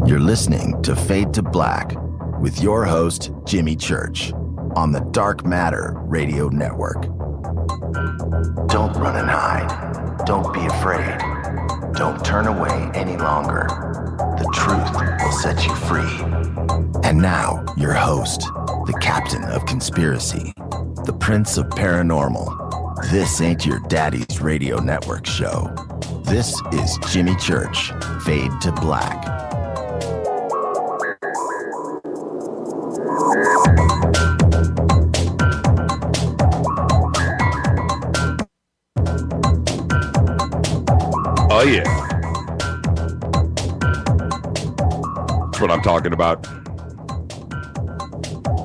You're listening to Fade to Black with your host, Jimmy Church, on the Dark Matter Radio Network. Don't run and hide. Don't be afraid. Don't turn away any longer. The truth will set you free. And now, your host, the captain of conspiracy, the prince of paranormal. This ain't your daddy's radio network show. This is Jimmy Church, Fade to Black. Oh, yeah. That's what I'm talking about.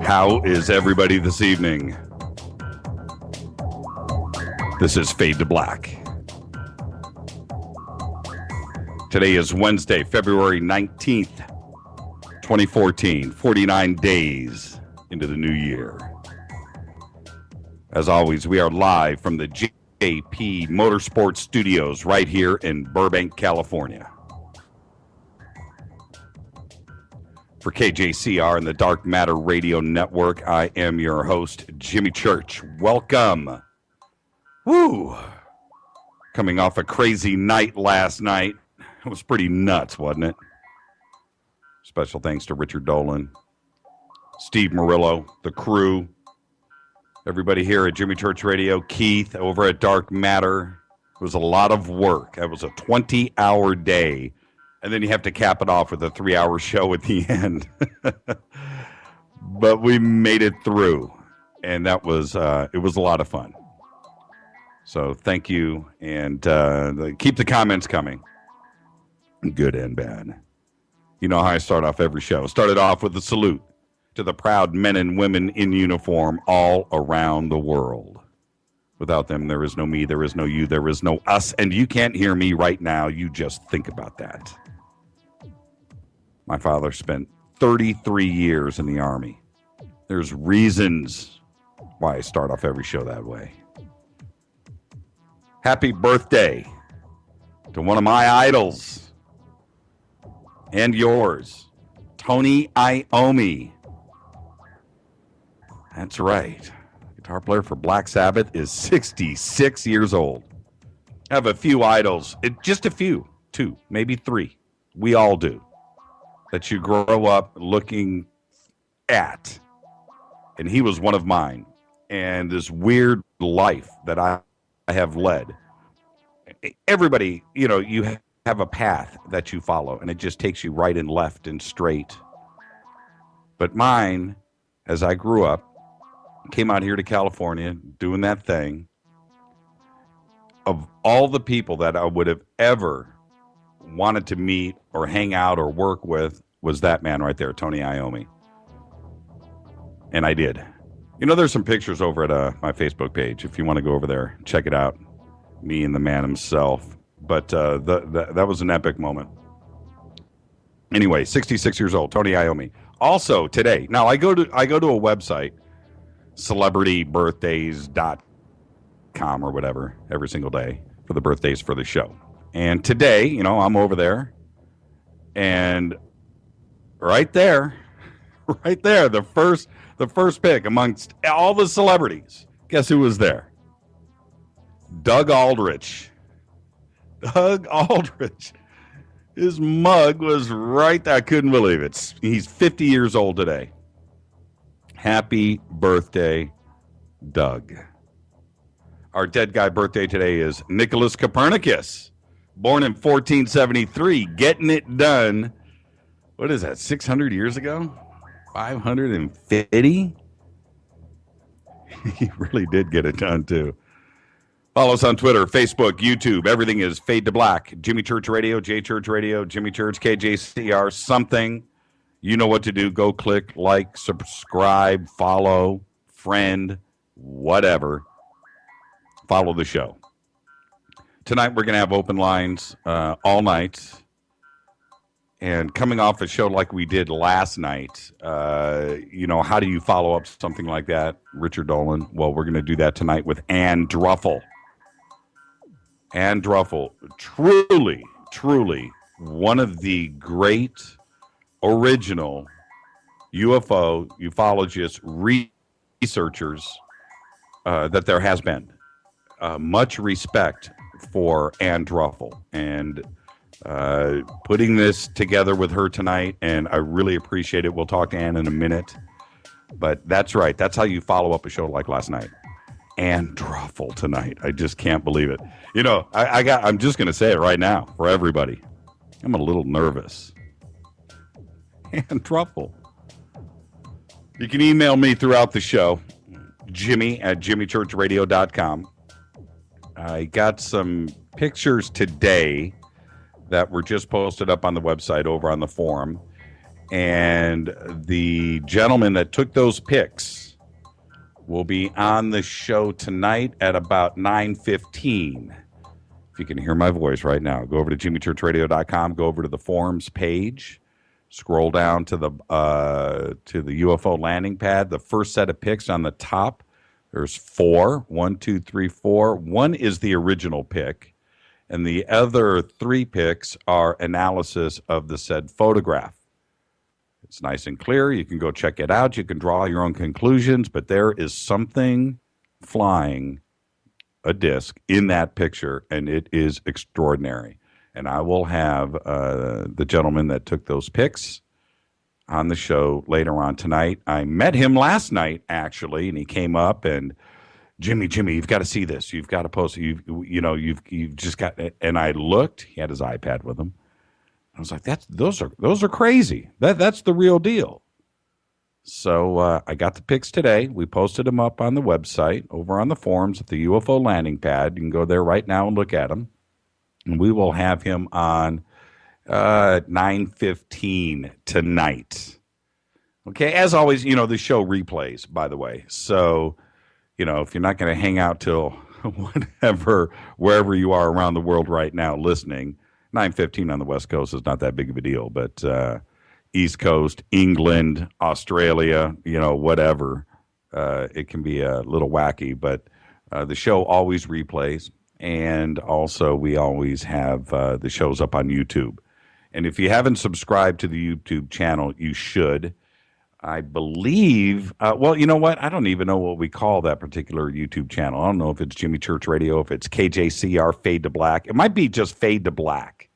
How is everybody this evening? This is Fade to Black. Today is Wednesday, February 19th, 2014. 49 days into the new year. As always, we are live from the JP Motorsports Studios right here in Burbank, California. For KJCR and the Dark Matter Radio Network, I am your host, Jimmy Church. Welcome. Woo! Coming off a crazy night last night. It was pretty nuts, wasn't it? Special thanks to Richard Dolan, Steve Murillo, the crew, everybody here at Jimmy Church Radio, Keith over at Dark Matter. It was a lot of work. It was a 20-hour day. And then you have to cap it off with a 3-hour show at the end. But we made it through. And that was, it was a lot of fun. So thank you. And keep the comments coming. Good and bad. You know how I start off every show. Started off with a salute to the proud men and women in uniform all around the world. Without them, there is no me, there is no you, there is no us, and you can't hear me right now. You just think about that. My father spent 33 years in the Army. There's reasons why I start off every show that way. Happy birthday to one of my idols and yours, Tony Iommi. That's right. Guitar player for Black Sabbath is 66 years old. I have a few idols. Just a few. 2, maybe 3. We all do. That you grow up looking at. And he was one of mine. And this weird life that I have led. Everybody, you know, you have a path that you follow. And it just takes you right and left and straight. But mine, as I grew up, came out here to California doing that thing. Of all the people that I would have ever wanted to meet or hang out or work with, was that man right there, Tony Iommi. And I did. You know, there's some pictures over at my Facebook page. If you want to go over there, check it out. Me and the man himself. But that was an epic moment. Anyway, 66 years old, Tony Iommi. Also today, now I go to a website, celebritybirthdays.com or whatever, every single day for the birthdays for the show. And today, you know, I'm over there, and right there, the first pick amongst all the celebrities. Guess who was there? Doug Aldrich. Doug Aldrich. His mug was right there. I couldn't believe it. He's 50 years old today. Happy birthday, Doug. Our dead guy birthday today is Nicholas Copernicus, born in 1473, getting it done. What is that, 600 years ago? 550? He really did get it done, too. Follow us on Twitter, Facebook, YouTube. Everything is Fade to Black. Jimmy Church Radio, J Church Radio, Jimmy Church, KJCR, something. You know what to do. Go click, like, subscribe, follow, friend, whatever. Follow the show. Tonight we're going to have open lines all night. And coming off a show like we did last night, you know, how do you follow up something like that? Richard Dolan. Well, we're going to do that tonight with Druffel. Ann Druffel, truly one of the great original UFO ufologists, researchers that there has been. Much respect for Ann Druffel and putting this together with her tonight, and I really appreciate it. We'll talk to Ann in a minute, but that's right. That's how you follow up a show like last night. Ann Druffel tonight. I just can't believe it. You know, I'm just going to say it right now for everybody. I'm a little nervous. Ann Druffel. You can email me throughout the show, Jimmy@jimmychurchradio.com. I got some pictures today that were just posted up on the website over on the forum. And the gentleman that took those pics will be on the show tonight at about 9:15. If you can hear my voice right now, go over to jimmychurchradio.com, go over to the forums page, scroll down to the UFO landing pad. The first set of pics on the top, there's 4. 1, 2, 3, 4. One is the original pic, and the other 3 pics are analysis of the said photograph. It's nice and clear. You can go check it out. You can draw your own conclusions, but there is something flying, a disc, in that picture, and it is extraordinary. And I will have the gentleman that took those pics on the show later on tonight. I met him last night, actually, and he came up and, Jimmy, you've got to see this. You've got to post it. You've just got. And I looked. He had his iPad with him. I was like, those are crazy. That's the real deal. So I got the pics today. We posted them up on the website over on the forums at the UFO landing pad. You can go there right now and look at them. And we will have him on 9:15 tonight. Okay, as always, the show replays, by the way. So, if you're not going to hang out till wherever you are around the world right now listening, 9:15 on the West Coast is not that big of a deal. But East Coast, England, Australia, whatever, it can be a little wacky. But the show always replays. And also, we always have the shows up on YouTube. And if you haven't subscribed to the YouTube channel, you should. I believe, well, you know what? I don't even know what we call that particular YouTube channel. I don't know if it's Jimmy Church Radio, if it's KJCR Fade to Black. It might be just Fade to Black.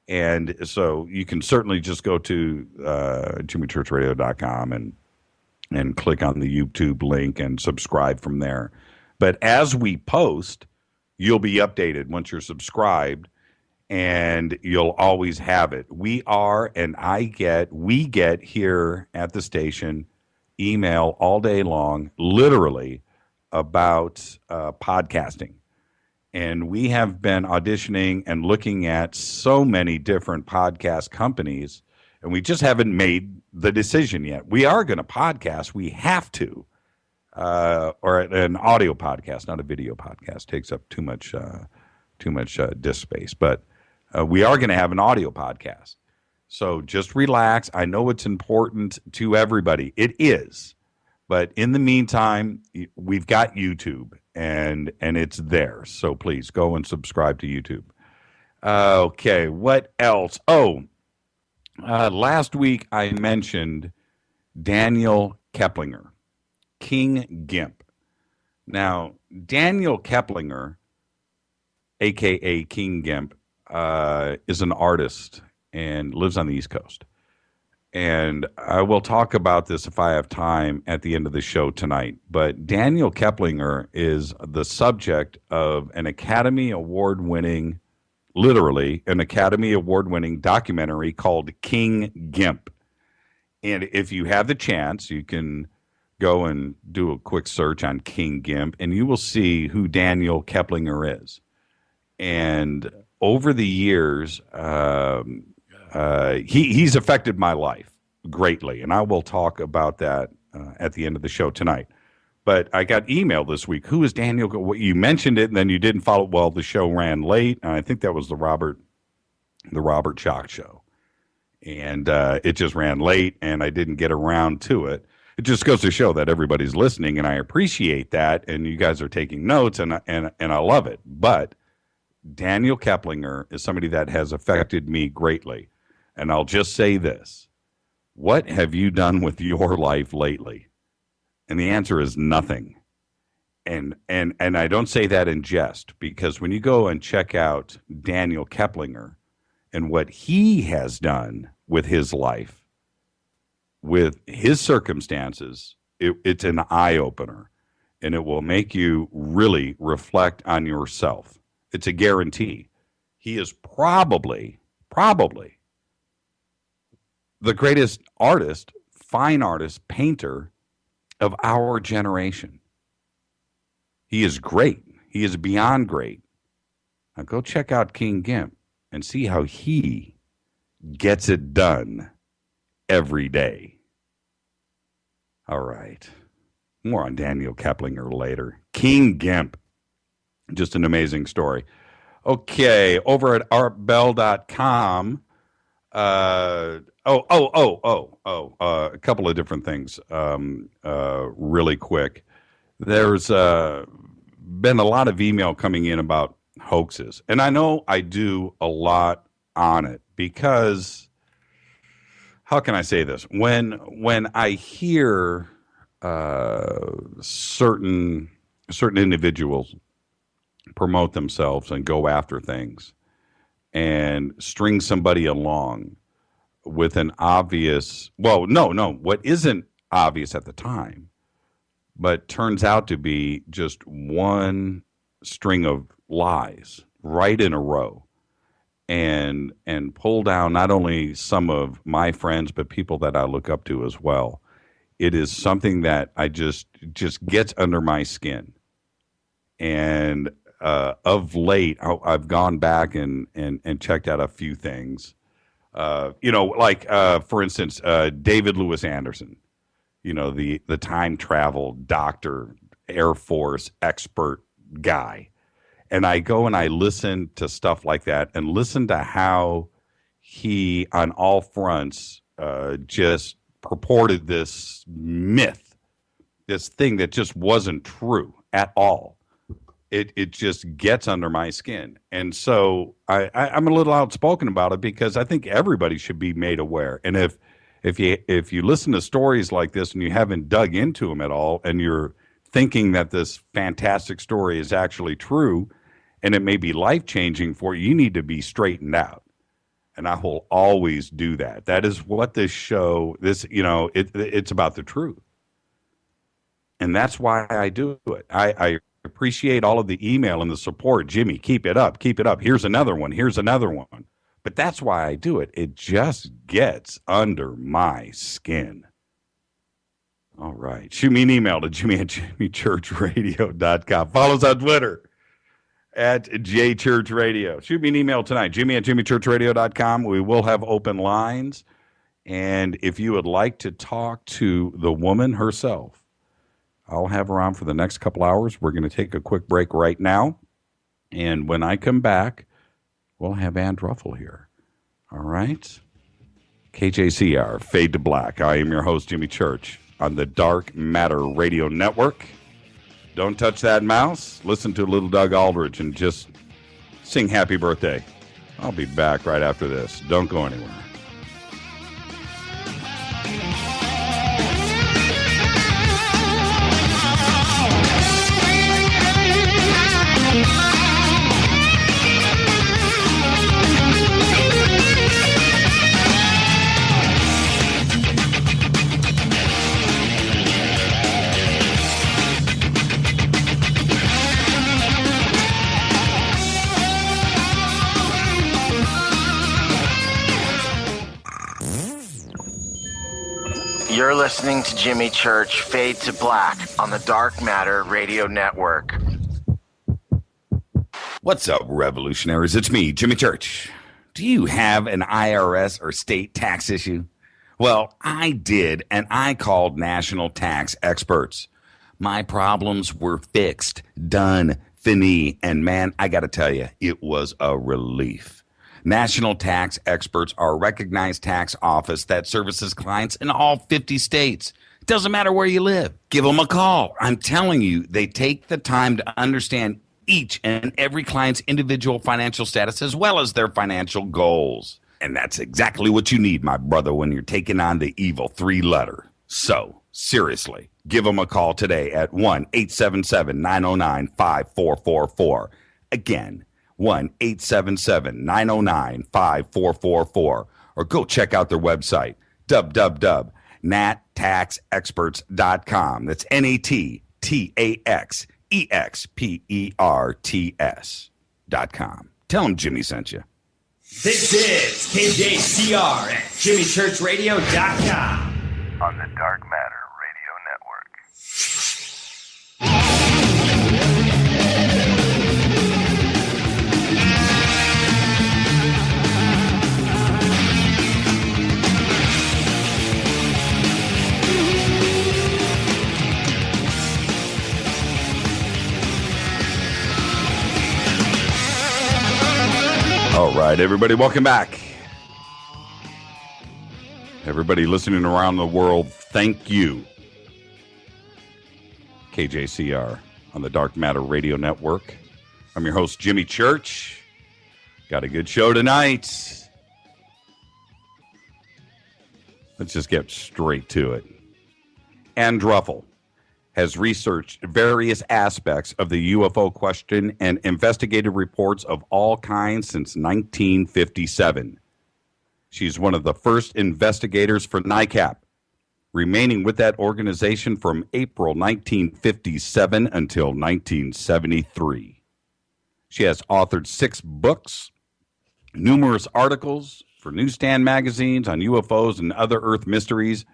And so you can certainly just go to jimmychurchradio.com and click on the YouTube link and subscribe from there. But as we post, you'll be updated once you're subscribed, and you'll always have it. We get here at the station email all day long, literally, about podcasting. And we have been auditioning and looking at so many different podcast companies, and we just haven't made the decision yet. We are going to podcast. We have to. Or an audio podcast, not a video podcast. Takes up too much disk space. But we are going to have an audio podcast. So just relax. I know it's important to everybody. It is. But in the meantime, we've got YouTube, and it's there. So please go and subscribe to YouTube. Okay, what else? Oh, last week I mentioned Daniel Keplinger, King Gimp. Now, Daniel Keplinger, a.k.a. King Gimp, is an artist and lives on the East Coast. And I will talk about this if I have time at the end of the show tonight. But Daniel Keplinger is the subject of an Academy Award-winning, literally, an Academy Award-winning documentary called King Gimp. And if you have the chance, you can go and do a quick search on King Gimp, and you will see who Daniel Keplinger is. And over the years, he's affected my life greatly, and I will talk about that at the end of the show tonight. But I got email this week. Who is Daniel? You mentioned it, and then you didn't follow. Well, the show ran late, and I think that was the Robert Schoch show, and it just ran late, and I didn't get around to it. It just goes to show that everybody's listening, and I appreciate that, and you guys are taking notes, and I love it. But Daniel Keplinger is somebody that has affected me greatly. And I'll just say this. What have you done with your life lately? And the answer is nothing. And I don't say that in jest, because when you go and check out Daniel Keplinger and what he has done with his life, with his circumstances, it's an eye-opener, and it will make you really reflect on yourself. It's a guarantee. He is probably the greatest artist, fine artist, painter of our generation. He is great. He is beyond great. Now go check out King Gimp and see how he gets it done every day. All right. More on Daniel Keplinger later. King Gimp. Just an amazing story. Okay, over at artbell.com. A couple of different things really quick. There's been a lot of email coming in about hoaxes. And I know I do a lot on it because, how can I say this? When I hear certain individuals promote themselves and go after things and string somebody along with an obvious, what isn't obvious at the time, but turns out to be just one string of lies right in a row, and pull down not only some of my friends, but people that I look up to as well. It is something that I just gets under my skin. And of late, I've gone back and checked out a few things. For instance, David Lewis Anderson, the time travel doctor, Air Force expert guy. And I go and I listen to stuff like that and listen to how he, on all fronts, just purported this myth, this thing that just wasn't true at all. It just gets under my skin. And so I'm a little outspoken about it because I think everybody should be made aware. And if you listen to stories like this and you haven't dug into them at all, and you're thinking that this fantastic story is actually true and it may be life-changing for you, you need to be straightened out. And I will always do that. That is what this show, it's about the truth. And that's why I do it. I appreciate all of the email and the support. Jimmy, keep it up. Keep it up. Here's another one. Here's another one. But that's why I do it. It just gets under my skin. All right. Shoot me an email to jimmy@jimmychurchradio.com. Follow us on Twitter @jchurchradio. Shoot me an email tonight, jimmy@jimmychurchradio.com. We will have open lines. And if you would like to talk to the woman herself, I'll have her on for the next couple hours. We're going to take a quick break right now. And when I come back, we'll have Ann Druffel here. All right? KJCR, Fade to Black. I am your host, Jimmy Church, on the Dark Matter Radio Network. Don't touch that mouse. Listen to Little Doug Aldrich and just sing happy birthday. I'll be back right after this. Don't go anywhere. You're listening to Jimmy Church, Fade to Black, on the Dark Matter Radio Network. What's up, revolutionaries? It's me, Jimmy Church. Do you have an IRS or state tax issue? Well, I did, and I called national tax experts. My problems were fixed, done, fini, and man, I got to tell you, it was a relief. National Tax Experts are a recognized tax office that services clients in all 50 states. It doesn't matter where you live. Give them a call. I'm telling you, they take the time to understand each and every client's individual financial status as well as their financial goals. And that's exactly what you need, my brother, when you're taking on the evil three-letter. So, seriously, give them a call today at 1-877-909-5444. Again, 1-877-909-5444. Or go check out their website, www.nattaxexperts.com. That's NATTAXEXPERTS.com. Tell them Jimmy sent you. This is KJCR at JimmyChurchRadio.com. On the Dark Matter Radio Network. All right, everybody, welcome back. Everybody listening around the world, thank you. KJCR on the Dark Matter Radio Network. I'm your host, Jimmy Church. Got a good show tonight. Let's just get straight to it. Ann Druffel has researched various aspects of the UFO question and investigated reports of all kinds since 1957. She's one of the first investigators for NICAP, remaining with that organization from April 1957 until 1973. She has authored 6 books, numerous articles for newsstand magazines on UFOs and other Earth mysteries,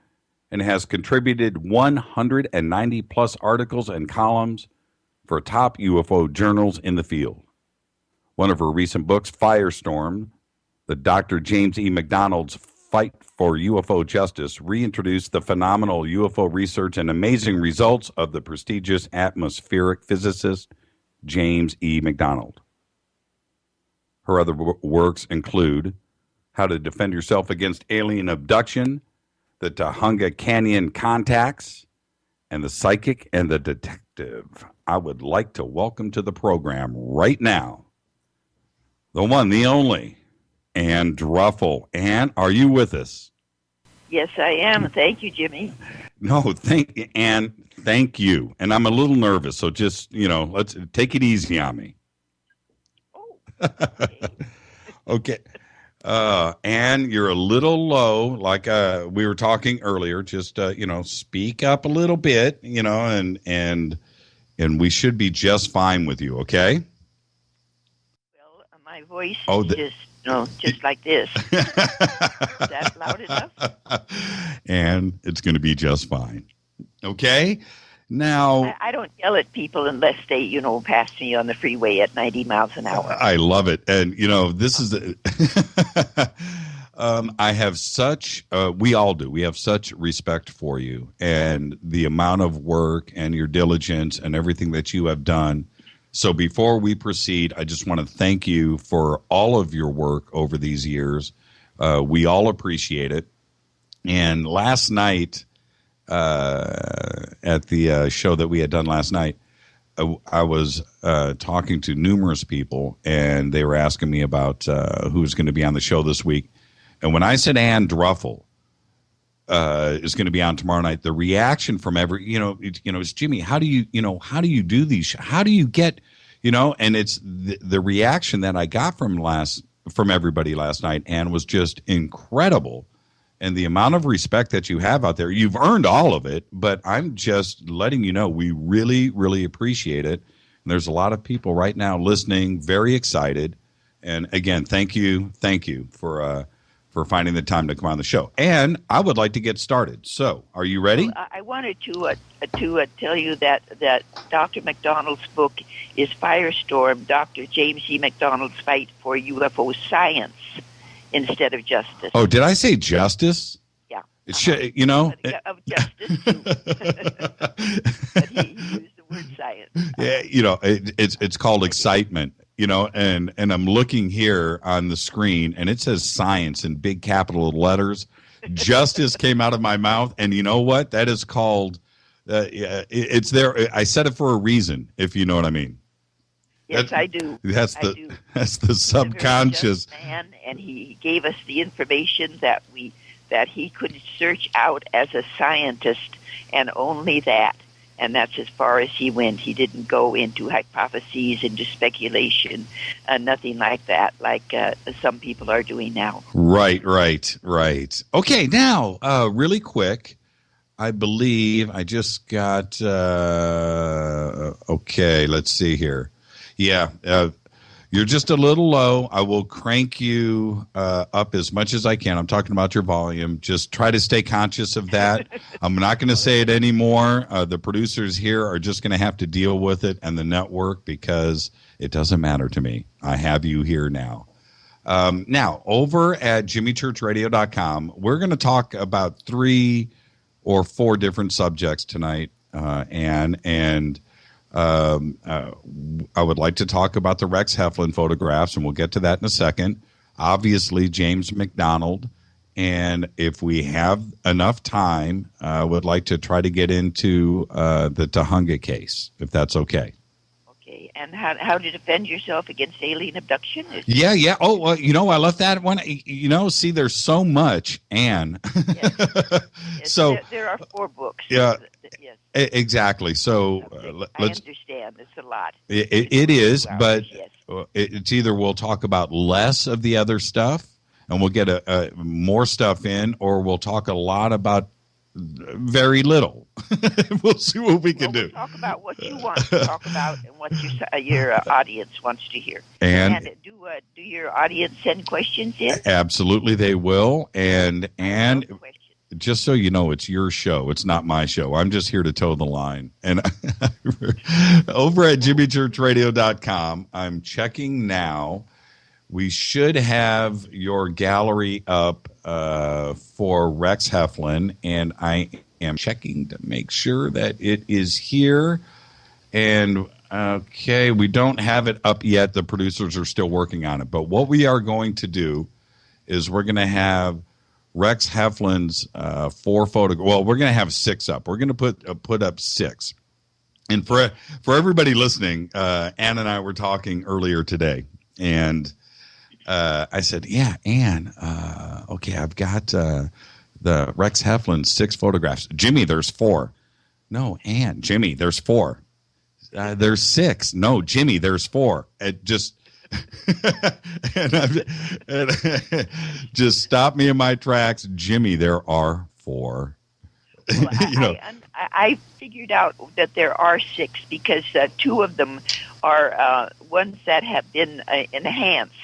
and has contributed 190 plus articles and columns for top UFO journals in the field. One of her recent books, Firestorm, the Dr. James E. McDonald's Fight for UFO Justice, reintroduced the phenomenal UFO research and amazing results of the prestigious atmospheric physicist James E. McDonald. Her other works include How to Defend Yourself Against Alien Abduction, The Tahunga Canyon Contacts, and The Psychic and the Detective. I would like to welcome to the program right now the one, the only, Ann Druffel. Ann, are you with us? Yes, I am. Thank you, Jimmy. No, Ann, thank you. And I'm a little nervous, so just, let's take it easy on me. Oh, okay. Ann, you're a little low, like we were talking earlier. Just speak up a little bit, and we should be just fine with you. Okay. Well, my voice is just like this. Is that loud enough? And it's going to be just fine. Okay. Now, I don't yell at people unless they, pass me on the freeway at 90 miles an hour. I love it. And, this is I have such, we all do. We have such respect for you and the amount of work and your diligence and everything that you have done. So before we proceed, I just want to thank you for all of your work over these years. We all appreciate it. And last night, at the show that we had done last night, I was talking to numerous people, and they were asking me about who's going to be on the show this week. And when I said Ann Druffel is going to be on tomorrow night, the reaction from is Jimmy, how do you do these? How do you get, and it's the reaction that I got from everybody last night, Ann, was just incredible. And the amount of respect that you have out there, you've earned all of it, but I'm just letting you know we really, really appreciate it. And there's a lot of people right now listening, very excited. And again, thank you for finding the time to come on the show. And I would like to get started. So, are you ready? Well, I wanted to tell you that Dr. McDonald's book is Firestorm, Dr. James E. McDonald's Fight for UFO Science instead of Justice. Oh, did I say justice? Yeah. It should, Of justice, too. But he used the word science. Yeah, it's called excitement. And I'm looking here on the screen, and it says science in big capital letters. Justice came out of my mouth, and you know what? That is called, it's there. I said it for a reason, if you know what I mean. Yes, I do. That's I the do. that's the He's a very subconscious. just man, and he gave us the information that he could search out as a scientist, and only that. And that's as far as he went. He didn't go into hypotheses, into speculation, nothing like that, like some people are doing now. Right. Okay, now, really quick, I believe I just got, okay, let's see here. Yeah, you're just a little low. I will crank you up as much as I can. I'm talking about your volume. Just try to stay conscious of that. I'm not going to say it anymore. The producers here are just going to have to deal with it, and the network, because it doesn't matter to me. I have you here now. Now, over at jimmychurchradio.com, we're going to talk about 3 or 4 different subjects tonight, and I would like to talk about the Rex Heflin photographs, and we'll get to that in a second. Obviously, James McDonald, and if we have enough time, I would like to try to get into the Tahunga case, if that's okay. Okay, and how to defend yourself against alien abduction? Yeah. Oh, well, I left that one. See, there's so much, Anne. Yes. So there are 4 books. Yeah. Yes. Exactly. So I understand. It's a lot. It is, but yes. It's either we'll talk about less of the other stuff and we'll get more stuff in, or we'll talk a lot about very little. We'll see what we can do. We'll talk about what you want to talk about and what your audience wants to hear. And do your audience send questions in? Absolutely, they will. And just so you know, it's your show. It's not my show. I'm just here to toe the line. And over at jimmychurchradio.com, I'm checking now. We should have your gallery up for Rex Heflin, and I am checking to make sure that it is here. And okay, we don't have it up yet. The producers are still working on it. But what we are going to do is we're going to have Rex Heflin's 4 photographs. Well, we're going to have 6 up. We're going to put up 6. And for everybody listening, Ann and I were talking earlier today, and I said, "Yeah, Ann, okay, I've got the Rex Heflin 6 photographs. Jimmy, there's 4. No, Ann, Jimmy, there's 4. There's 6. No, Jimmy, there's 4. It just." and just stop me in my tracks, Jimmy. There are 4. Well, I figured out that there are 6 because 2 of them are ones that have been enhanced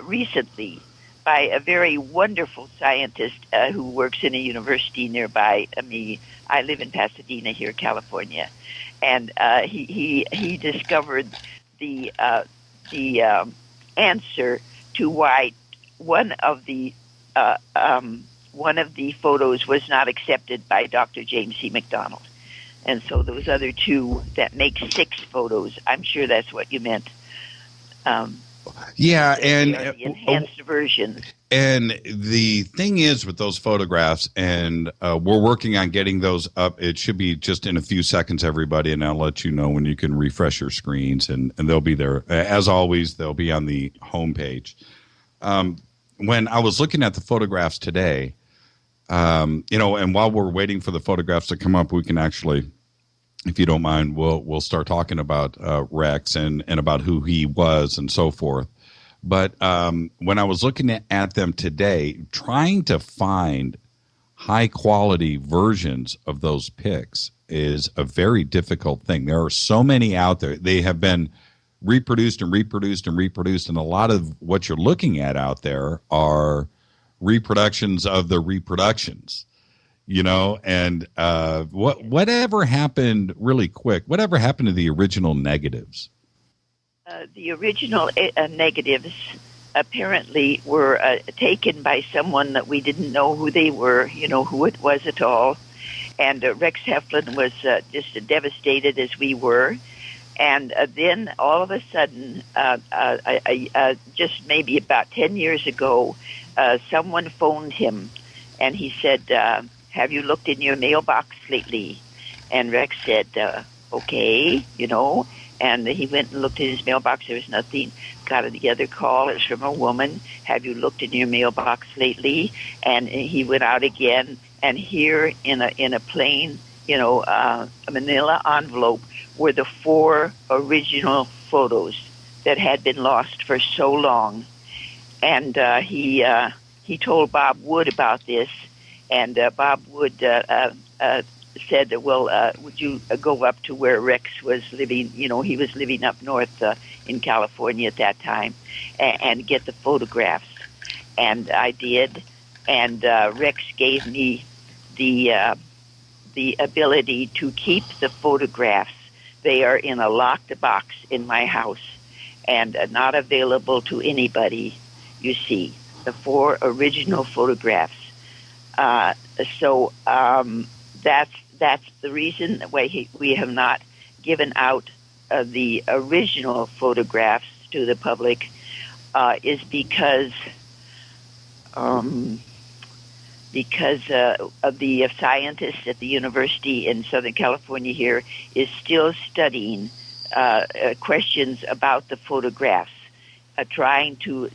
recently by a very wonderful scientist who works in a university nearby me. I live in Pasadena here, California, and he discovered the answer to why one of the photos was not accepted by Dr. James C. McDonald. And so those other 2 that make 6 photos, I'm sure that's what you meant. Yeah, and the enhanced versions. And the thing is with those photographs, and we're working on getting those up. It should be just in a few seconds, everybody, and I'll let you know when you can refresh your screens, and they'll be there. As always, they'll be on the homepage. When I was looking at the photographs today, and while we're waiting for the photographs to come up, we can actually, if you don't mind, we'll start talking about Rex and about who he was and so forth. But when I was looking at them today, trying to find high-quality versions of those pics is a very difficult thing. There are so many out there. They have been reproduced and reproduced and reproduced, and a lot of what you're looking at out there are reproductions of the reproductions. And whatever happened, really quick, whatever happened to the original negatives? The original negatives apparently were taken by someone that we didn't know who they were, who it was at all. And Rex Heflin was just as devastated as we were. And then all of a sudden, just maybe about 10 years ago, someone phoned him and he said, have you looked in your mailbox lately? And Rex said, okay, And he went and looked in his mailbox. There was nothing. Got the other call. It was from a woman. Have you looked in your mailbox lately? And he went out again. And here in a plain, a manila envelope were the 4 original photos that had been lost for so long. And he told Bob Wood about this. And Bob Wood said, well, would you go up to where Rex was living? He was living up north in California at that time, and get the photographs. And I did. And Rex gave me the ability to keep the photographs. They are in a locked box in my house and not available to anybody, you see, the 4 original photographs. So that's the reason why we have not given out the original photographs to the public is because of the scientist at the university in Southern California here is still studying questions about the photographs, trying to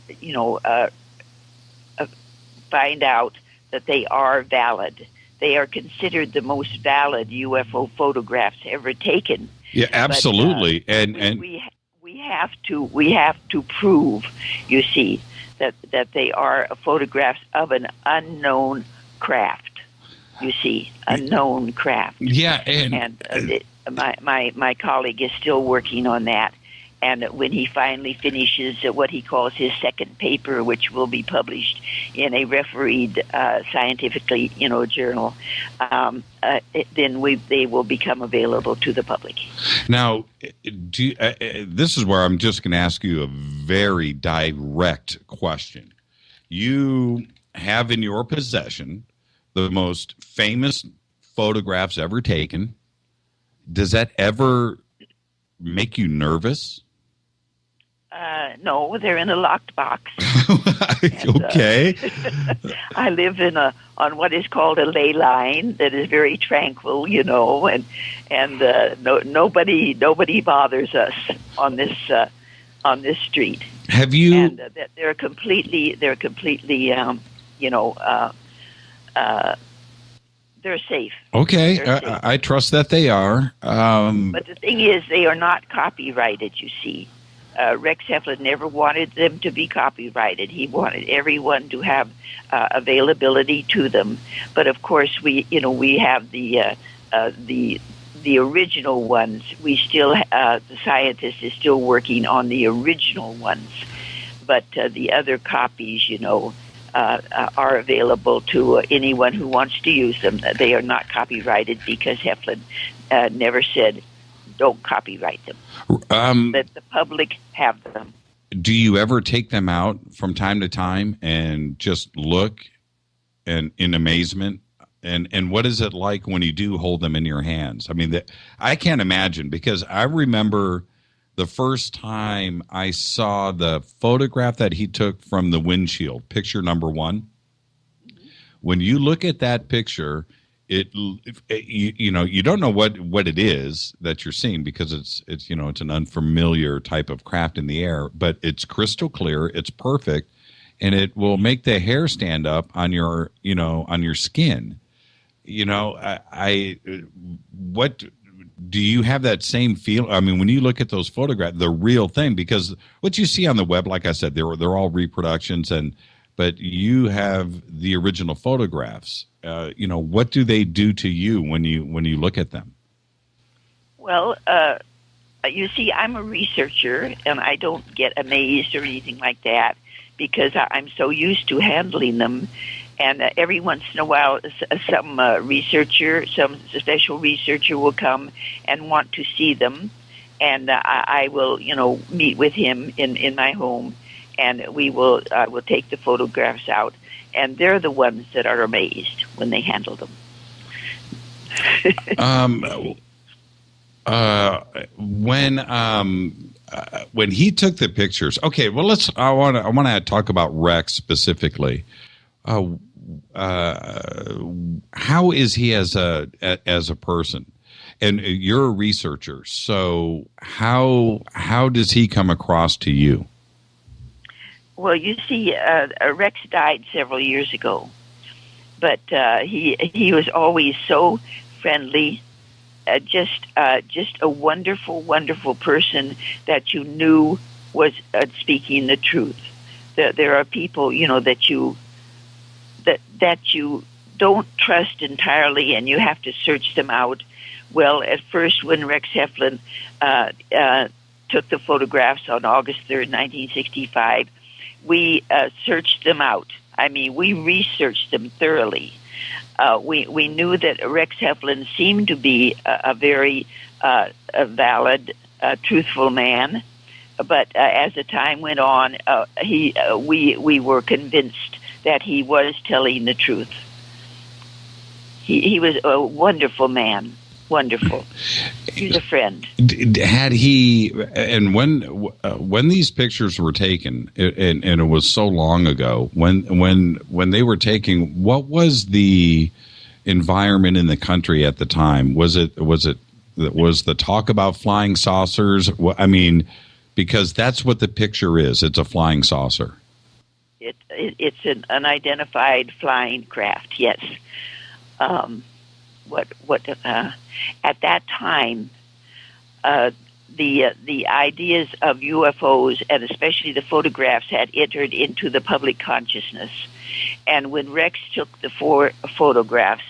find out that they are valid. They are considered the most valid UFO photographs ever taken. Yeah, absolutely. But, and we have to prove, you see, that they are photographs of an unknown craft. You see, unknown craft. Yeah, my colleague is still working on that. And when he finally finishes what he calls his second paper, which will be published in a refereed scientifically, journal, then they will become available to the public. Now, this is where I'm just going to ask you a very direct question. You have in your possession the most famous photographs ever taken. Does that ever make you nervous? No, they're in a locked box. Okay. I live on what is called a ley line that is very tranquil, and nobody bothers us on this street. Have you? And they're completely they're safe. Okay, They're safe. I trust that they are. But the thing is, they are not copyrighted, you see. Rex Heflin never wanted them to be copyrighted. He wanted everyone to have availability to them. But of course, we have the original ones. We still the scientist is still working on the original ones, but the other copies, are available to anyone who wants to use them. They are not copyrighted because Heflin never said, don't copyright them. Let the public have them. Do you ever take them out from time to time and just look and in amazement? And what is it like when you do hold them in your hands? I mean, I can't imagine, because I remember the first time I saw the photograph that he took from the windshield, picture number 1. When you look at that picture, you don't know what it is that you're seeing, because it's an unfamiliar type of craft in the air, but it's crystal clear, it's perfect, and it will make the hair stand up on your skin. What do you have that same feel? I mean, when you look at those photographs, the real thing, because what you see on the web, like I said, they're all reproductions, but you have the original photographs. What do they do to you when you look at them? Well, you see, I'm a researcher, and I don't get amazed or anything like that because I'm so used to handling them. And every once in a while, some special researcher will come and want to see them, and I will, meet with him in my home, and I will take the photographs out, and they're the ones that are amazed when they handle them. When he took the pictures, okay. Well, I want to talk about Rex specifically. How is he as a person? and you're a researcher, so how does he come across to you? Well, you see, Rex died several years ago, but he was always so friendly, just a wonderful, wonderful person that you knew was speaking the truth. There are people, that you don't trust entirely, and you have to search them out. Well, at first, when Rex Heflin took the photographs on August 3rd, 1965, we searched them out. I mean, we researched them thoroughly. We knew that Rex Heflin seemed to be a very valid, truthful man. But as the time went on, we were convinced that he was telling the truth. He was a wonderful man. Wonderful. He's a friend. Had he, and when these pictures were taken, and it was so long ago, when they were taken, what was the environment in the country at the time? Was the talk about flying saucers? I mean, because that's what the picture is. It's a flying saucer. It's an unidentified flying craft. Yes. At that time, the ideas of UFOs and especially the photographs had entered into the public consciousness. And when Rex took the 4 photographs,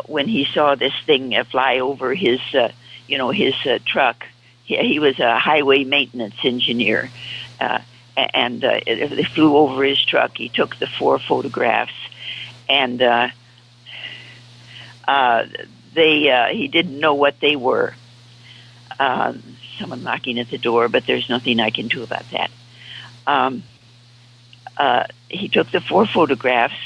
when he saw this thing fly over his truck, he was a highway maintenance engineer, and it flew over his truck. He took the 4 photographs, and he didn't know what they were. Someone knocking at the door, but there's nothing I can do about that. He took the 4 photographs,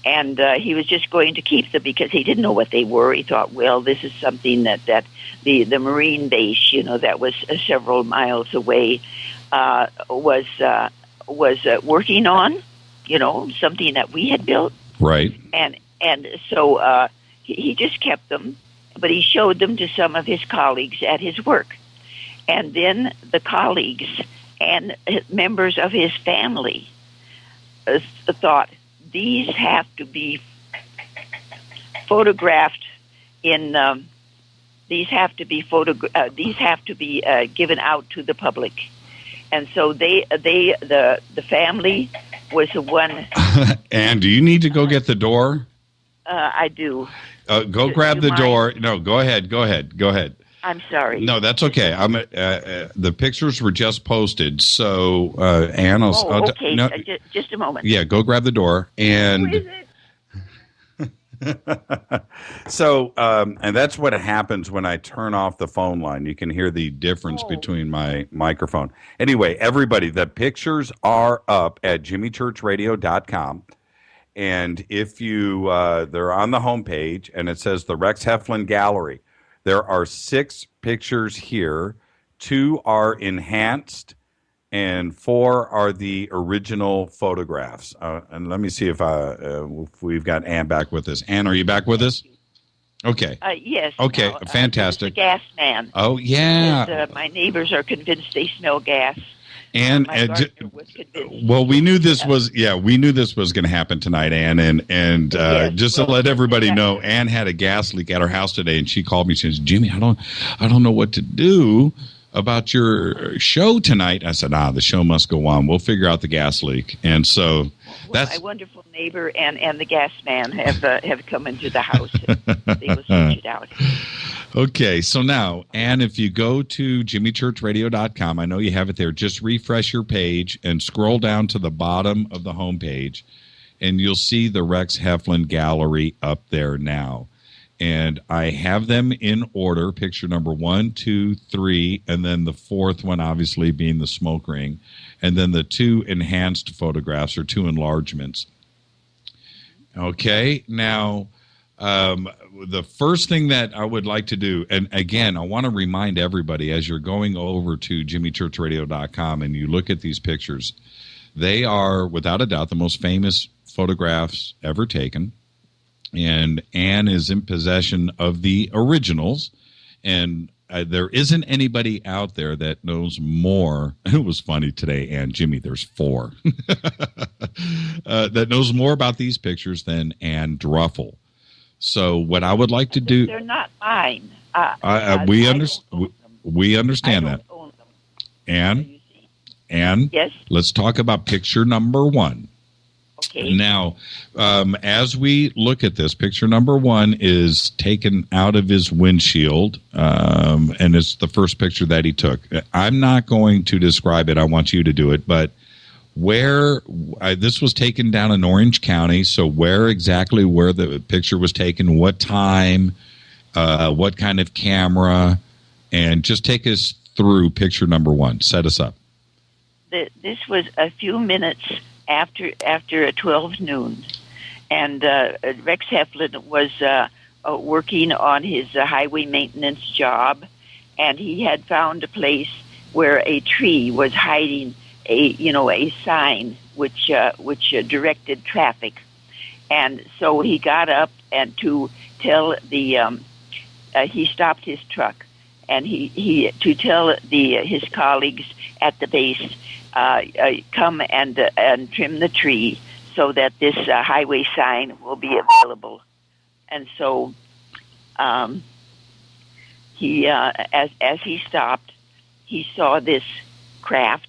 and he was just going to keep them because he didn't know what they were. He thought, well, this is something that the Marine base, that was several miles away, was working on, something that we had built. Right. And so he just kept them, but he showed them to some of his colleagues at his work. And then the colleagues and members of his family thought, these have to be photographed these have to be given out to the public. And so the family was the one. And do you need to go get the door? I do. Go grab the door. No, go ahead. I'm sorry. No, that's okay. The pictures were just posted, so Ann, okay. No, just a moment. Yeah, go grab the door. And who is it? So, and that's what happens when I turn off the phone line. You can hear the difference between my microphone. Anyway, everybody, the pictures are up at jimmychurchradio.com. And if you, they're on the homepage, and it says the Rex Heflin Gallery. There are 6 pictures here. 2 are enhanced, and 4 are the original photographs. And let me see if we've got Ann back with us. Ann, are you back with us? Okay. Yes. Okay, no, fantastic. The gas man. Oh, yeah. Because, my neighbors are convinced they smell gas. And well, we knew this was going to happen tonight, Ann, and yes, just to let everybody know, Ann had a gas leak at her house today, and she called me. She says, "Jimmy, I don't know what to do about your show tonight." I said, "The show must go on. We'll figure out the gas leak." And so that's my wonderful neighbor and the gas man have come into the house. And they will search it out. Okay, so now, Ann, if you go to jimmychurchradio.com, I know you have it there, just refresh your page and scroll down to the bottom of the homepage, and you'll see the Rex Heflin Gallery up there now. And I have them in order, picture number 1, 2, 3, and then the 4th one obviously being the smoke ring, and then the 2 enhanced photographs or 2 enlargements. Okay, now the first thing that I would like to do, and again, I want to remind everybody as you're going over to jimmychurchradio.com and you look at these pictures, they are without a doubt the most famous photographs ever taken. And Ann is in possession of the originals. And there isn't anybody out there that knows more. It was funny today, and Jimmy, there's 4 that knows more about these pictures than Ann Druffel. So what I would like to do, they're not mine. we understand that. Ann, yes. Let's talk about picture number 1. Okay. Now, as we look at this, picture number 1 is taken out of his windshield, and it's the first picture that he took. I'm not going to describe it. I want you to do it. But where this was taken down in Orange County, so where the picture was taken, what time, what kind of camera, and just take us through picture number 1. Set us up. This was a few minutes after 12 noon, and Rex Heflin was working on his highway maintenance job, and he had found a place where a tree was hiding a sign which directed traffic, and so he got up and to tell he stopped his truck, and he to tell his colleagues at the base. Come and trim the tree so that this highway sign will be available. And so he, as he stopped, he saw this craft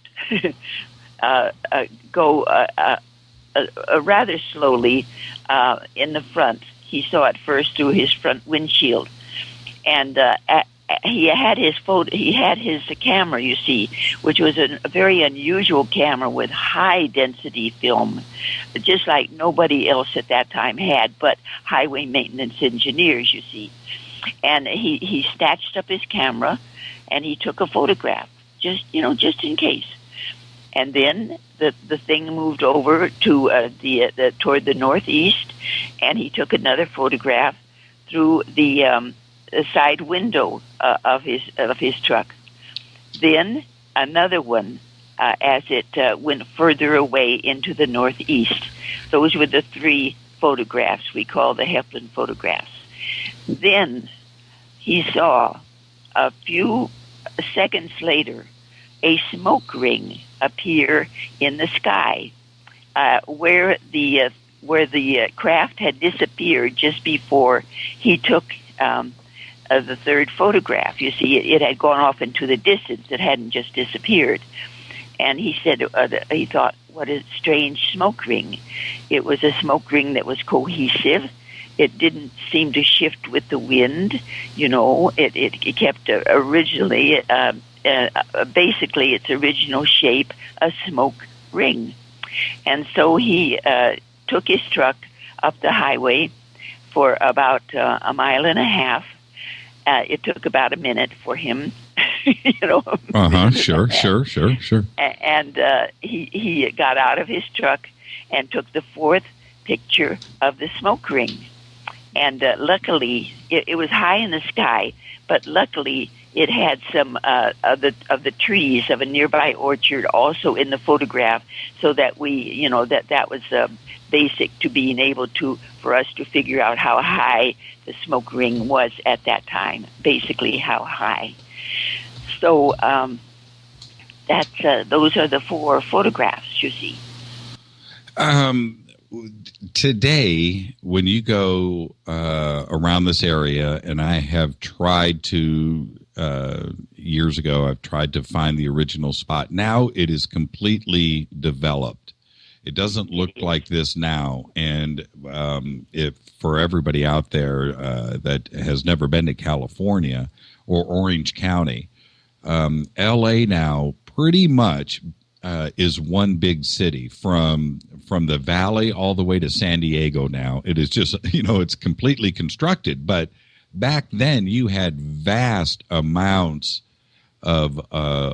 go rather slowly in the front. He saw it first through his front windshield, and he had his camera, you see, which was a very unusual camera with high density film, just like nobody else at that time had, but highway maintenance engineers, you see. And he snatched up his camera and he took a photograph, just in case. And then the thing moved over to toward the northeast, and he took another photograph through the side window of his truck. Then another one as it went further away into the northeast. Those were the 3 photographs we call the Heflin photographs. Then he saw a few seconds later a smoke ring appear in the sky where the craft had disappeared just before he took the 3rd photograph. You see, it had gone off into the distance. It hadn't just disappeared. And he said, he thought, what a strange smoke ring. It was a smoke ring that was cohesive. It didn't seem to shift with the wind. It kept originally, basically its original shape, a smoke ring. And so he took his truck up the highway for about a mile and a half. It took about a minute for him, Sure. And he got out of his truck and took the 4th picture of the smoke ring. And luckily, it was high in the sky, but luckily it had some of the trees of a nearby orchard also in the photograph, so that that was basic to being able for us to figure out how high the smoke ring was at that time, basically how high. So those are the 4 photographs, you see. Today, when you go around this area, and I have tried to, years ago, I've tried to find the original spot. Now it is completely developed. It doesn't look like this now. And if for everybody out there that has never been to California or Orange County, L.A. now pretty much is one big city from the valley all the way to San Diego now. It is just, it's completely constructed. But back then you had vast amounts of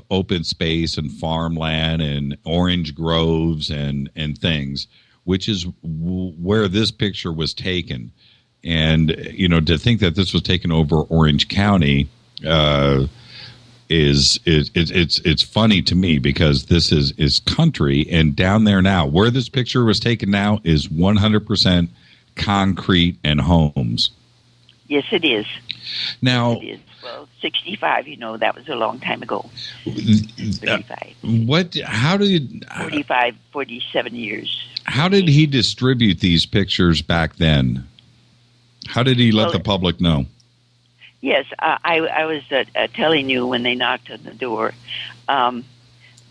open space and farmland and orange groves and things, which is where this picture was taken. And, to think that this was taken over Orange County it's funny to me, because this is country, and down there now, where this picture was taken now is 100% concrete and homes. Yes, it is. Now, Yes, it is. Well, 65, that was a long time ago. 35. How did... 45, 47 years. How did he distribute these pictures back then? How did he let the public know? Yes, I was telling you when they knocked on the door.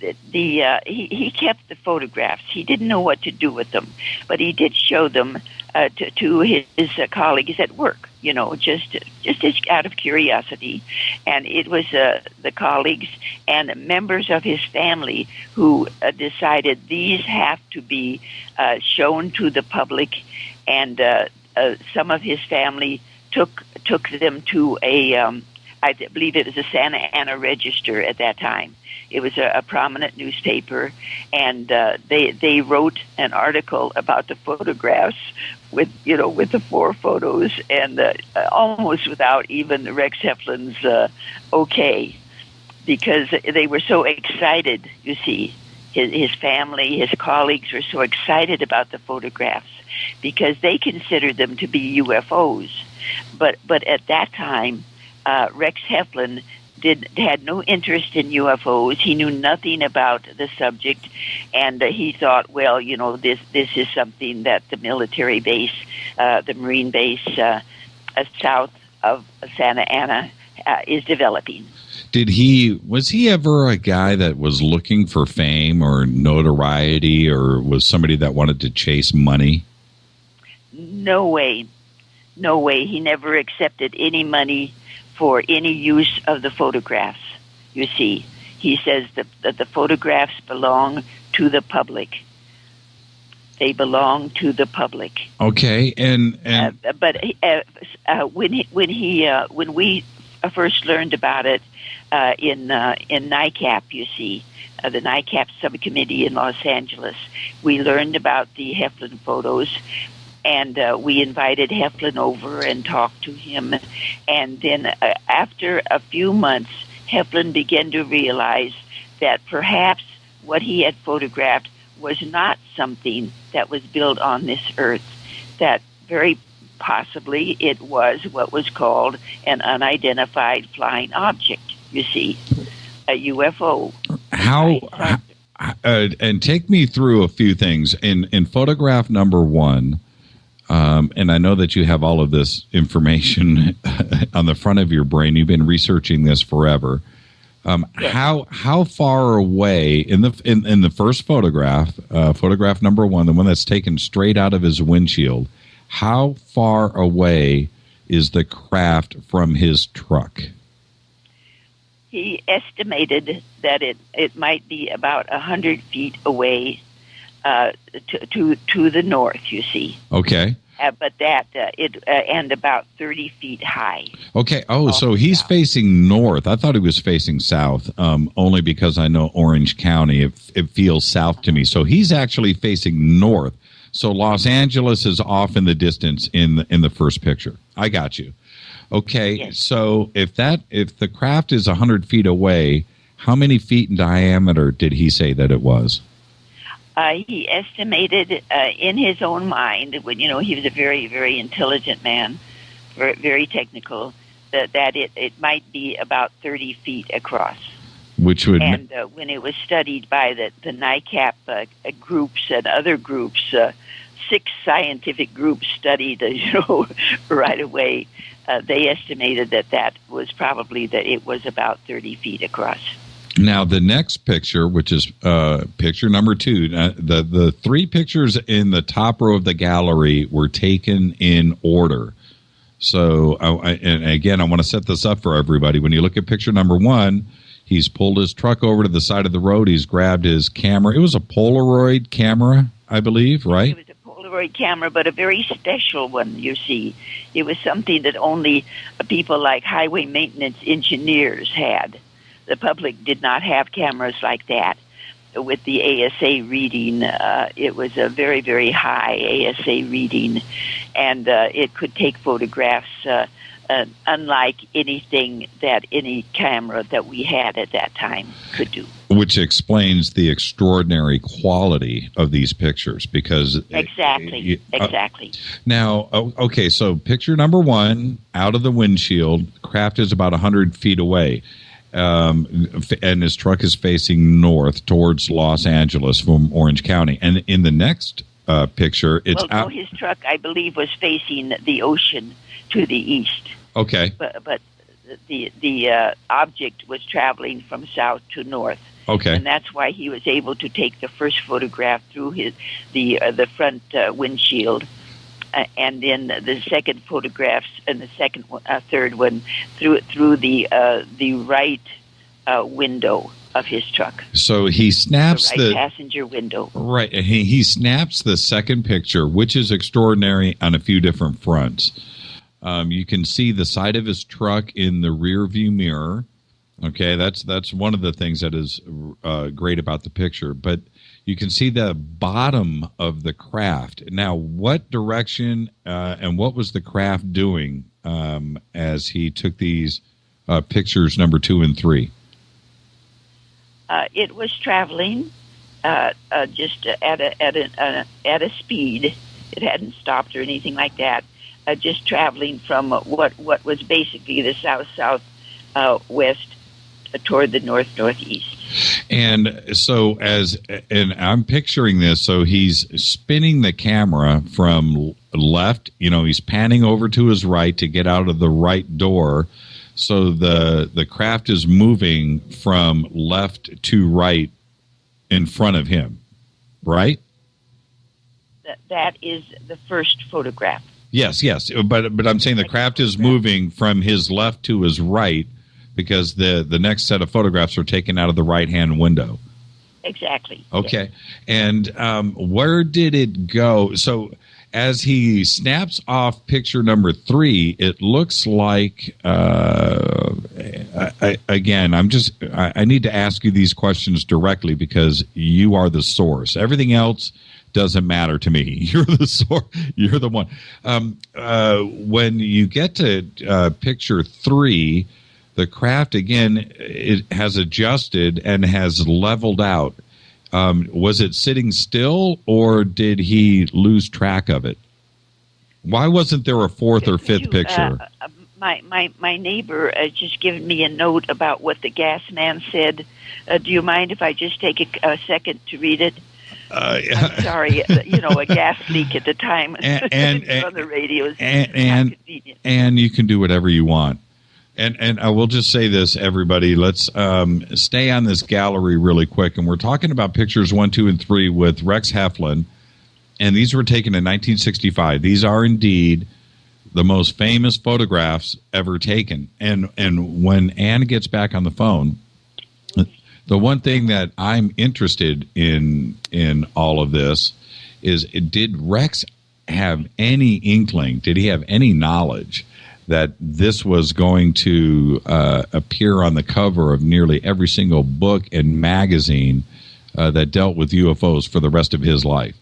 He kept the photographs. He didn't know what to do with them, but he did show them to his colleagues at work. Just as out of curiosity, and it was the colleagues and members of his family who decided these have to be shown to the public, and some of his family took them to I believe it was a Santa Ana Register at that time. It was a prominent newspaper, and they wrote an article about the photographs with the 4 photos, and almost without even Rex Heflin's okay, because they were so excited. You see, his family, his colleagues were so excited about the photographs because they considered them to be UFOs. But at that time, Rex Heflin had no interest in UFOs. He knew nothing about the subject, and he thought, well, this is something that the military base, the Marine base south of Santa Ana is developing. Was he ever a guy that was looking for fame or notoriety, or was somebody that wanted to chase money? No way. He never accepted any money for any use of the photographs. You see, he says that the photographs belong to the public. They belong to the public. Okay, but when we first learned about it in NICAP, you see, the NICAP subcommittee in Los Angeles, we learned about the Heflin photos. And we invited Heflin over and talked to him. And then after a few months, Heflin began to realize that perhaps what he had photographed was not something that was built on this earth, that very possibly it was what was called an unidentified flying object, you see, a UFO. And take me through a few things. In photograph number 1, and I know that you have all of this information on the front of your brain. You've been researching this forever. Yes. How far away in the first photograph, photograph number 1, the one that's taken straight out of his windshield, how far away is the craft from his truck? He estimated that it might be about 100 feet away to the north, you see. Okay. But and about 30 feet high. Okay. Oh, so he's facing north. I thought he was facing south, only because I know Orange County. It feels south to me. So he's actually facing north. So Los Angeles is off in the distance in the first picture. I got you. Okay. Yes. So if the craft is 100 feet away, how many feet in diameter did he say that it was? He estimated in his own mind, when he was a very, very intelligent man, very, very technical, that it might be about 30 feet across. Which would, and when it was studied by the NICAP groups and other groups, 6 scientific groups studied, right away. They estimated that was probably that it was about 30 feet across. Now, the next picture, which is picture number 2, the 3 pictures in the top row of the gallery were taken in order. So, and again, I want to set this up for everybody. When you look at picture number 1, he's pulled his truck over to the side of the road. He's grabbed his camera. It was a Polaroid camera, I believe, right? It was a Polaroid camera, but a very special one, you see. It was something that only people like highway maintenance engineers had. The public did not have cameras like that. With the ASA reading, it was a very, very high ASA reading, and it could take photographs unlike anything that any camera that we had at that time could do. Which explains the extraordinary quality of these pictures, because Exactly. Now, okay, so picture number one, out of the windshield, craft is about 100 feet away, and his truck is facing north towards Los Angeles from Orange County. And in the next picture, it's out. His truck, I believe, was facing the ocean to the east. Okay. But the object was traveling from south to north. Okay. And that's why he was able to take the first photograph through the front windshield, and then the second photographs and the third one through the right window of his truck. So he snaps the passenger window. Right. He snaps the second picture, which is extraordinary on a few different fronts. You can see the side of his truck in the rear view mirror. Okay, that's one of the things that is great about the picture. But you can see the bottom of the craft. Now, what direction and what was the craft doing as he took these pictures number 2 and 3? It was traveling just at a speed. It hadn't stopped or anything like that. Just traveling from what was basically the south-southwest toward the north-northeast. And so and I'm picturing this, so he's spinning the camera from left, he's panning over to his right to get out of the right door. So the craft is moving from left to right in front of him, right? That is the first photograph. Yes, but I'm saying the craft is moving from his left to his right because the next set of photographs are taken out of the right-hand window. Exactly. Okay. Yes. And where did it go? So as he snaps off picture number 3, it looks like, again, I need to ask you these questions directly because you are the source. Everything else doesn't matter to me. You're the source. You're the one. When you get to picture 3, the craft, again, it has adjusted and has leveled out. Was it sitting still, or did he lose track of it? Why wasn't there a fourth or fifth picture? My neighbor just given me a note about what the gas man said. Do you mind if I just take a second to read it? I'm sorry, a gas leak at the time and on the radio is not convenient. And you can do whatever you want. And I will just say this, everybody. Let's stay on this gallery really quick. And we're talking about pictures 1, 2, and 3 with Rex Heflin. And these were taken in 1965. These are indeed the most famous photographs ever taken. And when Ann gets back on the phone, the one thing that I'm interested in all of this is, did Rex have any inkling? Did he have any knowledge that this was going to appear on the cover of nearly every single book and magazine that dealt with UFOs for the rest of his life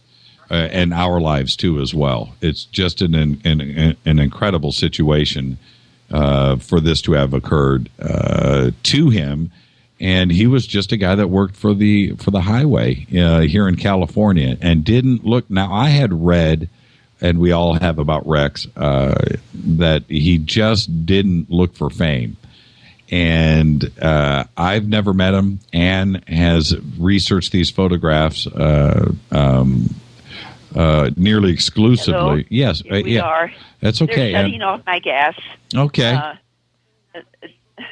and our lives too as well? It's just an incredible situation for this to have occurred to him. And he was just a guy that worked for the highway here in California and didn't look. Now, I had read, and we all have about Rex, that he just didn't look for fame. And I've never met him. Ann has researched these photographs nearly exclusively. Hello? Yes, we are. That's okay. They're shutting off my gas. Okay.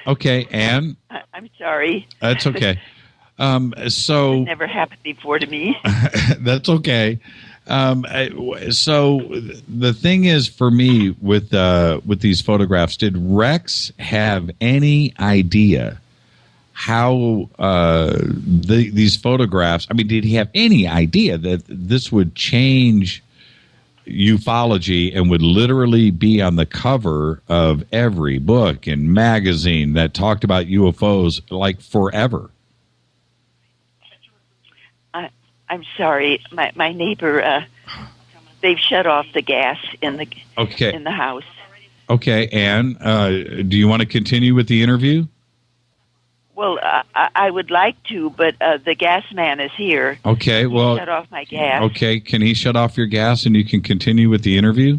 Okay, Ann. I'm sorry. That's okay. So it never happened before to me. That's okay. So the thing is, for me, with these photographs, did Rex have any idea how these photographs? I mean, did he have any idea that this would change ufology and would literally be on the cover of every book and magazine that talked about UFOs like forever? I'm sorry, my neighbor. They've shut off the gas in the house. Okay, Ann, do you want to continue with the interview? Well, I would like to, but the gas man is here. Okay, well, shut off my gas. Okay, can he shut off your gas and you can continue with the interview?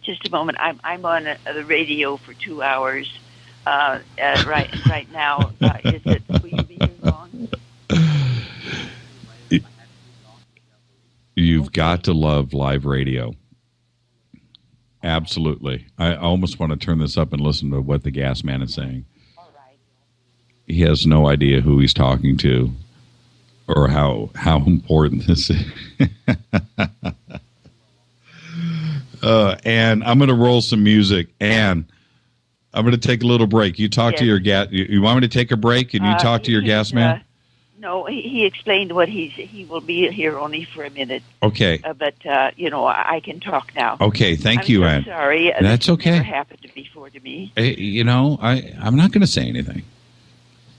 Just a moment. I'm on the radio for 2 hours right now. Is it? Will you be here long? You've got to love live radio. Absolutely. I almost want to turn this up and listen to what the gas man is saying. All right. He has no idea who he's talking to or how important this is. And I'm going to roll some music. And I'm going to take a little break. You talk to your gas. You want me to take a break and you talk to your gas man? No, he explained what he will be here only for a minute. Okay. But I can talk now. Okay, thank you, Ann. Sorry. That's okay. Never happened before to me. I'm not going to say anything.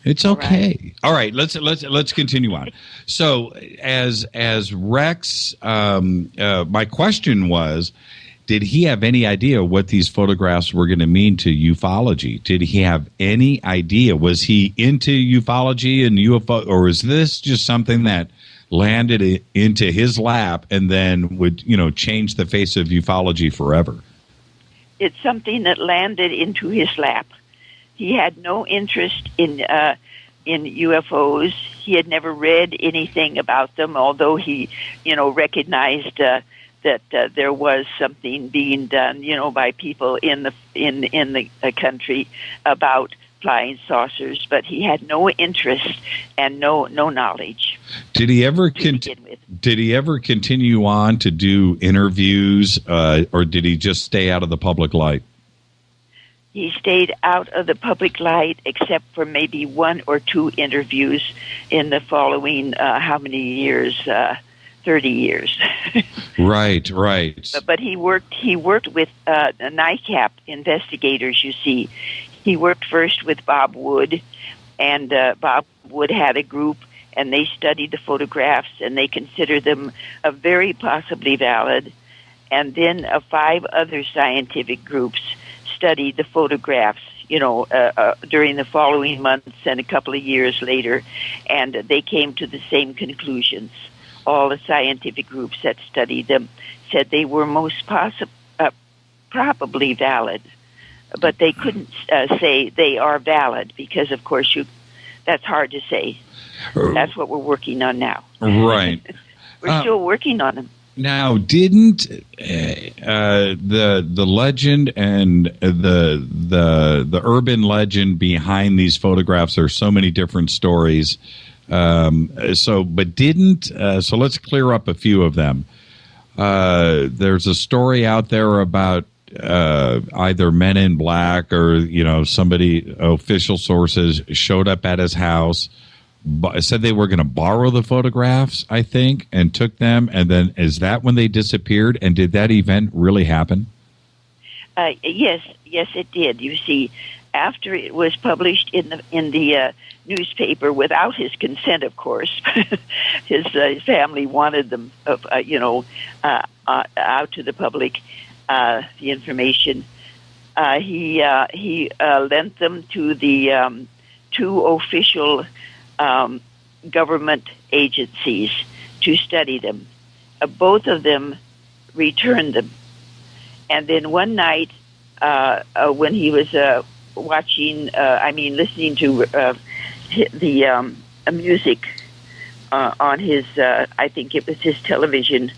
It's okay. All right, let's continue on. So, as Rex, my question was, did he have any idea what these photographs were going to mean to ufology? Did he have any idea? Was he into ufology and UFO, or is this just something that landed into his lap and then would, change the face of ufology forever? It's something that landed into his lap. He had no interest in UFOs. He had never read anything about them, although he, recognized that there was something being done, by people in the country about flying saucers. But he had no interest and no knowledge. Did he ever continue on to do interviews, or did he just stay out of the public light? He stayed out of the public light except for maybe 1 or 2 interviews in the following, how many years? 30 years. Right. But he worked with NICAP investigators, you see. He worked first with Bob Wood, and Bob Wood had a group, and they studied the photographs, and they considered them very possibly valid. And then 5 other scientific groups studied the photographs, during the following months and a couple of years later, and they came to the same conclusions. All the scientific groups that studied them said they were most probably valid, but they couldn't say they are valid because, of course, that's hard to say. That's what we're working on now. Right. We're still working on them. Now, didn't the legend and the urban legend behind these photographs? There are so many different stories. So let's clear up a few of them. There's a story out there about either Men in Black or somebody, official sources showed up at his house. Said they were going to borrow the photographs, I think, and took them. And then is that when they disappeared? And did that event really happen? Yes, it did. You see, after it was published in the newspaper without his consent, of course, his family wanted them, out to the public, the information. He lent them to the 2 official government agencies to study them. Both of them returned them. And then one night, when he was listening to the music on his, I think it was his television,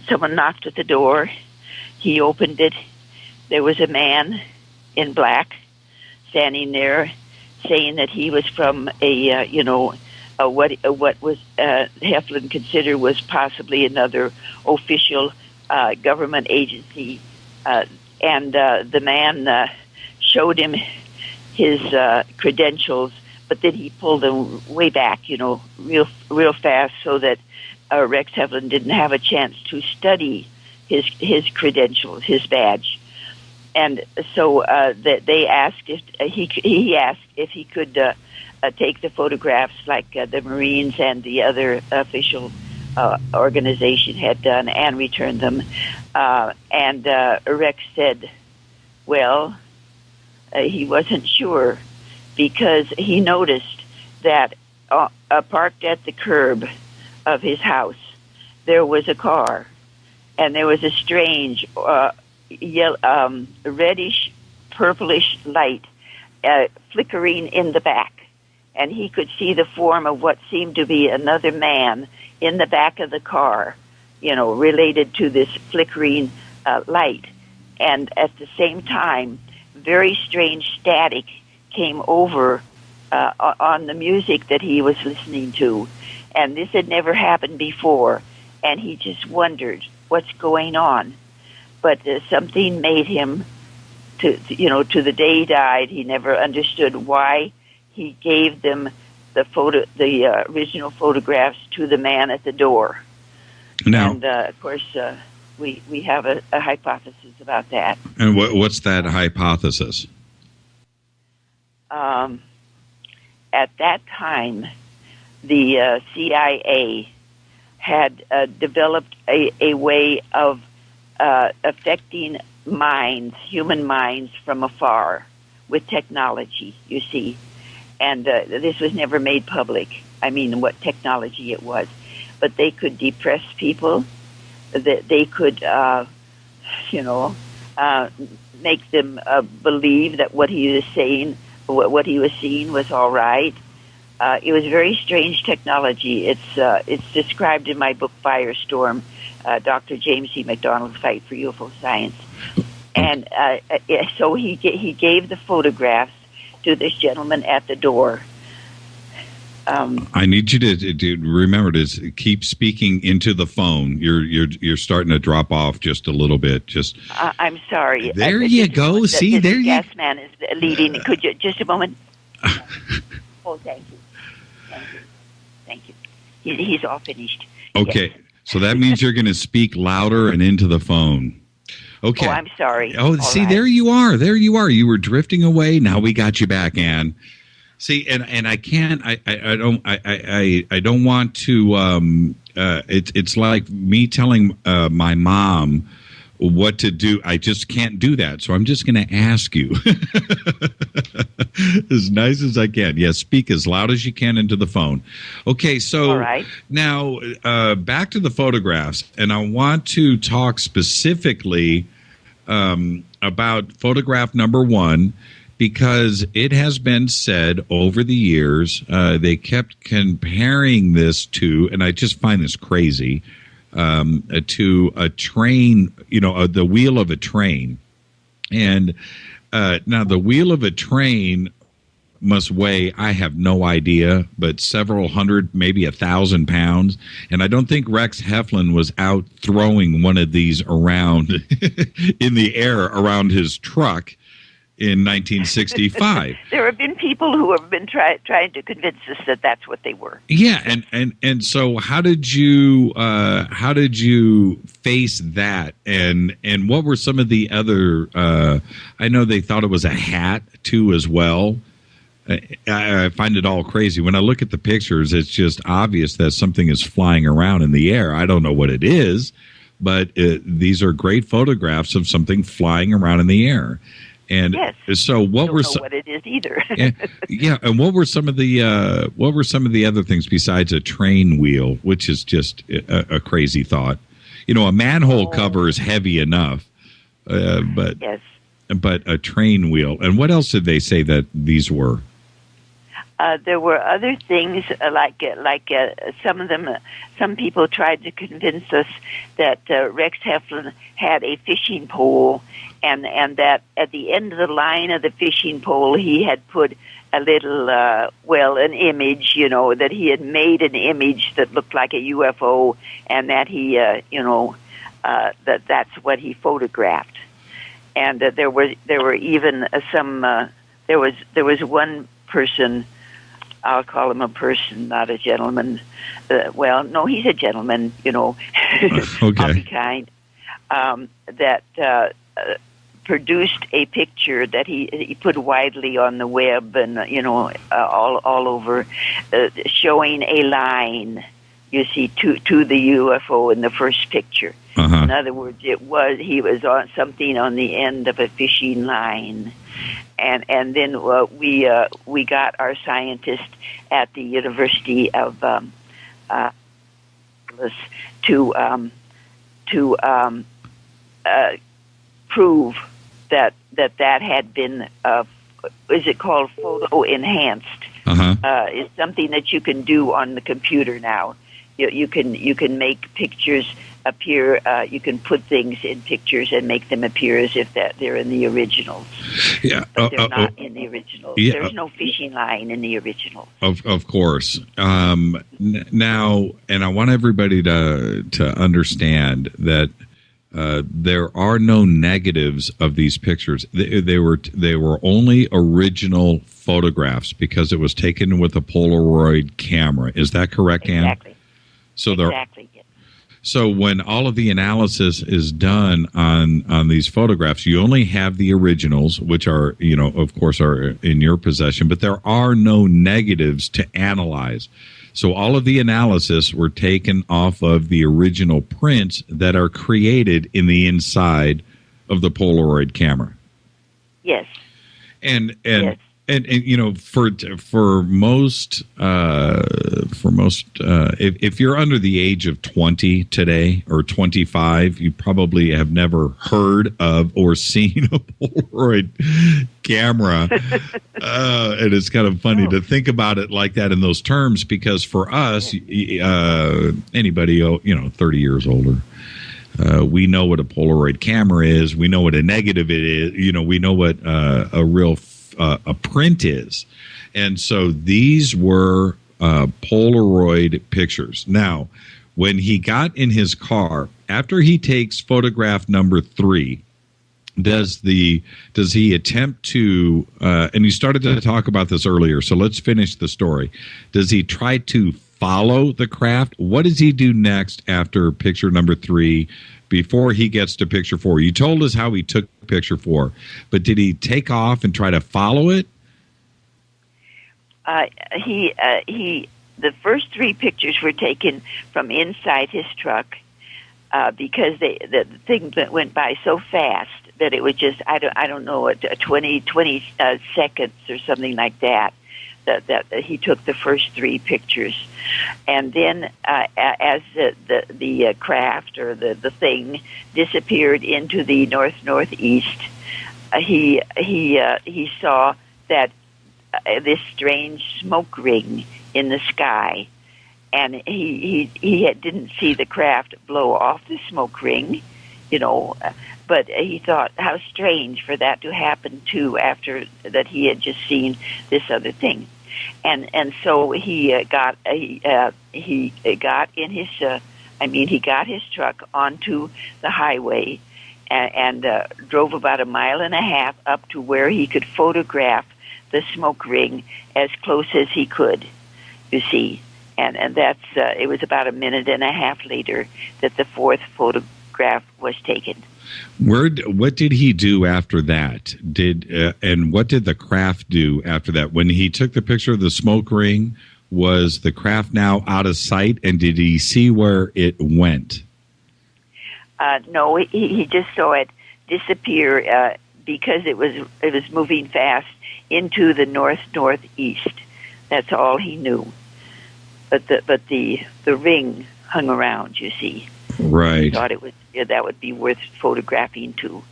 someone knocked at the door. He opened it. There was a man in black standing there, saying that he was from what was Heflin considered was possibly another official government agency, and the man showed him his credentials, but then he pulled them way back, real fast, so that Rex Heflin didn't have a chance to study his credentials, his badge. And so that they asked if he asked if he could take the photographs, like the Marines and the other official organization had done and returned them. And Rex said, well, he wasn't sure because he noticed that parked at the curb of his house, there was a car, and there was a strange reddish, purplish light flickering in the back. And he could see the form of what seemed to be another man in the back of the car, related to this flickering light. And at the same time, very strange static came over on the music that he was listening to. And this had never happened before. And he just wondered what's going on. But something made him, to the day he died, he never understood why he gave them the original photographs to the man at the door. Now, and of course, we have a hypothesis about that. And what's that hypothesis? At that time, the CIA had developed a way of affecting minds, human minds, from afar with technology, you see. And this was never made public. I mean, what technology it was. But they could depress people. They could, make them believe that what he was saying, what he was seeing was all right. It was very strange technology. It's described in my book, Firestorm, Dr. James McDonald's Fight for UFO Science. And so he gave the photographs to this gentleman at the door. I need you to remember to keep speaking into the phone. You're starting to drop off just a little bit. I'm sorry. There you go. See, there you. Gas man is leading. Could you just a moment? Oh, thank you. He's all finished. Okay, yes. So that means you're going to speak louder and into the phone. Okay. Oh, I'm sorry. Oh, see, right. There you are. You were drifting away. Now we got you back, Ann. See, and I can't. I don't want to. It's like me telling my mom what to do. I just can't do that. So I'm just going to ask you, as nice as I can. Yes, speak as loud as you can into the phone. Okay, so all right. Now back to the photographs, and I want to talk specifically about photograph number 1. Because it has been said over the years, they kept comparing this to, and I just find this crazy, to a train, the wheel of a train. And now the wheel of a train must weigh, I have no idea, but several hundred, maybe 1,000 pounds. And I don't think Rex Heflin was out throwing one of these around in the air around his truck in 1965. There have been people who have been trying to convince us that that's what they were. Yeah, and so how did you face that? And what were some of the other? I know they thought it was a hat too as well. I find it all crazy when I look at the pictures. It's just obvious that something is flying around in the air. I don't know what it is, but these are great photographs of something flying around in the air. And yes. So what I don't know what it is either. Yeah, and what were some of the other things besides a train wheel, which is just a crazy thought? A manhole cover is heavy enough, but yes. But a train wheel. And what else did they say that these were? There were other things like some of them. Some people tried to convince us that Rex Heflin had a fishing pole, and that at the end of the line of the fishing pole, he had put a little, an image. That he had made an image that looked like a UFO, and that he, that's what he photographed. And there were even some. There was one person. I'll call him a person, not a gentleman. No, he's a gentleman, Okay. I'll be kind. That produced a picture that he put widely on the web and, all over, showing a line you see, to the UFO in the first picture. Uh-huh. In other words, he was on something on the end of a fishing line, and then we got our scientist at the University of to prove that had been is it called photo enhanced? Uh-huh. It's something that you can do on the computer now. You can make pictures appear. You can put things in pictures and make them appear as if that they're in the originals. Yeah, but they're not in the originals. Yeah, There's no fishing line in the originals. Of course. Now, and I want everybody to understand that there are no negatives of these pictures. They were only original photographs because it was taken with a Polaroid camera. Is that correct, Ann? Exactly. So exactly. So when all of the analysis is done on these photographs, you only have the originals, which are, of course, are in your possession, but there are no negatives to analyze. So all of the analysis were taken off of the original prints that are created in the inside of the Polaroid camera. Yes. And yes. And for most if you're under the age of 20 today or 25, you probably have never heard of or seen a Polaroid camera, and it's kind of funny to think about it like that in those terms, because for us, anybody 30 years older, we know what a Polaroid camera is. We know what a negative it is. We know what a real a print is. And so these were Polaroid pictures. Now, when he got in his car, after he takes photograph number 3, does he attempt to, and you started to talk about this earlier, so let's finish the story. Does he try to follow the craft? What does he do next after picture number 3 before he gets to picture 4? You told us how he took picture 4, but did he take off and try to follow it? The first 3 pictures were taken from inside his truck because the thing went by so fast that it was just I don't know 20 seconds or something like that. That he took the first 3 pictures, and then as the craft or the thing disappeared into the northeast, he saw that this strange smoke ring in the sky, and he didn't see the craft blow off the smoke ring, but he thought how strange for that to happen too after that he had just seen this other thing, and so he got in his he got his truck onto the highway and drove about 1.5 miles up to where he could photograph the smoke ring as close as he could, you see, and that's it was about 1.5 minutes later that the 4th photograph was taken. What did he do after that? And what did the craft do after that? When he took the picture of the smoke ring, was the craft now out of sight, and did he see where it went? No, he just saw it disappear because it was moving fast into the northeast. That's all he knew. But the ring hung around, you see. Right. He thought that would be worth photographing too.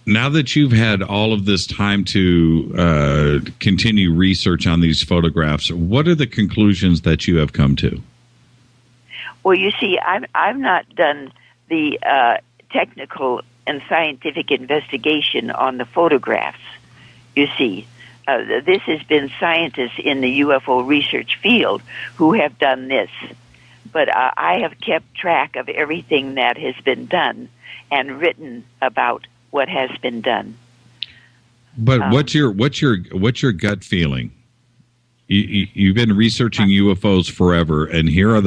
Now that you've had all of this time to continue research on these photographs, what are the conclusions that you have come to? Well, you see, I've not done the technical and scientific investigation on the photographs. You see, this has been scientists in the UFO research field who have done this. But I have kept track of everything that has been done and written about what has been done. But what's your gut feeling? You've been researching UFOs forever, and here are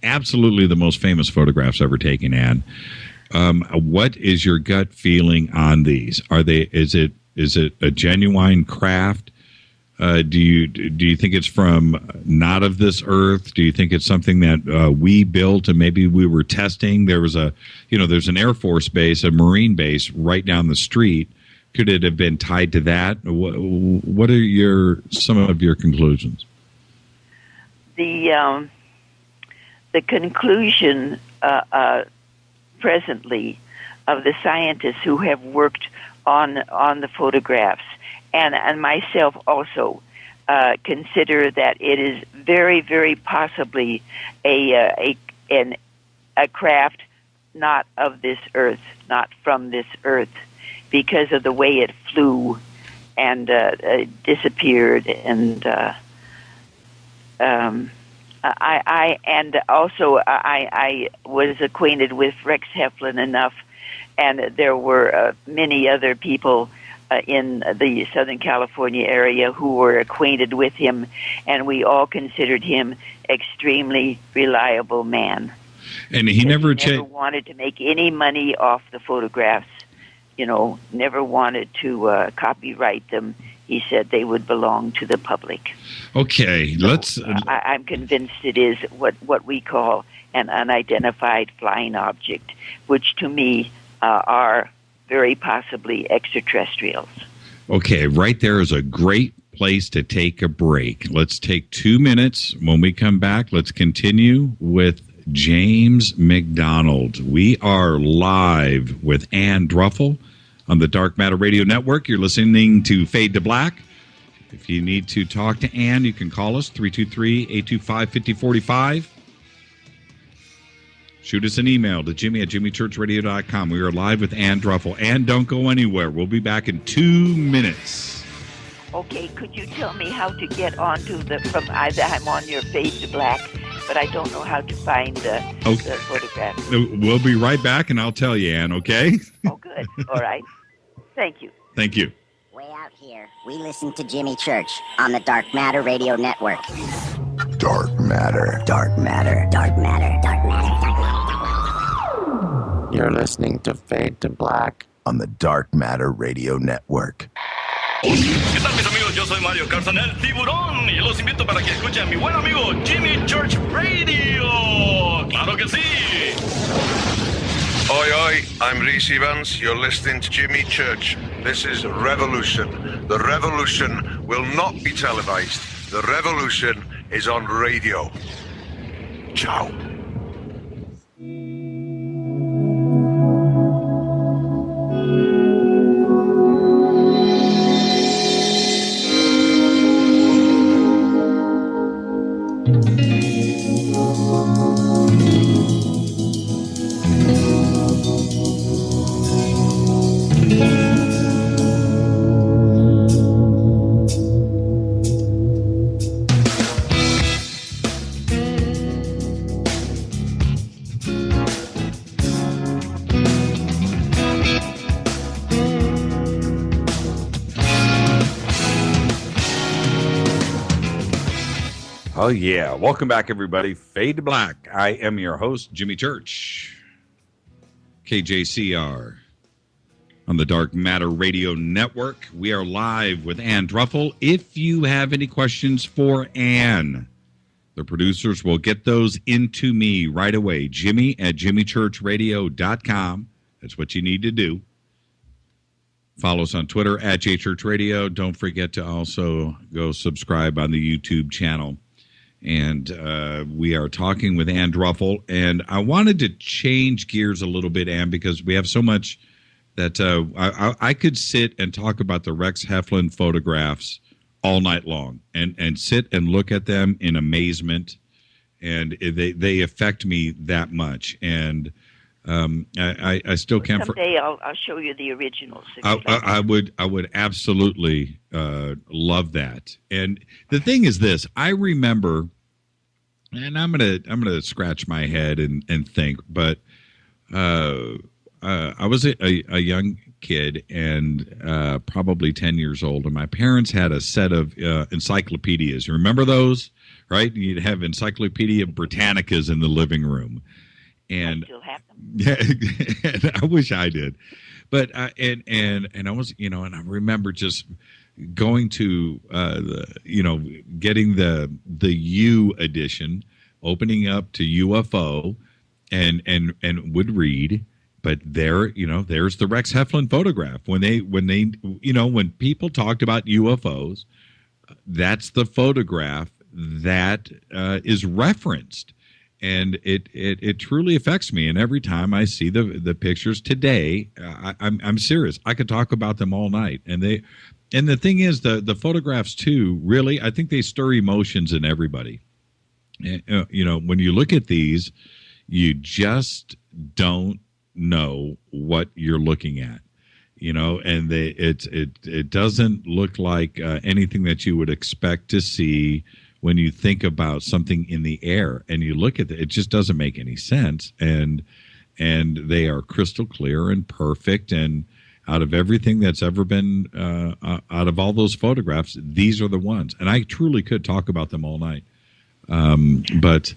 absolutely the most famous photographs ever taken. Ann, what is your gut feeling on these? Is it a genuine craft? Do you think it's from not of this earth? Do you think it's something that we built and maybe we were testing? There's an Air Force base, a Marine base right down the street. Could it have been tied to that? What are some of your conclusions? The conclusion presently of the scientists who have worked on the photographs and myself also consider that it is very, very possibly a craft not of this earth, not from this earth, because of the way it flew and disappeared. And I was acquainted with Rex Heflin enough, and there were many other people in the Southern California area who were acquainted with him, and we all considered him extremely reliable man. And he never wanted to make any money off the photographs, never wanted to copyright them. He said they would belong to the public. Okay, let's... I'm convinced it is what we call an unidentified flying object, which to me are very possibly extraterrestrials. Okay, right there is a great place to take a break. Let's take 2 minutes. When we come back, let's continue with James McDonald. We are live with Ann Druffel on the Dark Matter Radio Network. You're listening to Fade to Black. If you need to talk to Ann, you can call us, 323-825-5045. Shoot us an email to jimmy@jimmychurchradio.com. We are live with Ann Druffel. Ann, don't go anywhere. We'll be back in 2 minutes. Okay, could you tell me how to get onto I'm on your Fade to Black, but I don't know how to find the photograph. We'll be right back, and I'll tell you, Ann, okay? Oh, good. All right. Thank you. Thank you. Way out here, we listen to Jimmy Church on the Dark Matter Radio Network. Dark Matter. Dark Matter. Dark Matter. Dark Matter. Dark Matter. You're listening to Fade to Black on the Dark Matter Radio Network. ¿Qué tal, mis amigos? Yo soy Mario Carzan, el tiburón, y los invito para que escuchen a mi buen amigo Jimmy Church Radio. ¡Claro que sí! Oi, oi, I'm Reese Evans. You're listening to Jimmy Church. This is Revolution. The revolution will not be televised. The revolution is on radio. Ciao. Oh, yeah. Welcome back, everybody. Fade to Black. I am your host, Jimmy Church. KJCR on the Dark Matter Radio Network. We are live with Ann Druffel. If you have any questions for Ann, the producers will get those into me right away. Jimmy@jimmychurchradio.com. That's what you need to do. Follow us on Twitter @JChurchRadio. Don't forget to also go subscribe on the YouTube channel. And we are talking with Ann Druffel. And I wanted to change gears a little bit, Ann, because we have so much that I could sit and talk about the Rex Heflin photographs all night long and sit and look at them in amazement. And they affect me that much. And I still can't. Someday I'll show you the originals. I would absolutely love that. And the thing is this: I remember, and I'm gonna scratch my head and think, but I was a young kid and probably 10 years old, and my parents had a set of encyclopedias. You remember those, right? You'd have Encyclopedia Britannicas in the living room. And I still have them. Yeah, I wish I did, but and I was, and I remember just going to getting the U edition, opening up to UFO, and would read. But there's the Rex Heflin photograph. When people talked about UFOs, that's the photograph that is referenced, and it truly affects me. And every time I see the pictures today, I'm serious. I could talk about them all night. And the thing is, the photographs too, really, I think they stir emotions in everybody. When you look at these, you just don't know what you're looking at, and it doesn't look like anything that you would expect to see when you think about something in the air, and you look at it just doesn't make any sense. And they are crystal clear and perfect. And out of everything that's ever been, out of all those photographs, these are the ones. And I truly could talk about them all night. But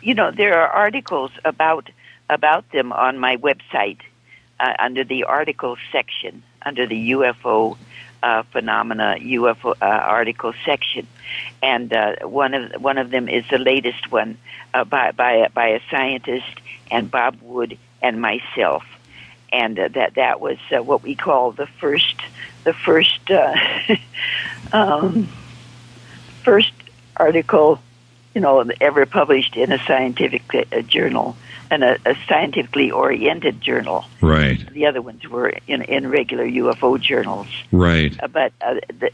there are articles about them on my website under the articles section, under the UFO phenomena UFO article section, and one of them is the latest one by a scientist and Bob Wood and myself, and that was what we call the first first article ever published in a scientific journal, and a scientifically oriented journal. Right. The other ones were in regular UFO journals. Right. But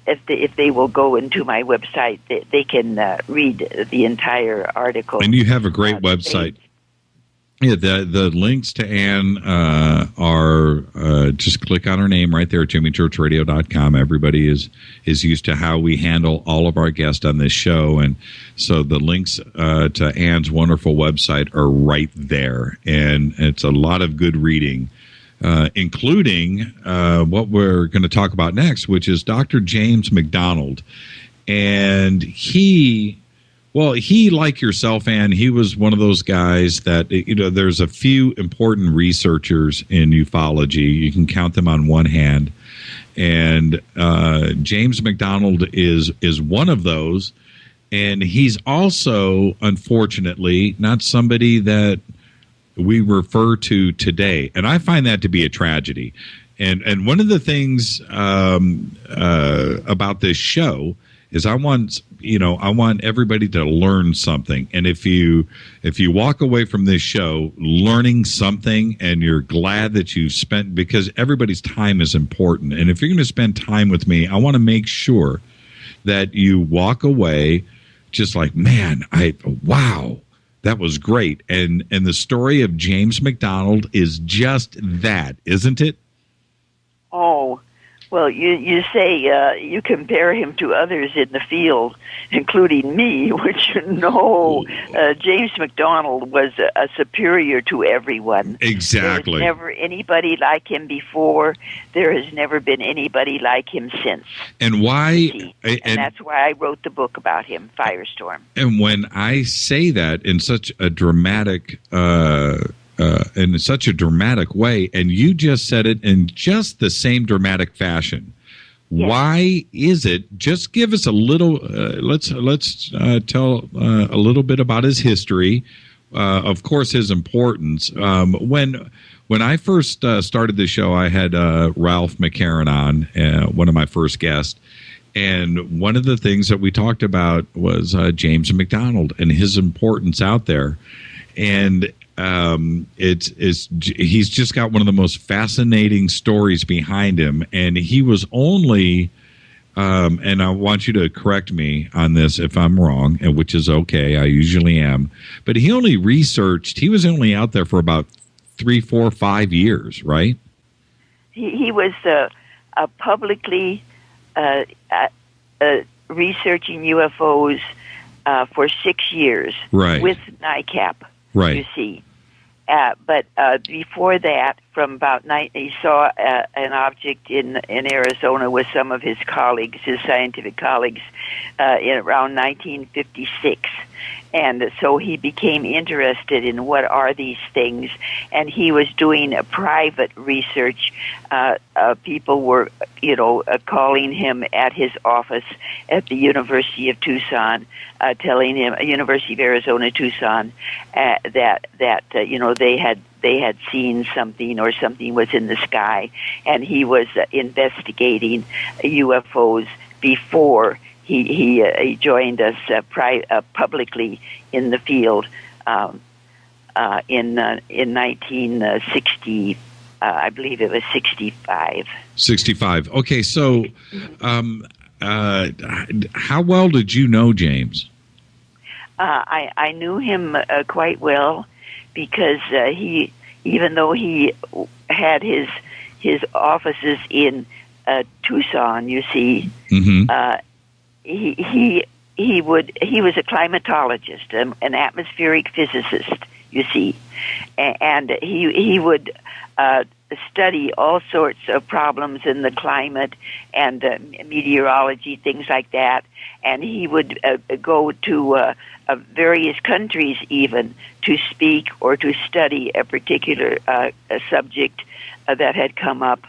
if they will go into my website, they can read the entire article. And you have a great website. Yeah, the links to Ann are just click on her name right there at jimmychurchradio.com. Everybody is used to how we handle all of our guests on this show, and so the links to Ann's wonderful website are right there, and it's a lot of good reading, including what we're going to talk about next, which is Dr. James McDonald, and he, like yourself, Ann, he was one of those guys that, there's a few important researchers in ufology. You can count them on one hand. And James McDonald is one of those. And he's also, unfortunately, not somebody that we refer to today. And I find that to be a tragedy. And one of the things about this show is I want everybody to learn something. And if you walk away from this show learning something and you're glad that you spent, because everybody's time is important. And if you're going to spend time with me, I want to make sure that you walk away just like, man, wow, that was great. And the story of James McDonald is just that, isn't it? Oh, well, you say you compare him to others in the field, including me, which James McDonald was a superior to everyone. Exactly. There was never anybody like him before. There has never been anybody like him since. And why? And that's why I wrote the book about him, Firestorm. And when I say that in such a dramatic way, and you just said it in just the same dramatic fashion. Yes. Why is it? Just give us a little. Let's tell a little bit about his history. Of course, his importance. When I first started the show, I had Ralph McCarran on, one of my first guests. And one of the things that we talked about was James McDonald and his importance out there. And he's just got one of the most fascinating stories behind him, and he was only and I want you to correct me on this if I'm wrong, and which is okay, I usually am, but he was only out there for about 3, 4, 5 years, right? He was publicly researching UFOs for 6 years, right, with NICAP, right, you see. But before that, from about he saw an object in Arizona with some of his colleagues, his scientific colleagues, in around 1956. And so he became interested in what are these things, and he was doing a private research. People were, calling him at his office at the University of Tucson, telling him, University of Arizona, Tucson, that they had seen something or something was in the sky, and he was investigating UFOs before he joined us publicly in the field in 1960. I believe it was 65. 65. Okay, so how well did you know James? I knew him quite well because even though he had his offices in Tucson, you see, he was a climatologist, an atmospheric physicist, you see, and he would study all sorts of problems in the climate and meteorology, things like that, and he would go to various countries even to speak or to study a particular subject that had come up.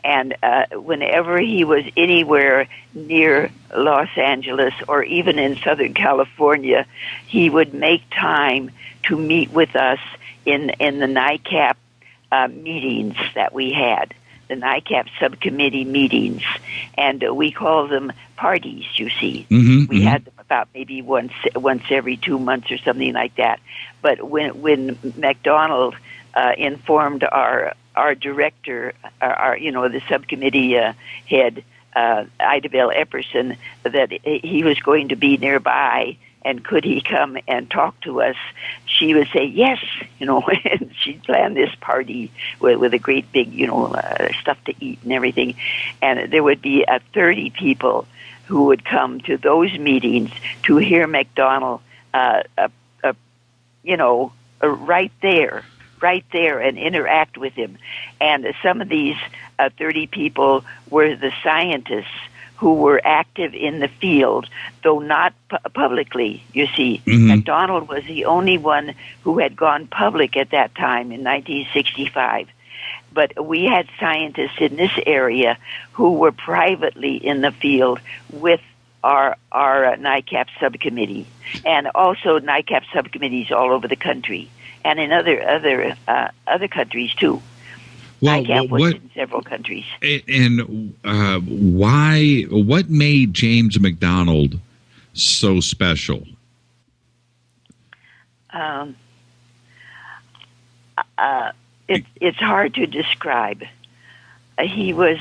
And whenever he was anywhere near Los Angeles or even in Southern California, he would make time to meet with us in the NICAP meetings that we had, the NICAP subcommittee meetings. And we called them parties, you see. We had them about maybe once every 2 months or something like that. But when McDonald informed our director, the subcommittee head, Ida Bell Epperson, that he was going to be nearby and could he come and talk to us, she would say yes, and she'd plan this party with a great big, stuff to eat and everything. And there would be 30 people who would come to those meetings to hear McDonald, right there and interact with him. And some of these 30 people were the scientists who were active in the field, though not publicly, you see. McDonald was the only one who had gone public at that time in 1965. But we had scientists in this area who were privately in the field with our NICAP subcommittee, and also NICAP subcommittees all over the country, and in other countries too. NICAP was in several countries. And why? What made James McDonald so special? It's hard to describe. He was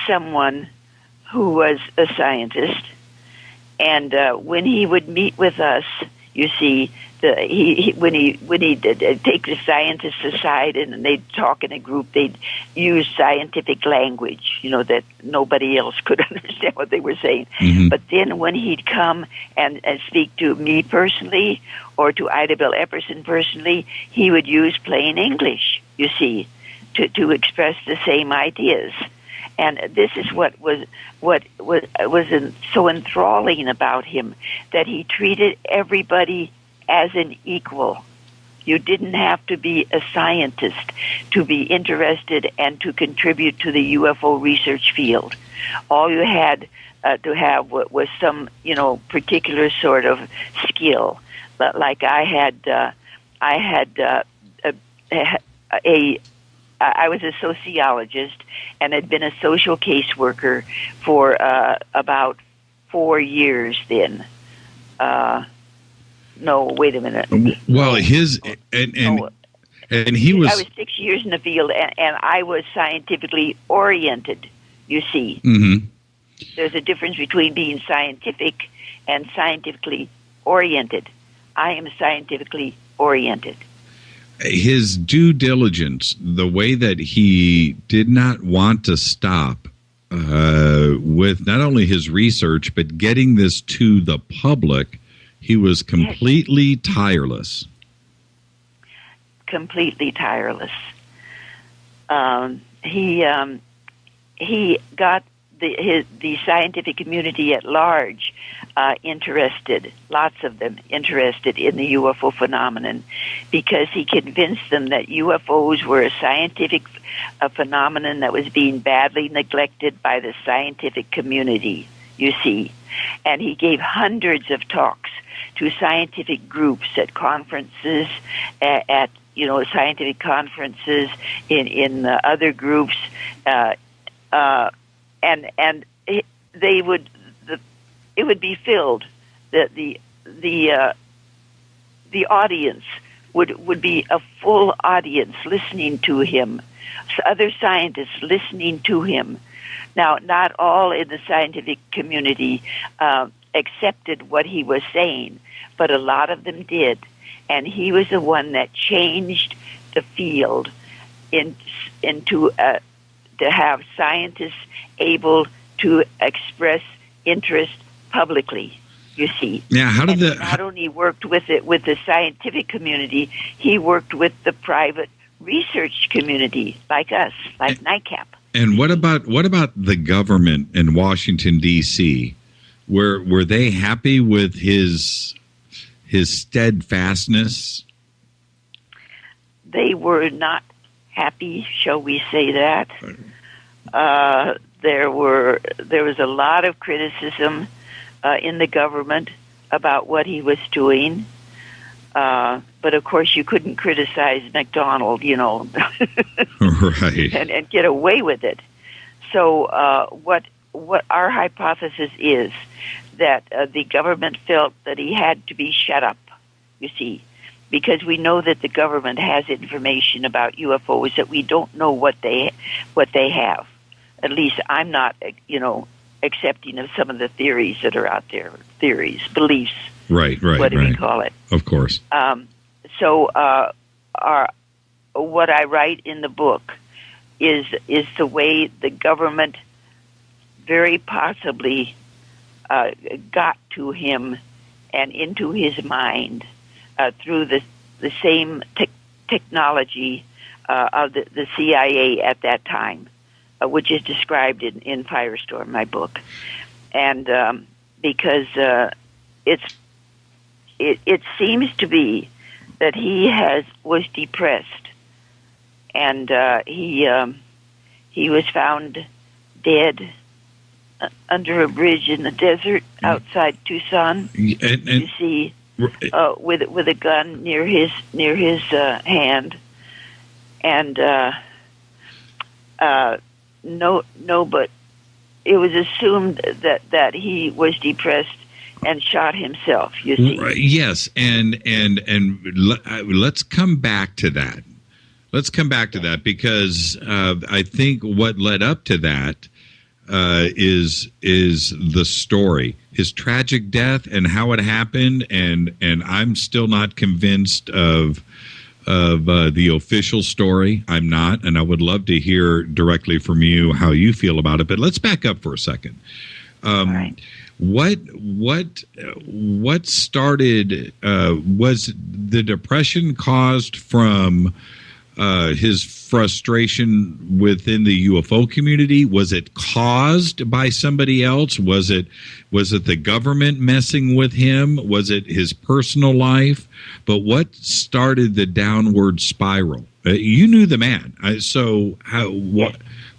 someone who was a scientist, and when he would meet with us, you see, when he did take the scientists aside and they'd talk in a group, they'd use scientific language, that nobody else could understand what they were saying. But then when he'd come and speak to me personally or to Ida Bell Epperson personally, he would use plain English, you see, to express the same ideas. And this is what was so enthralling about him, that he treated everybody as an equal. You didn't have to be a scientist to be interested and to contribute to the UFO research field. All you had to have was some, particular sort of skill. But like I was a sociologist and had been a social caseworker for about 4 years then. No, wait a minute. Well, he was. I was 6 years in the field, and I was scientifically oriented, you see. There's a difference between being scientific and scientifically oriented. I am scientifically oriented. His due diligence, the way that he did not want to stop with not only his research, but getting this to the public, he was completely tireless. completely tireless. He got the scientific community at large interested, lots of them interested in the UFO phenomenon, because he convinced them that UFOs were a scientific phenomenon that was being badly neglected by the scientific community, you see. And he gave hundreds of talks to scientific groups at conferences, at scientific conferences in other groups, and they would it would be filled. The audience would be a full audience listening to him. Other scientists listening to him. Now, not all in the scientific community accepted what he was saying, but a lot of them did. And he was the one that changed the field into to have scientists able to express interest publicly. You see, yeah. How did he not only worked with the scientific community, he worked with the private research community, like us, like NICAP. And what about the government in Washington D.C.? Were they happy with his steadfastness? They were not happy, shall we say that? There was a lot of criticism in the government about what he was doing. But of course, you couldn't criticize McDonald, right, and get away with it. So, what our hypothesis is that the government felt that he had to be shut up. You see, because we know that the government has information about UFOs that we don't know what they have. At least I'm not, accepting of some of the theories that are out there. Theories, beliefs. Right. What do we call it? Of course. So, what I write in the book is the way the government very possibly got to him and into his mind through the same technology of the CIA at that time, which is described in Firestorm, my book, and because it seems to be that he was depressed, and he was found dead under a bridge in the desert outside Tucson. And you see, with a gun near his hand, and but it was assumed that he was depressed and shot himself. You see, yes, and let's come back to that. Let's come back to that, because I think what led up to that is the story, his tragic death and how it happened, and I'm still not convinced of the official story. I'm not, and I would love to hear directly from you how you feel about it. But let's back up for a second. All right. What started? Was the depression caused from his frustration within the UFO community? Was it caused by somebody else? Was it the government messing with him? Was it his personal life? But what started the downward spiral? You knew the man, so how?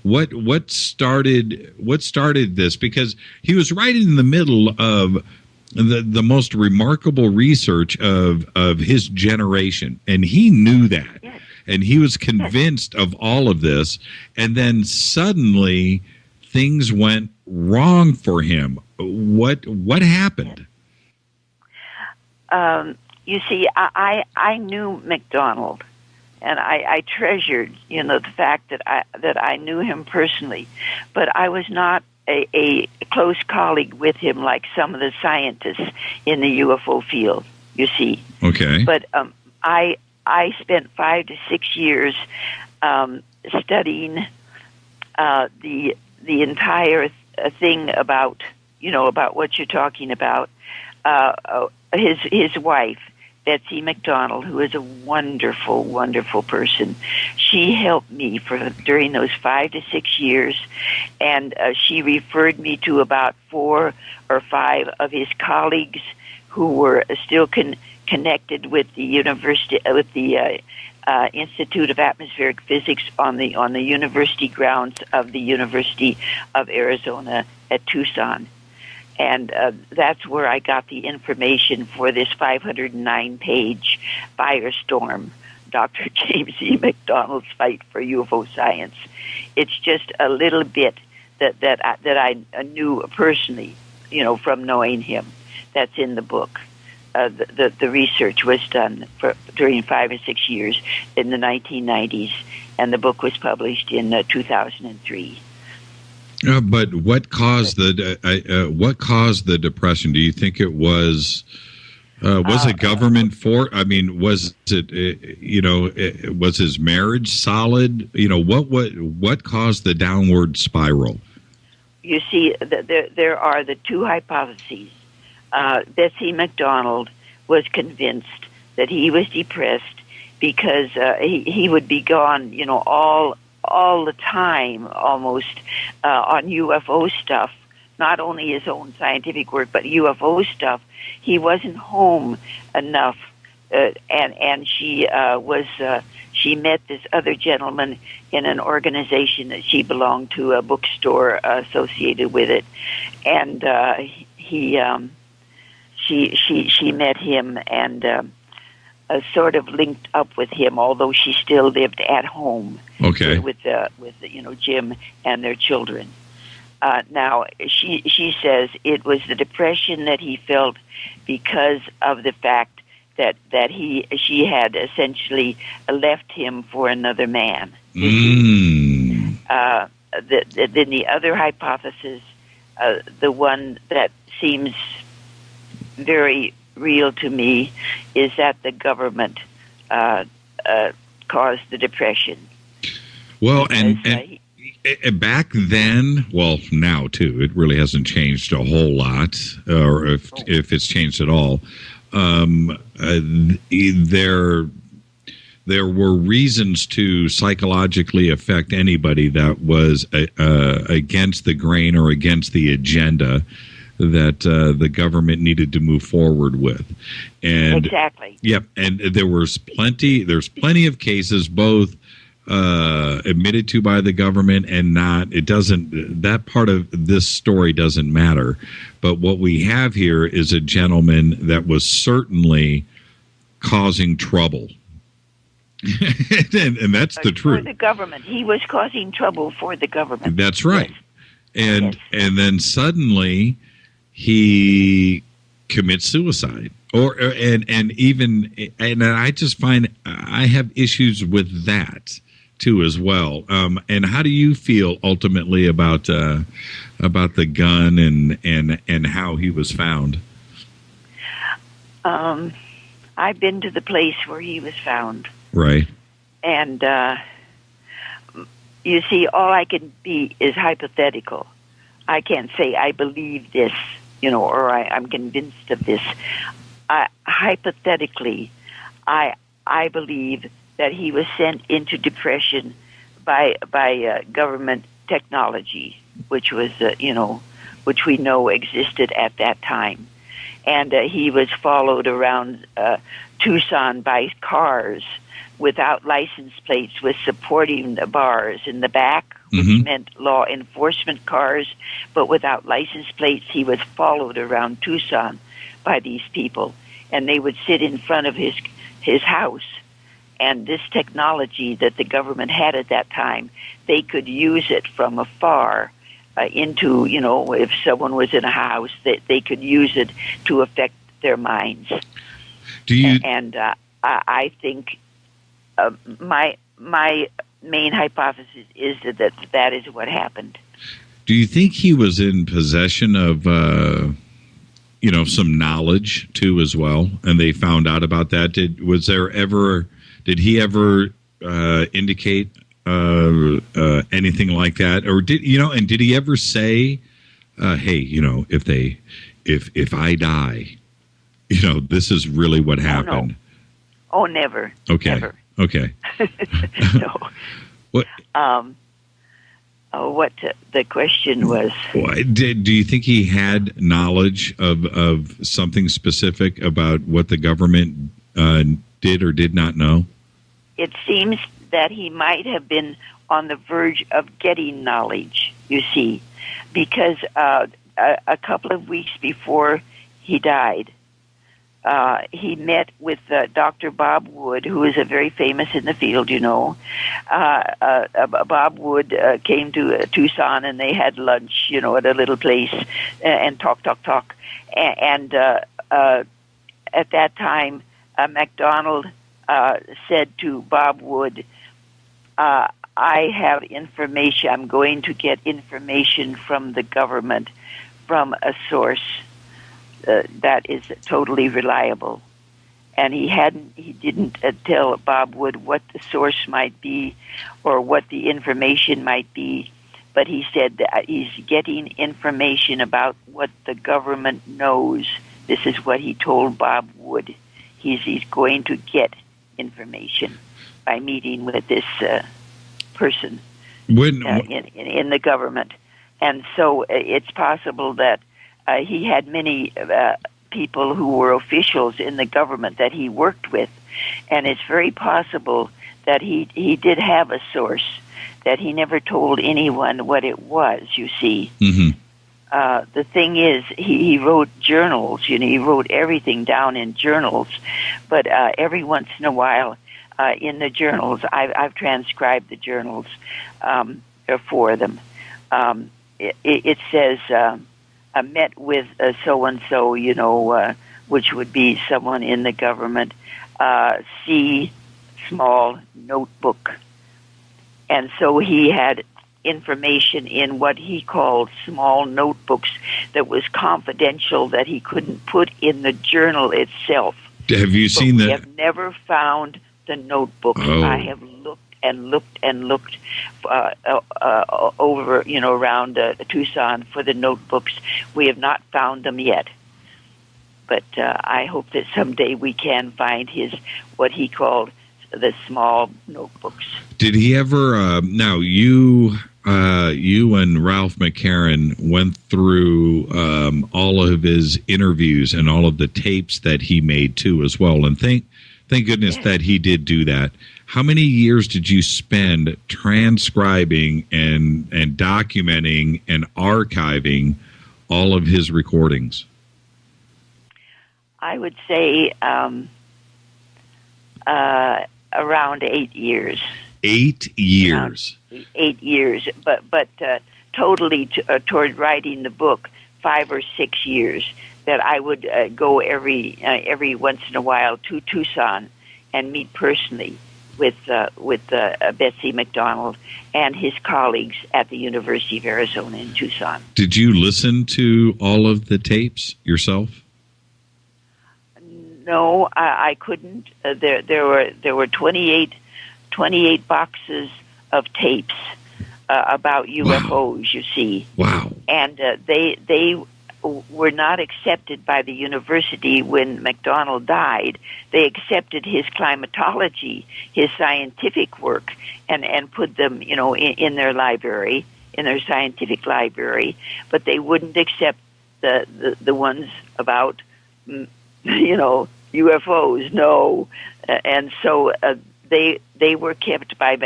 What started this? Because he was right in the middle of the most remarkable research of his generation, and he knew that. Yes. And he was convinced of all of this, and then suddenly things went wrong for him. What happened? You see, I knew McDonald, and I treasured, the fact that I knew him personally, but I was not a close colleague with him like some of the scientists in the UFO field. You see, okay, but I spent 5 to 6 years studying the entire thing about what you're talking about. His wife, Betsy McDonald, who is a wonderful, wonderful person. She helped me during those 5 to 6 years, and she referred me to about 4 or 5 of his colleagues who were still connected with the university, with the Institute of Atmospheric Physics on the university grounds of the University of Arizona at Tucson. And that's where I got the information for this 509-page firestorm, Dr. James E. McDonald's Fight for UFO Science. It's just a little bit that I knew personally, from knowing him. That's in the book. The research was done during 5 or 6 years in the 1990s, and the book was published in 2003. But what caused the depression? Do you think it was a government was it was his marriage solid? What caused the downward spiral? You see, there are the two hypotheses. Betsy McDonald was convinced that he was depressed because he would be gone, all the time almost on UFO stuff, not only his own scientific work, but UFO stuff. He wasn't home enough, and she she met this other gentleman in an organization that she belonged to, a bookstore associated with it, and she met him and sort of linked up with him, although she still lived at home. Okay. With Jim and their children. Now she says it was the depression that he felt because of the fact that she had essentially left him for another man. Then the other hypothesis, the one that seems very real to me, is that the government caused the depression. Well, and back then, well, now too, it really hasn't changed a whole lot, or if it's changed at all. There were reasons to psychologically affect anybody that was against the grain or against the agenda that the government needed to move forward with. And exactly. Yep. And there's plenty of cases, both admitted to by the government and not. That part of this story doesn't matter. But what we have here is a gentleman that was certainly causing trouble. and that's the truth. For the government. He was causing trouble for the government. That's right. Yes. And then suddenly he commits suicide. And I just find I have issues with that too as well. And how do you feel ultimately about the gun and how he was found? I've been to the place where he was found. Right. And you see, all I can be is hypothetical. I can't say I believe this, or I'm convinced of this. Hypothetically, I believe that he was sent into depression by government technology, which was which we know existed at that time, and he was followed around Tucson by cars without license plates, with supporting bars in the back, which meant law enforcement cars, but without license plates. He was followed around Tucson by these people, and they would sit in front of his house. And this technology that the government had at that time, they could use it from afar into, if someone was in a house, they could use it to affect their minds. I think my main hypothesis is that is what happened. Do you think he was in possession of some knowledge too as well, and they found out about that? Did he ever indicate anything like that, or did he ever say, "Hey, if I die, this is really what happened. Oh, never. Okay. Never. Okay. No. What? What the question was? Do you think he had knowledge of something specific about what the government did or did not know? It seems that he might have been on the verge of getting knowledge, you see, because a couple of weeks before he died, he met with Dr. Bob Wood, who is a very famous in the field, Bob Wood came to Tucson, and they had lunch, at a little place, and talk. And at that time, McDonald said to Bob Wood, I have information. I'm going to get information from the government, from a source that is totally reliable. And he didn't tell Bob Wood what the source might be or what the information might be, but he said that he's getting information about what the government knows. This is what he told Bob Wood. He's going to get information by meeting with this person in the government. And so it's possible that he had many people who were officials in the government that he worked with, and it's very possible that he did have a source, that he never told anyone what it was, you see. Mm-hmm. The thing is, he wrote journals, he wrote everything down in journals, but every once in a while in the journals, I've transcribed the journals for them. It says, I met with so-and-so, which would be someone in the government, see small notebook. And so he had information in what he called small notebooks that was confidential, that he couldn't put in the journal itself. Have you seen that? We have never found the notebooks. Oh. I have looked and looked over, around Tucson for the notebooks. We have not found them yet. But I hope that someday we can find what he called the small notebooks. Did he ever? Now you and Ralph McCarran went through all of his interviews and all of the tapes that he made too, as well. And thank goodness that he did do that. How many years did you spend transcribing and documenting and archiving all of his recordings? I would say around 8 years. 8 years. 8 years, but totally toward writing the book, 5 or 6 years. That I would go every once in a while to Tucson and meet personally with Betsy McDonald and his colleagues at the University of Arizona in Tucson. Did you listen to all of the tapes yourself? No, I couldn't. There were 28 boxes of tapes about UFOs. You see, wow, and they were not accepted by the university when McDonald died. They accepted his climatology, his scientific work, and put them, in their library, in their scientific library. But they wouldn't accept the ones about, UFOs. No, and so they were kept by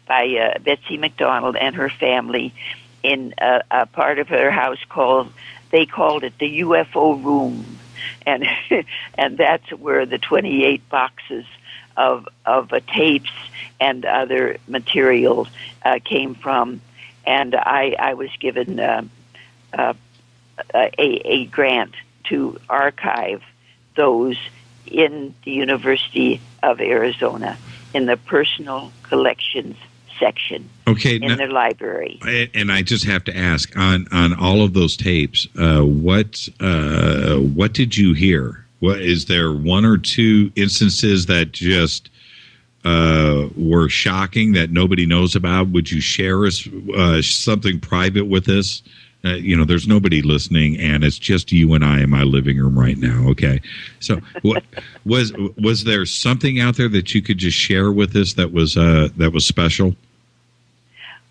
Betsy McDonald and her family in a part of her house they called it the UFO room, and and that's where the 28 boxes of tapes and other materials came from. And I was given a grant to archive those in the University of Arizona in the personal collections section in their library. And I just have to ask, on all of those tapes, what did you hear? Is there one or two instances that just were shocking that nobody knows about? Would you share something private with us there's nobody listening, and it's just you and I in my living room right now. Okay, so was there something out there that you could just share with us that was special?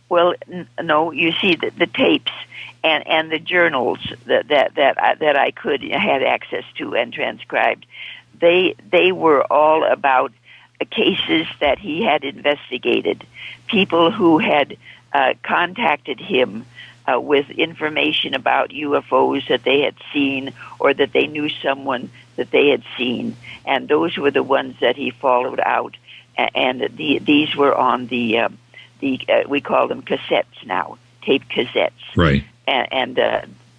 Well, no. You see, the tapes and the journals that I had access to and transcribed, they were all about cases that he had investigated, people who had contacted him with information about UFOs that they had seen or that they knew someone that they had seen, and those were the ones that he followed out. And these were on the we call them cassettes now, tape cassettes, right? And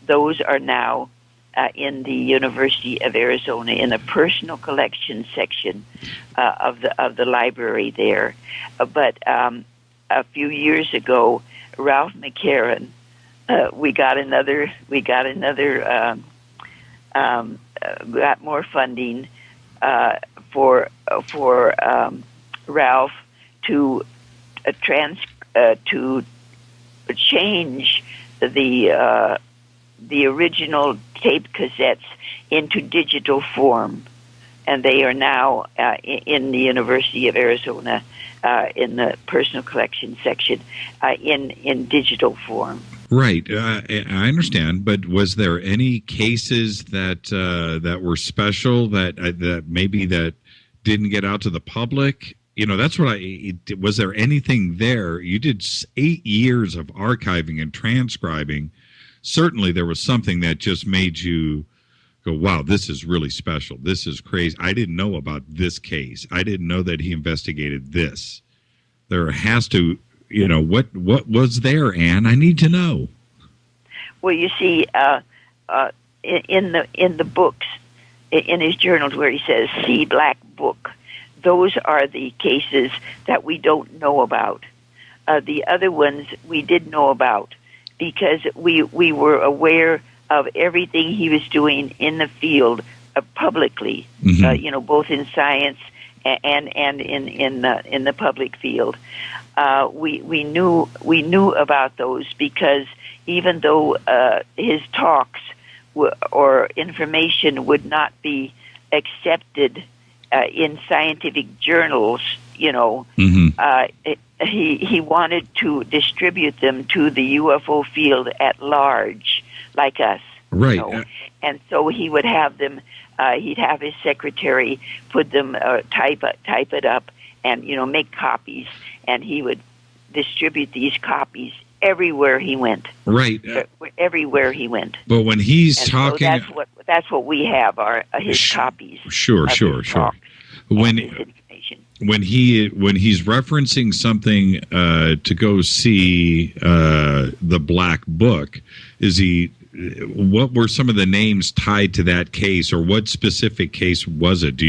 those are now in the University of Arizona in a personal collection section of the library there. But a few years ago, Ralph McCarran, we got more funding for Ralph to change the original tape cassettes into digital form, and they are now in the University of Arizona in the personal collection section in digital form. Right, I understand. But was there any cases that were special that maybe that didn't get out to the public? That's what was there anything there? You did 8 years of archiving and transcribing. Certainly there was something that just made you go, wow, this is really special. This is crazy. I didn't know about this case. I didn't know that he investigated this. There has to, what was there, Ann? I need to know. Well, you see, in the books, in his journals where he says, "See Black Book," those are the cases that we don't know about. The other ones we did know about because we were aware of everything he was doing in the field publicly, both in science and in the public field. We knew about those because even though his talks or information would not be accepted in scientific journals, he wanted to distribute them to the UFO field at large, like us. Right. And so he would have them. He'd have his secretary put them, type it up, and make copies, and he would distribute these copies everywhere he went. Right. Everywhere he went. But when he's talking, so that's what we have are his copies. Sure. When he's referencing something to go see the Black Book, what were some of the names tied to that case, or what specific case was it?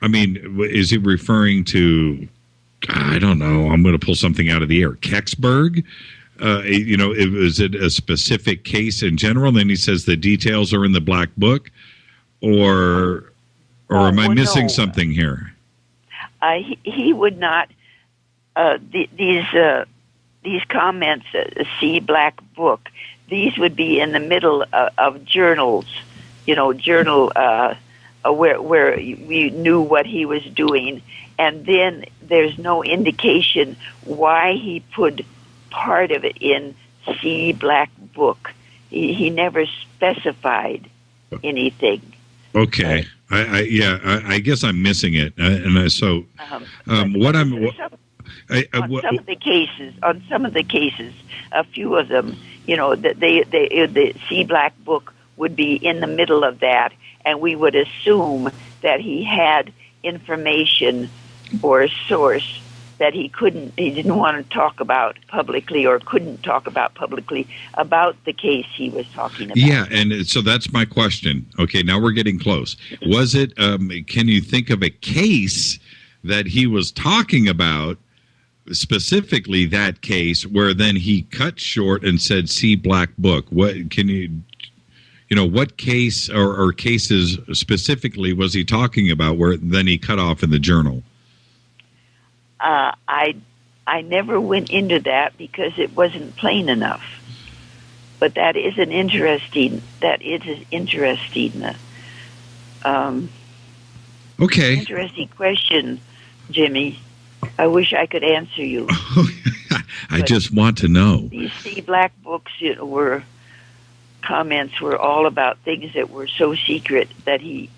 Is he referring to, I don't know, I'm going to pull something out of the air, Kecksburg? Is it a specific case in general? And then he says the details are in the Black Book, or am I missing something here? He would not. These comments, see Black Book, these would be in the middle of journals, where we knew what he was doing, and then there's no indication why he put part of it in see Black Book. He never specified anything. Okay, I guess I'm missing it, on some of the cases, a few of them, the See Black Book would be in the middle of that, and we would assume that he had information or a source that he didn't want to talk about publicly or couldn't talk about publicly about the case he was talking about. Yeah, and so that's my question. Okay, now we're getting close. Was it, can you think of a case that he was talking about, specifically that case, where then he cut short and said, see Black Book? What can you, what case or cases specifically was he talking about where then he cut off in the journal? I never went into that because it wasn't plain enough. But that is an interesting. Okay. Interesting question, Jimmy. I wish I could answer you. I just want to know. These C. Black books comments were all about things that were so secret that he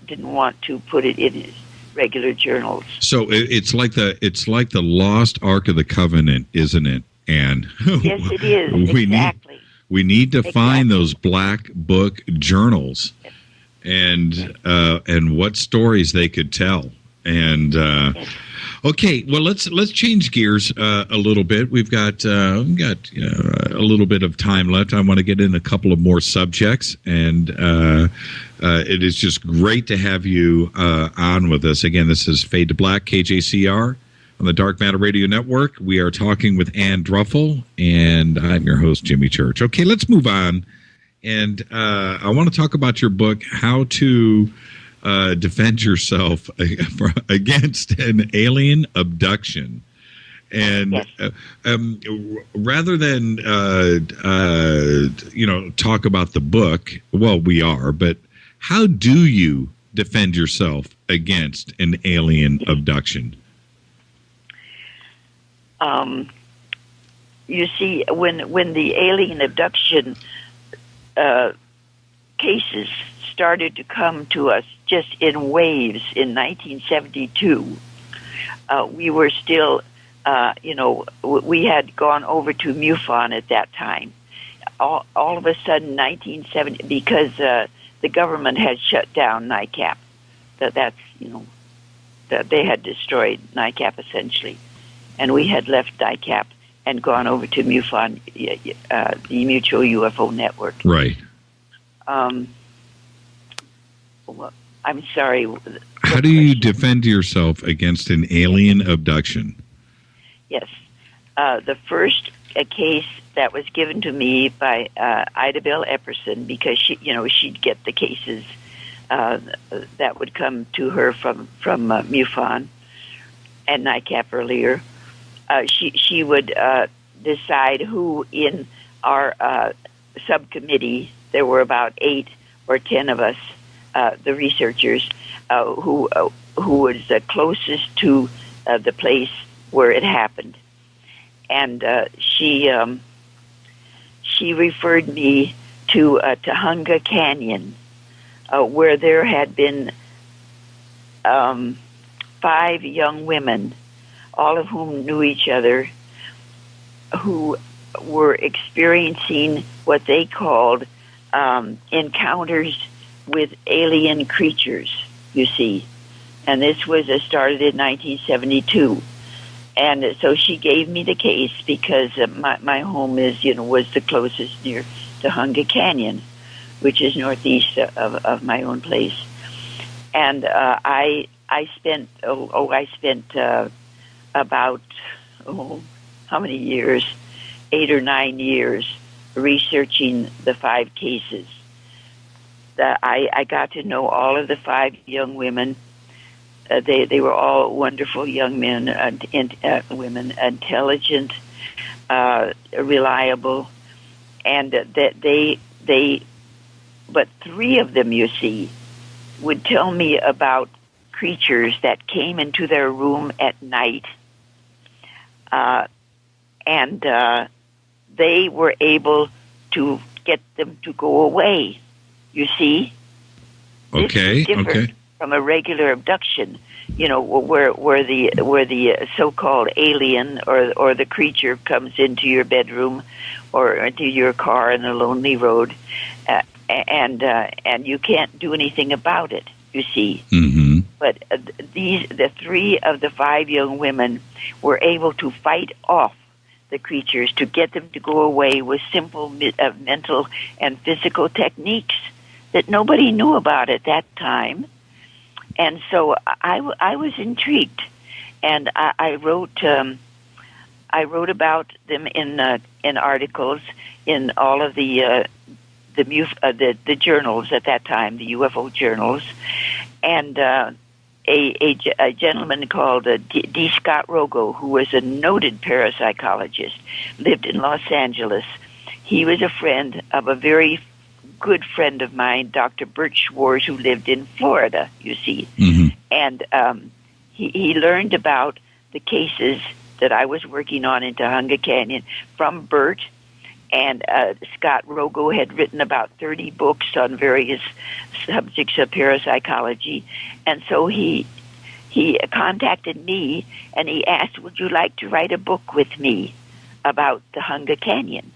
didn't want to put it in his regular journals. So it's like the lost Ark of the Covenant, isn't it? And yes, it is. Exactly. We need to find those black book journals, and what stories they could tell. And okay, well let's change gears a little bit. We've got a little bit of time left. I want to get in a couple of more subjects, and it is just great to have you on with us again. This is Fade to Black, KJCR. On the Dark Matter Radio Network, we are talking with Ann Druffel, and I'm your host, Jimmy Church. Okay, let's move on. And I want to talk about your book, How to Defend Yourself Against an Alien Abduction. And rather than, talk about the book, well, we are, but how do you defend yourself against an alien abduction? You see, when the alien abduction cases started to come to us just in waves in 1972, we were still, we had gone over to MUFON at that time. All of a sudden, 1970, because the government had shut down NICAP. That they had destroyed NICAP essentially. And we had left NICAP and gone over to MUFON, the Mutual UFO Network. Right. Well, I'm sorry. How do you defend yourself against an alien abduction? Yes. The first case that was given to me by Ida Bell Epperson, because she'd get the cases that would come to her from MUFON and NICAP earlier. She would decide who in our subcommittee, there were about 8 or 10 of us, the researchers, who was closest to the place where it happened. And she referred me to Tahunga Canyon, where there had been 5 young women, all of whom knew each other, who were experiencing what they called encounters with alien creatures, you see. And this was started in 1972. And so she gave me the case because my home was the closest near Tahunga Canyon, which is northeast of my own place. And I spent about how many years? 8 or 9 years researching the 5 cases. I got to know all of the 5 young women. They were all wonderful young men and women, intelligent, reliable, and that but 3 of them, you see, would tell me about creatures that came into their room at night, and they were able to get them to go away. You see, okay, this is different from a regular abduction. Where the so-called alien or the creature comes into your bedroom or into your car on a lonely road, and you can't do anything about it. You see, mm-hmm. But the 3 of the 5 young women were able to fight off the creatures, to get them to go away with simple mental and physical techniques that nobody knew about at that time. And so I was intrigued, and I wrote about them in articles in all of the journals at that time, the UFO journals, and a gentleman called D. Scott Rogo, who was a noted parapsychologist, lived in Los Angeles. He was a friend of a very good friend of mine, Dr. Bert Schwartz, who lived in Florida, you see. Mm-hmm. And he learned about the cases that I was working on in Tujunga Canyon from Bert. And Scott Rogo had written about 30 books on various subjects of parapsychology. And so he contacted me, and he asked, would you like to write a book with me about Tujunga Canyon?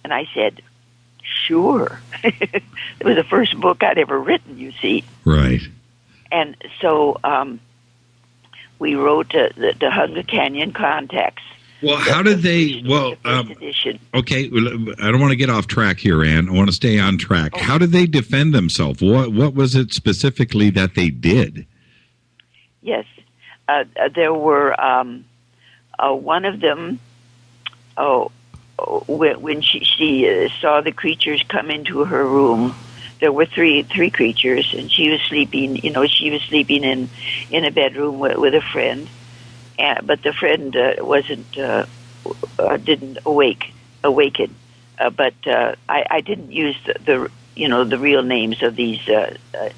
And I said, sure. It was the first book I'd ever written, you see. Right. And so we wrote the Tujunga Canyon Contacts. Well, how did they? Well, okay. I don't want to get off track here, Ann. I want to stay on track. Oh. How did they defend themselves? What was it specifically that they did? Yes, there were one of them. When she saw the creatures come into her room, there were three creatures, and she was sleeping. She was sleeping in a bedroom with a friend. But the friend didn't awaken. But I didn't use the real names of these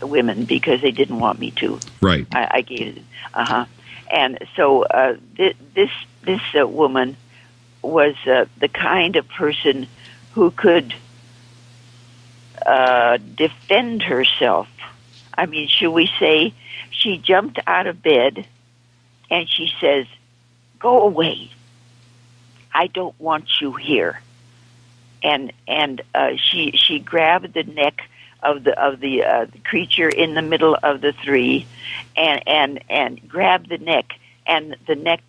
women because they didn't want me to. Right. I gave it. And so this woman was the kind of person who could defend herself. I mean, should we say she jumped out of bed and she says, "Go away. I don't want you here." And she grabbed the neck of the creature in the middle of the three, and grabbed the neck, and the neck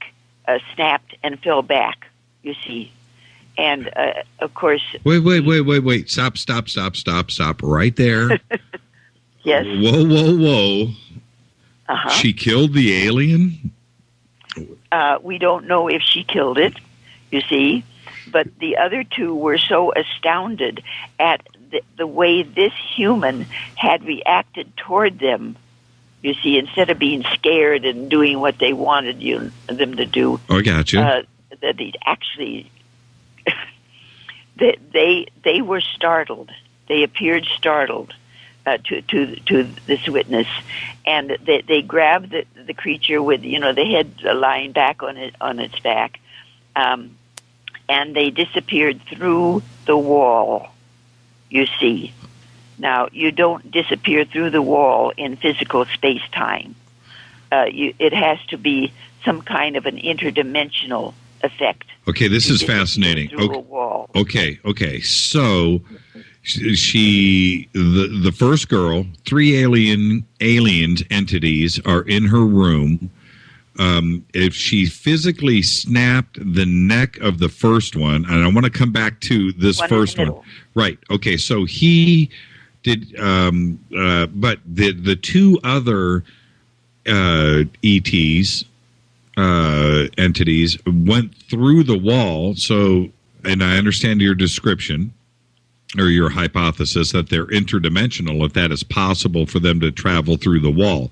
snapped and fell back. You see, and of course. Wait! Stop! Right there. Yes. Whoa! She killed the alien? We don't know if she killed it, you see, but the other two were so astounded at the way this human had reacted toward them, you see, instead of being scared and doing what they wanted them to do. Oh, I gotcha. That they actually, they were startled. They appeared startled. To this witness, and they grabbed the creature with the head lying back on its back, and they disappeared through the wall. You see, now you don't disappear through the wall in physical space time. It has to be some kind of an interdimensional effect. Okay, this is fascinating. Through a wall. Okay. So. The first girl, 3 aliens entities are in her room. If she physically snapped the neck of the first one, and I want to come back to this first one. Right. Okay. So he did, but the two other ETs, entities went through the wall. So, and I understand your description. Or your hypothesis that they're interdimensional, if that is possible for them to travel through the wall.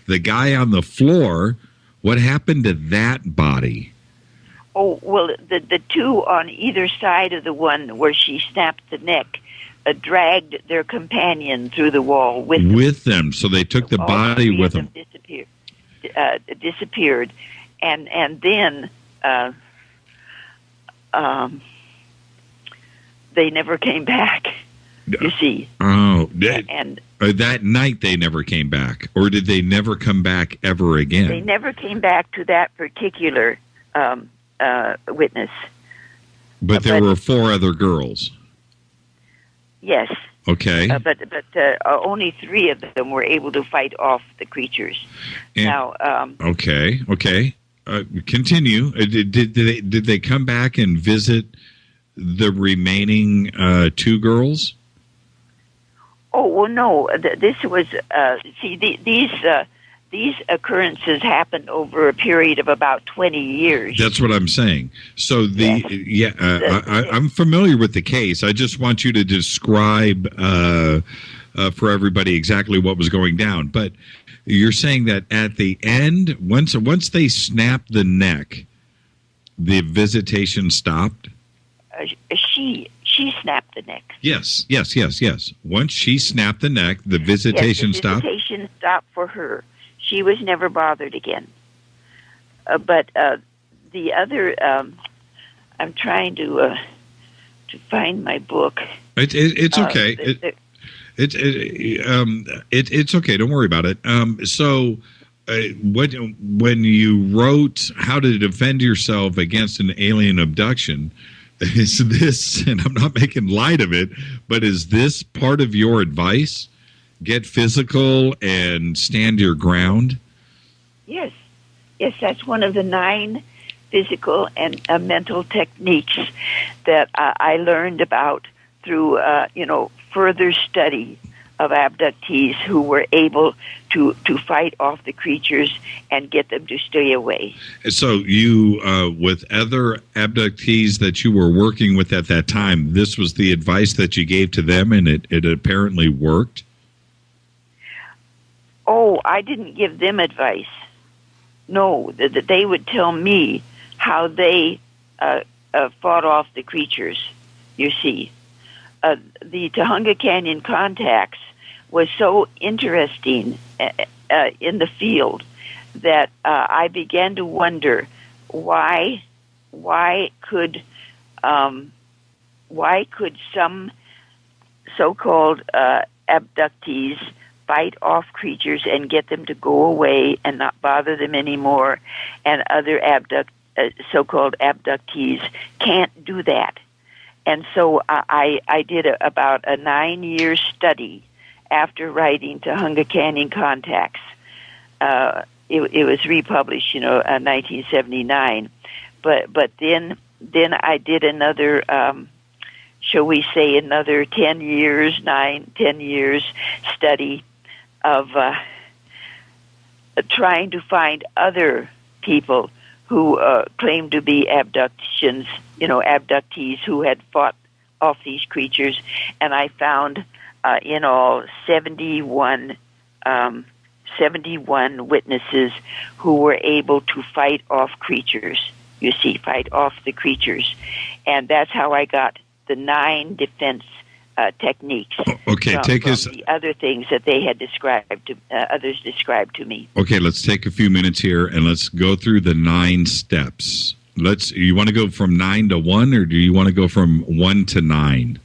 The guy on the floor, what happened to that body? Oh, well, the two on either side of the one where she snapped the neck dragged their companion through the wall with them. So they took the body with them. Disappeared. And then... they never came back, you see. Oh, that night they never came back, or did they never come back ever again? They never came back to that particular witness. But there were 4 other girls. Yes. Okay. But only 3 of them were able to fight off the creatures. Okay. Continue. Did they come back and visit the remaining 2 girls? Oh, well, no. This was these occurrences happened over a period of about 20 years. That's what I'm saying. So I'm familiar with the case. I just want you to describe for everybody exactly what was going down. But you're saying that at the end, once they snapped the neck, the visitation stopped? She snapped the neck. Yes. Once she snapped the neck, the visitation stopped? The visitation stopped for her. She was never bothered again. But the other, I'm trying to find my book. It's okay. It's okay. Don't worry about it. So, when you wrote "How to Defend Yourself Against an Alien Abduction," is this? And I'm not making light of it, but is this part of your advice? Get physical and stand your ground. Yes, that's one of the 9 physical and mental techniques that I learned about through, further study of abductees who were able to fight off the creatures and get them to stay away. So you, with other abductees that you were working with at that time, this was the advice that you gave to them, and it apparently worked? Oh, I didn't give them advice. No, that they would tell me how they fought off the creatures, you see. The Tujunga Canyon contacts was so interesting in the field that I began to wonder why could some so-called abductees fight off creatures and get them to go away and not bother them anymore, and other so-called abductees can't do that. And so I did about a 9-year study after writing Tujunga Canyon Contacts. It was republished, in 1979. But then I did another, shall we say, another 10 years study of trying to find other people who claimed to be abductees who had fought off these creatures, and I found in all 71 witnesses who were able to fight off creatures. You see, fight off the creatures, and that's how I got the 9 defense techniques. Okay, from the other things that they had others described to me. Okay, let's take a few minutes here and let's go through the 9 steps. You want to go from 9 to 1, or do you want to go from 1 to 9?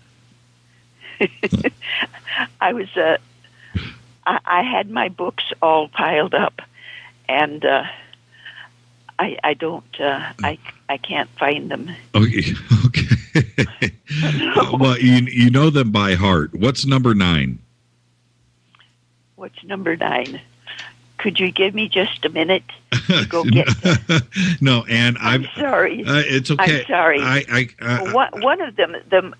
I had my books all piled up, and I can't find them. Okay. Well, you know them by heart. What's number 9? What's number 9? Could you give me just a minute to go get them? No, Ann, I'm sorry. It's okay. I'm sorry. One of them, the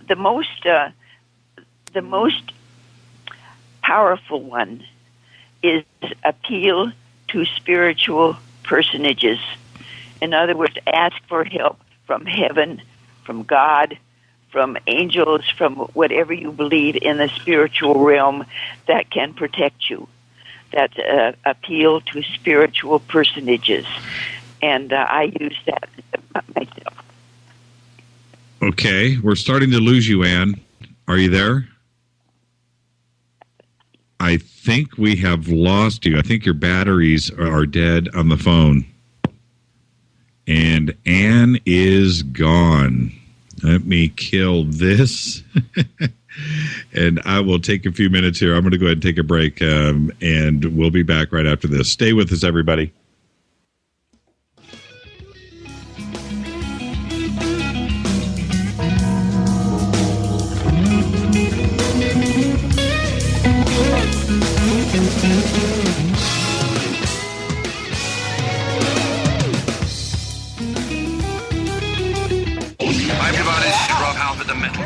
most powerful one, is appeal to spiritual personages. In other words, ask for help from heaven, from God, from angels, from whatever you believe in the spiritual realm that can protect you. That appeal to spiritual personages. And I use that myself. Okay, we're starting to lose you, Ann. Are you there? I think we have lost you. I think your batteries are dead on the phone. And Ann is gone. Let me kill this. And I will take a few minutes here. I'm going to go ahead and take a break, and we'll be back right after this. Stay with us, everybody.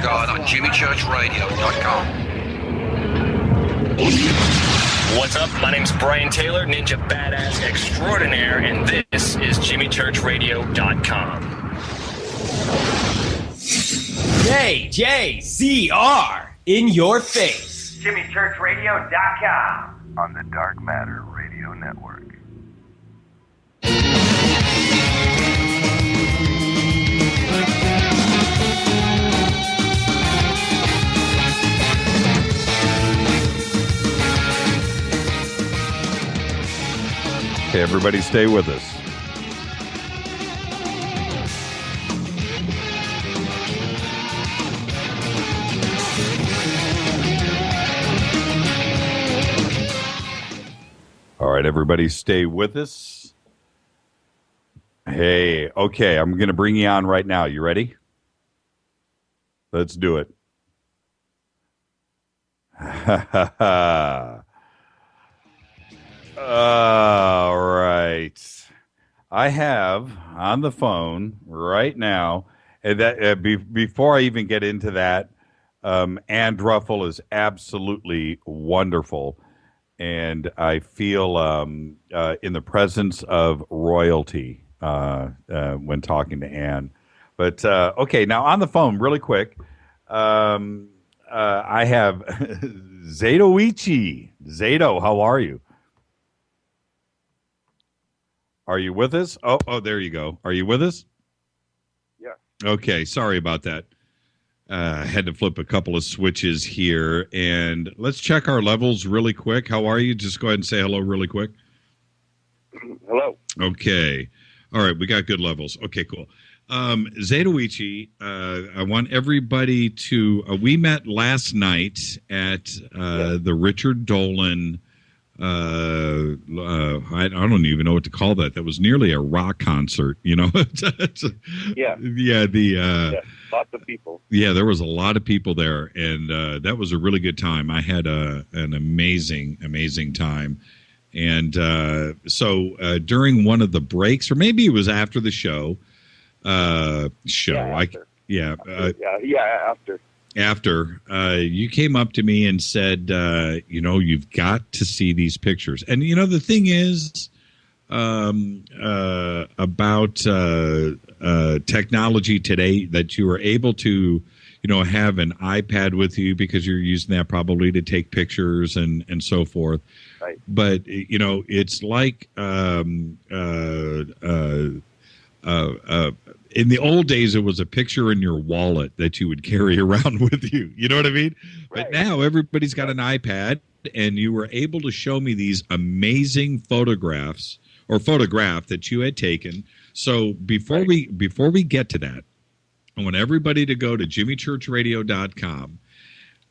On JimmyChurchRadio.com. What's up? My name's Brian Taylor, Ninja Badass Extraordinaire, and this is JimmyChurchRadio.com. JJZR in your face. JimmyChurchRadio.com on the Dark Matter Radio Network. Okay, everybody stay with us. All right, everybody stay with us. Hey, okay, I'm going to bring you on right now. You ready? Let's do it. All right. I have on the phone right now, and that before I even get into that, Ann Druffel is absolutely wonderful. And I feel in the presence of royalty when talking to Ann. But, okay, now on the phone, really quick, I have Zatoichi. Zato, how are you? Are you with us? Oh, there you go. Are you with us? Yeah. Okay, sorry about that. Had to flip a couple of switches here, and let's check our levels really quick. How are you? Just go ahead and say hello really quick. Hello. Okay. All right, we got good levels. Okay, cool. Zatoichi, I want everybody to... we met last night at the Richard Dolan... I don't even know what to call that. That was nearly a rock concert, you know? Yeah. Yeah, lots of people. Yeah, there was a lot of people there, and that was a really good time. I had an amazing time. And so during one of the breaks, or maybe it was after the show. After. After you came up to me and said, you've got to see these pictures. And, the thing is about technology today, that you are able to, have an iPad with you because you're using that probably to take pictures and so forth. Right. But, it's like in the old days, it was a picture in your wallet that you would carry around with you. You know what I mean? Right. But now everybody's got an iPad, and you were able to show me these amazing photograph that you had taken. So before we get to that, I want everybody to go to JimmyChurchRadio.com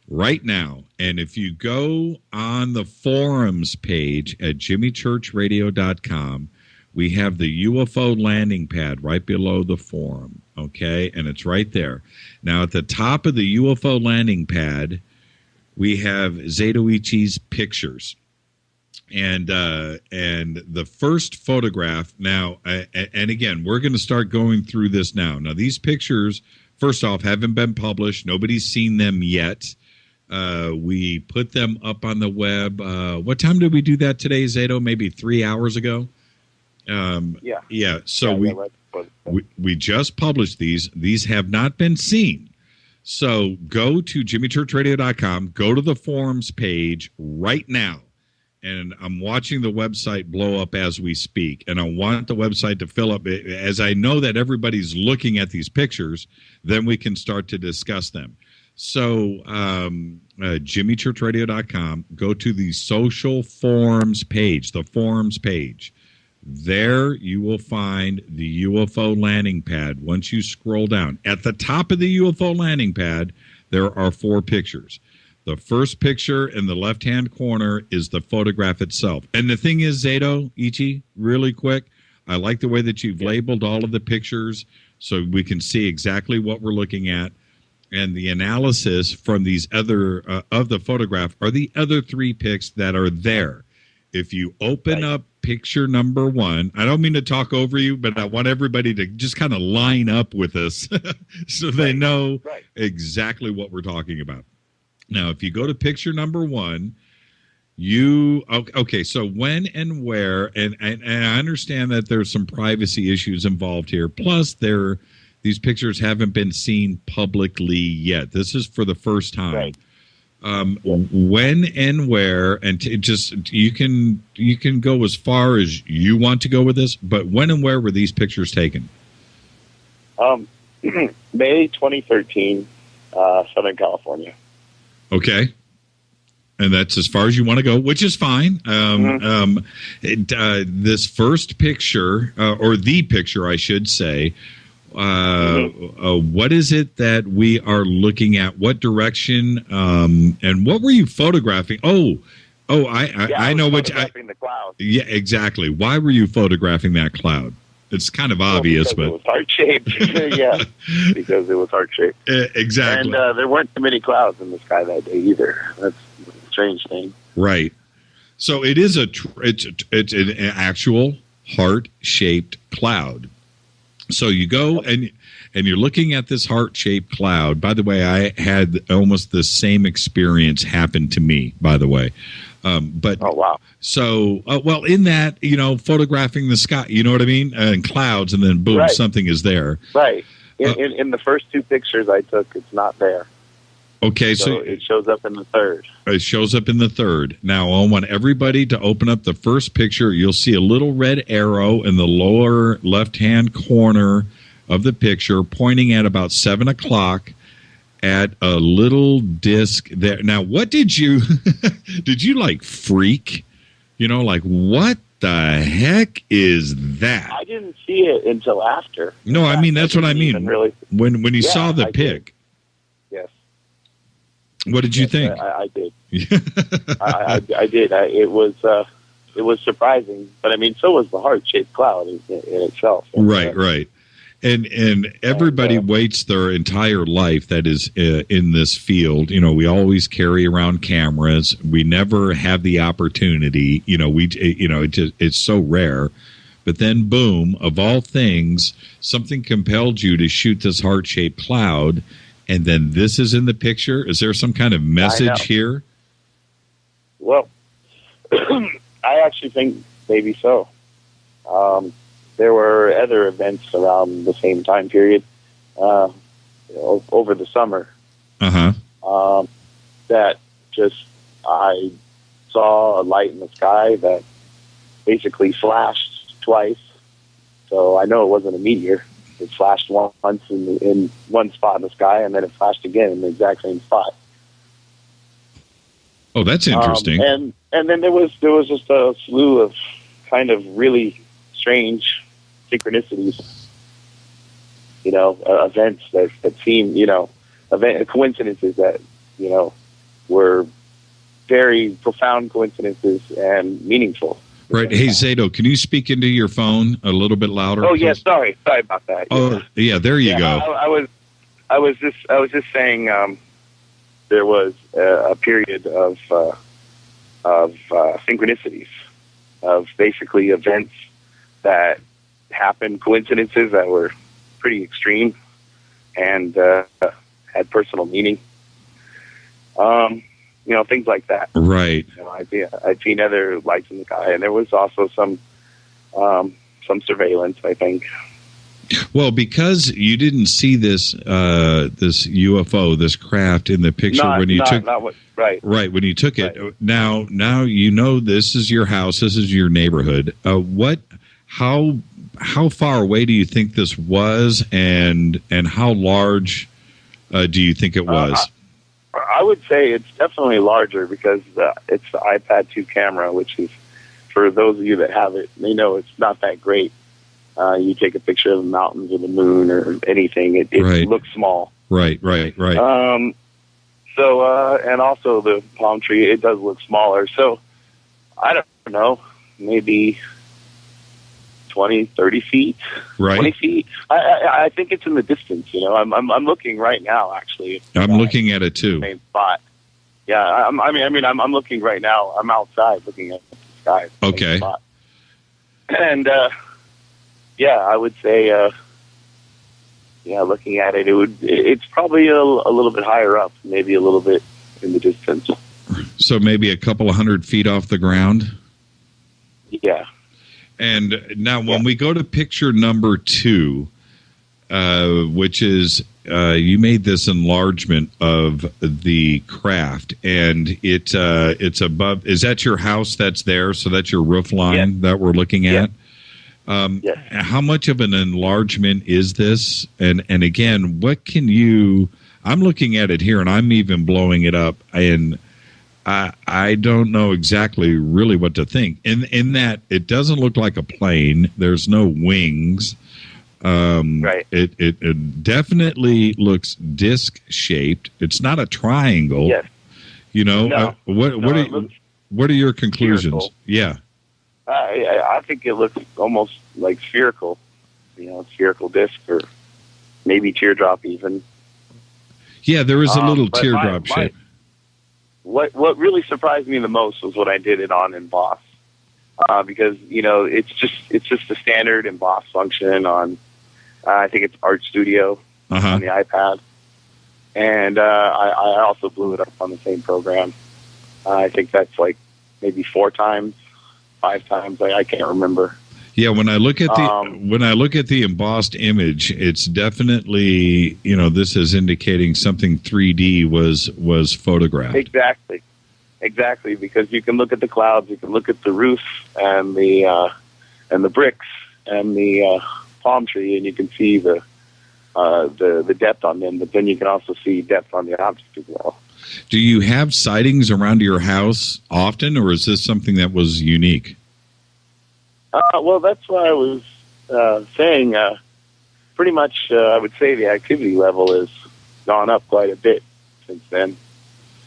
right now. And if you go on the forums page at JimmyChurchRadio.com, we have the UFO landing pad right below the forum, okay? And it's right there. Now, at the top of the UFO landing pad, we have Zatoichi's pictures. And the first photograph, now, and again, we're going to start going through this now. Now, these pictures, first off, haven't been published. Nobody's seen them yet. We put them up on the web. What time did we do that today, Zato? Maybe 3 hours ago? Yeah. So we just published these. These have not been seen. So go to JimmyChurchRadio.com. Go to the forums page right now. And I'm watching the website blow up as we speak. And I want the website to fill up. As I know that everybody's looking at these pictures, then we can start to discuss them. So JimmyChurchRadio.com. Go to the social forums page, the forums page. There you will find the UFO landing pad. Once you scroll down, at the top of the UFO landing pad, there are 4 pictures. The first picture in the left-hand corner is the photograph itself. And the thing is, Zatoichi, really quick, I like the way that you've labeled all of the pictures so we can see exactly what we're looking at. And the analysis from these other of the photograph are the other 3 pics that are there. If you open up picture number 1, I don't mean to talk over you, but I want everybody to just kind of line up with us so they know exactly what we're talking about. Now, if you go to picture number 1, so when and where, and I understand that there's some privacy issues involved here. Plus, these pictures haven't been seen publicly yet. This is for the first time. Right. When and where, and you can go as far as you want to go with this, but when and where were these pictures taken? May 2013, Southern California. Okay. And that's as far as you want to go, which is fine. This first picture, or the picture, I should say, what is it that we are looking at? What direction? And what were you photographing? I know what. The cloud. Yeah, exactly. Why were you photographing that cloud? It's kind of obvious, but it was heart-shaped. Yeah, because it was heart-shaped. Exactly. And there weren't too many clouds in the sky that day either. That's a strange thing. Right. So it is it's an actual heart-shaped cloud. So you go and you're looking at this heart-shaped cloud. By the way, I had almost the same experience happen to me, by the way. But oh, wow. So, in that, photographing the sky, you know what I mean? And clouds, and then boom, something is there. Right. In the first two pictures I took, it's not there. Okay, so it shows up in the third. It shows up in the third. Now, I want everybody to open up the first picture. You'll see a little red arrow in the lower left-hand corner of the picture pointing at about 7 o'clock at a little disc there. Now, what did you like freak? What the heck is that? I didn't see it until after. No, I mean, that's what I mean. Really... When you saw the pic. Yes. What did you think? I did. I did. It was surprising, but I mean, so was the heart-shaped cloud in itself. Right. And everybody waits their entire life that is in this field. We always carry around cameras. We never have the opportunity. It's so rare. But then, boom! Of all things, something compelled you to shoot this heart-shaped cloud, and then this is in the picture. Is there some kind of message here? Well, I actually think maybe so. There were other events around the same time period over the summer that just I saw a light in the sky that basically flashed twice. So I know it wasn't a meteor. It flashed once in one spot in the sky, and then it flashed again in the exact same spot. Oh, that's interesting. And then there was just a slew of kind of really strange synchronicities, events that seemed, coincidences that, were very profound coincidences and meaningful. Right. Hey, Zato, can you speak into your phone a little bit louder? Oh, yeah. Sorry about that. Oh, yeah. There you go. I was just saying, there was a period of synchronicities, of basically events that happened, coincidences that were pretty extreme and had personal meaning. Things like that. Right. I'd seen other lights in the sky, and there was also some surveillance, I think. Well, because you didn't see this this UFO, this craft in the picture when you took when you took it. Right. Now this is your house, this is your neighborhood. How far away do you think this was, and how large do you think it was? I would say it's definitely larger because it's the iPad 2 camera, which is, for those of you that have it, they know it's not that great. You take a picture of the mountains or the moon or anything, it looks small. Right. So, and also the palm tree, it does look smaller. So, I don't know, maybe 20, 30 feet, 20 feet. I think it's in the distance. I'm looking right now. Actually, I'm looking at it too. Same spot. Yeah, I'm looking right now. I'm outside looking at the sky. Okay. And I would say, looking at it, it's probably a little bit higher up, maybe a little bit in the distance. So maybe a couple of 100 feet off the ground. Yeah. And now when we go to picture number 2, which is you made this enlargement of the craft, and it's above. Is that your house that's there? So that's your roof line that we're looking at. Yes. How much of an enlargement is this? And again, what can you? I'm looking at it here, and I'm even blowing it up, and I don't know exactly really what to think. In that, it doesn't look like a plane. There's no wings. Right. It definitely looks disc shaped. It's not a triangle. Yes. You know, No. what are your conclusions? Spherical. Yeah. I think it looks almost like spherical, spherical disc, or maybe teardrop even. Yeah, there is a little but teardrop shape. What really surprised me the most was what I did it on emboss, because it's just a standard emboss function on I think it's Art Studio on the iPad, and I also blew it up on the same program. I think that's like maybe 4 times. 5 times. I can't remember. Yeah, when I look at the embossed image, it's definitely this is indicating something 3D was photographed. Exactly, because you can look at the clouds, you can look at the roof and the bricks and the palm tree, and you can see the depth on them. But then you can also see depth on the object as well. Do you have sightings around your house often, or is this something that was unique? Well, that's what I was saying. Pretty much, I would say the activity level has gone up quite a bit since then.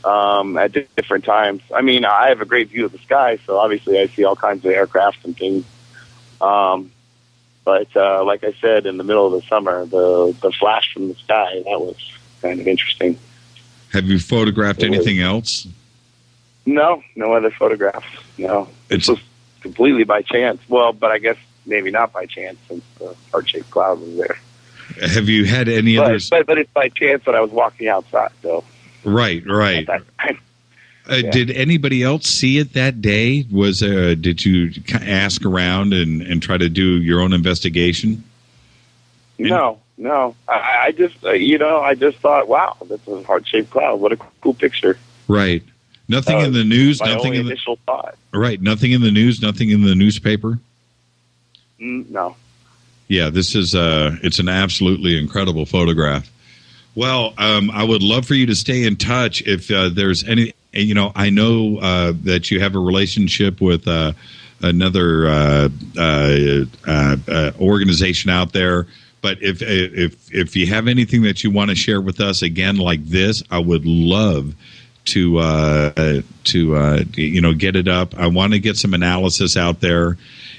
At different times. I mean, I have a great view of the sky, so obviously I see all kinds of aircraft and things. But like I said, in the middle of the summer, the flash from the sky, that was kind of interesting. Have you photographed anything else? No other photographs. No. It's just completely by chance. Well, but I guess maybe not by chance, since the heart-shaped cloud was there. Have you had any others? But it's by chance that I was walking outside, though. Right. Did anybody else see it that day? Did you ask around and try to do your own investigation? No. I just thought, wow, that's a heart-shaped cloud. What a cool picture. Right. Nothing in the news. Nothing in the initial thought. Right. Nothing in the news. Nothing in the newspaper. No. Yeah, this is it's an absolutely incredible photograph. Well, I would love for you to stay in touch if there's any. I know that you have a relationship with another organization out there. But if you have anything that you want to share with us again like this, I would love to get it up. I want to get some analysis out there,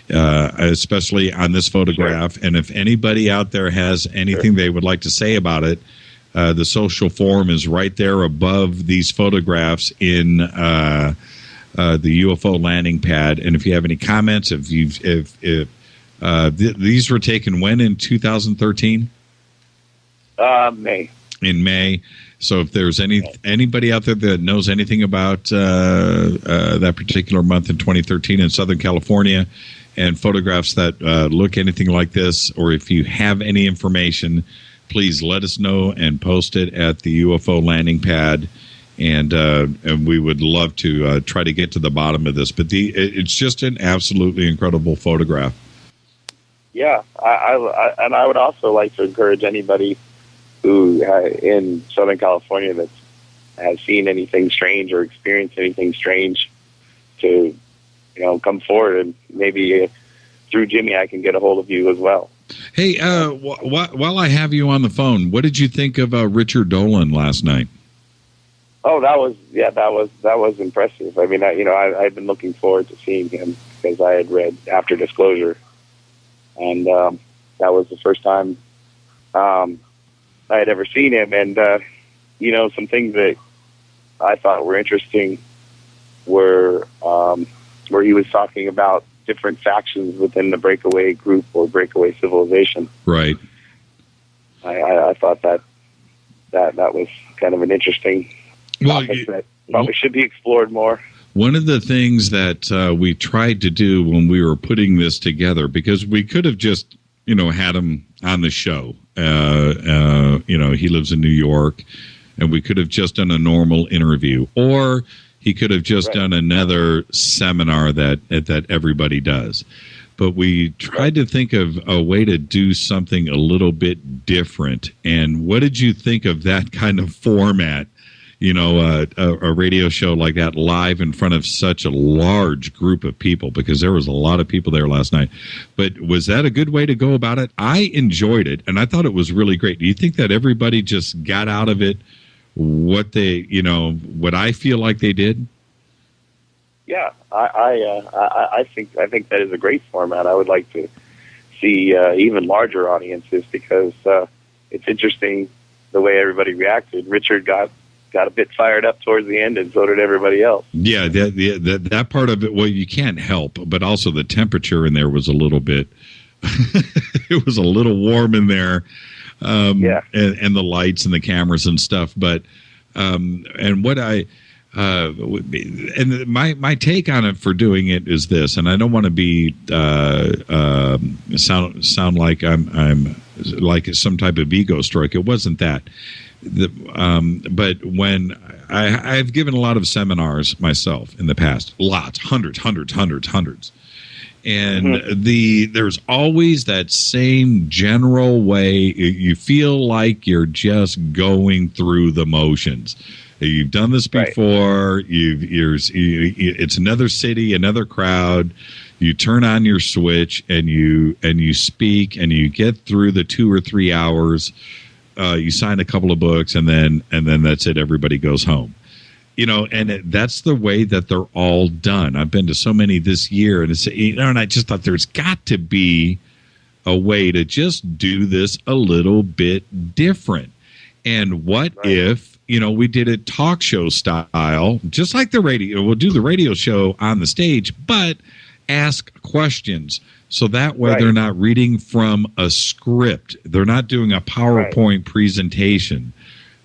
especially on this photograph. Sure. And if anybody out there has anything they would like to say about it, the social forum is right there above these photographs in the UFO landing pad. And if you have any comments, these were taken when in 2013? May. In May. So if there's anybody out there that knows anything about that particular month in 2013 in Southern California and photographs that look anything like this, or if you have any information, please let us know and post it at the UFO landing pad. And we would love to try to get to the bottom of this. But it's just an absolutely incredible photograph. Yeah, I would also like to encourage anybody who in Southern California that has seen anything strange or experienced anything strange to, come forward, and maybe through Jimmy I can get a hold of you as well. Hey, while I have you on the phone, what did you think of Richard Dolan last night? Oh, that was impressive. I mean, I've been looking forward to seeing him because I had read After Disclosure. And that was the first time I had ever seen him. And, some things that I thought were interesting were where he was talking about different factions within the breakaway group or breakaway civilization. Right. I thought that was kind of an interesting topic that probably should be explored more. One of the things that we tried to do when we were putting this together, because we could have just had him on the show. He lives in New York, and we could have just done a normal interview, or he could have just done another seminar that everybody does. But we tried to think of a way to do something a little bit different. And what did you think of that kind of format? A radio show like that live in front of such a large group of people, because there was a lot of people there last night. But was that a good way to go about it? I enjoyed it, and I thought it was really great. Do you think that everybody just got out of it what I feel like they did? Yeah, I think that is a great format. I would like to see even larger audiences, because it's interesting the way everybody reacted. Richard got a bit fired up towards the end, and so did everybody else. Yeah, that part of it. Well, you can't help, but also the temperature in there was a little bit. It was a little warm in there, and the lights and the cameras and stuff. But and what and my take on it for doing it is this, and I don't want to be sound like I'm like some type of ego stroke. It wasn't that. But when I've given a lot of seminars myself in the past, lots, hundreds, and there's always that same general way. You feel like you're just going through the motions. You've done this before. It's another city, another crowd. You turn on your switch and you speak, and you get through the 2 or 3 hours. You sign a couple of books, and then that's it. Everybody goes home. And that's the way that they're all done. I've been to so many this year, and and I just thought there's got to be a way to just do this a little bit different. And what if we did it talk show style, just like the radio? We'll do the radio show on the stage, but ask questions. So that way they're not reading from a script. They're not doing a PowerPoint presentation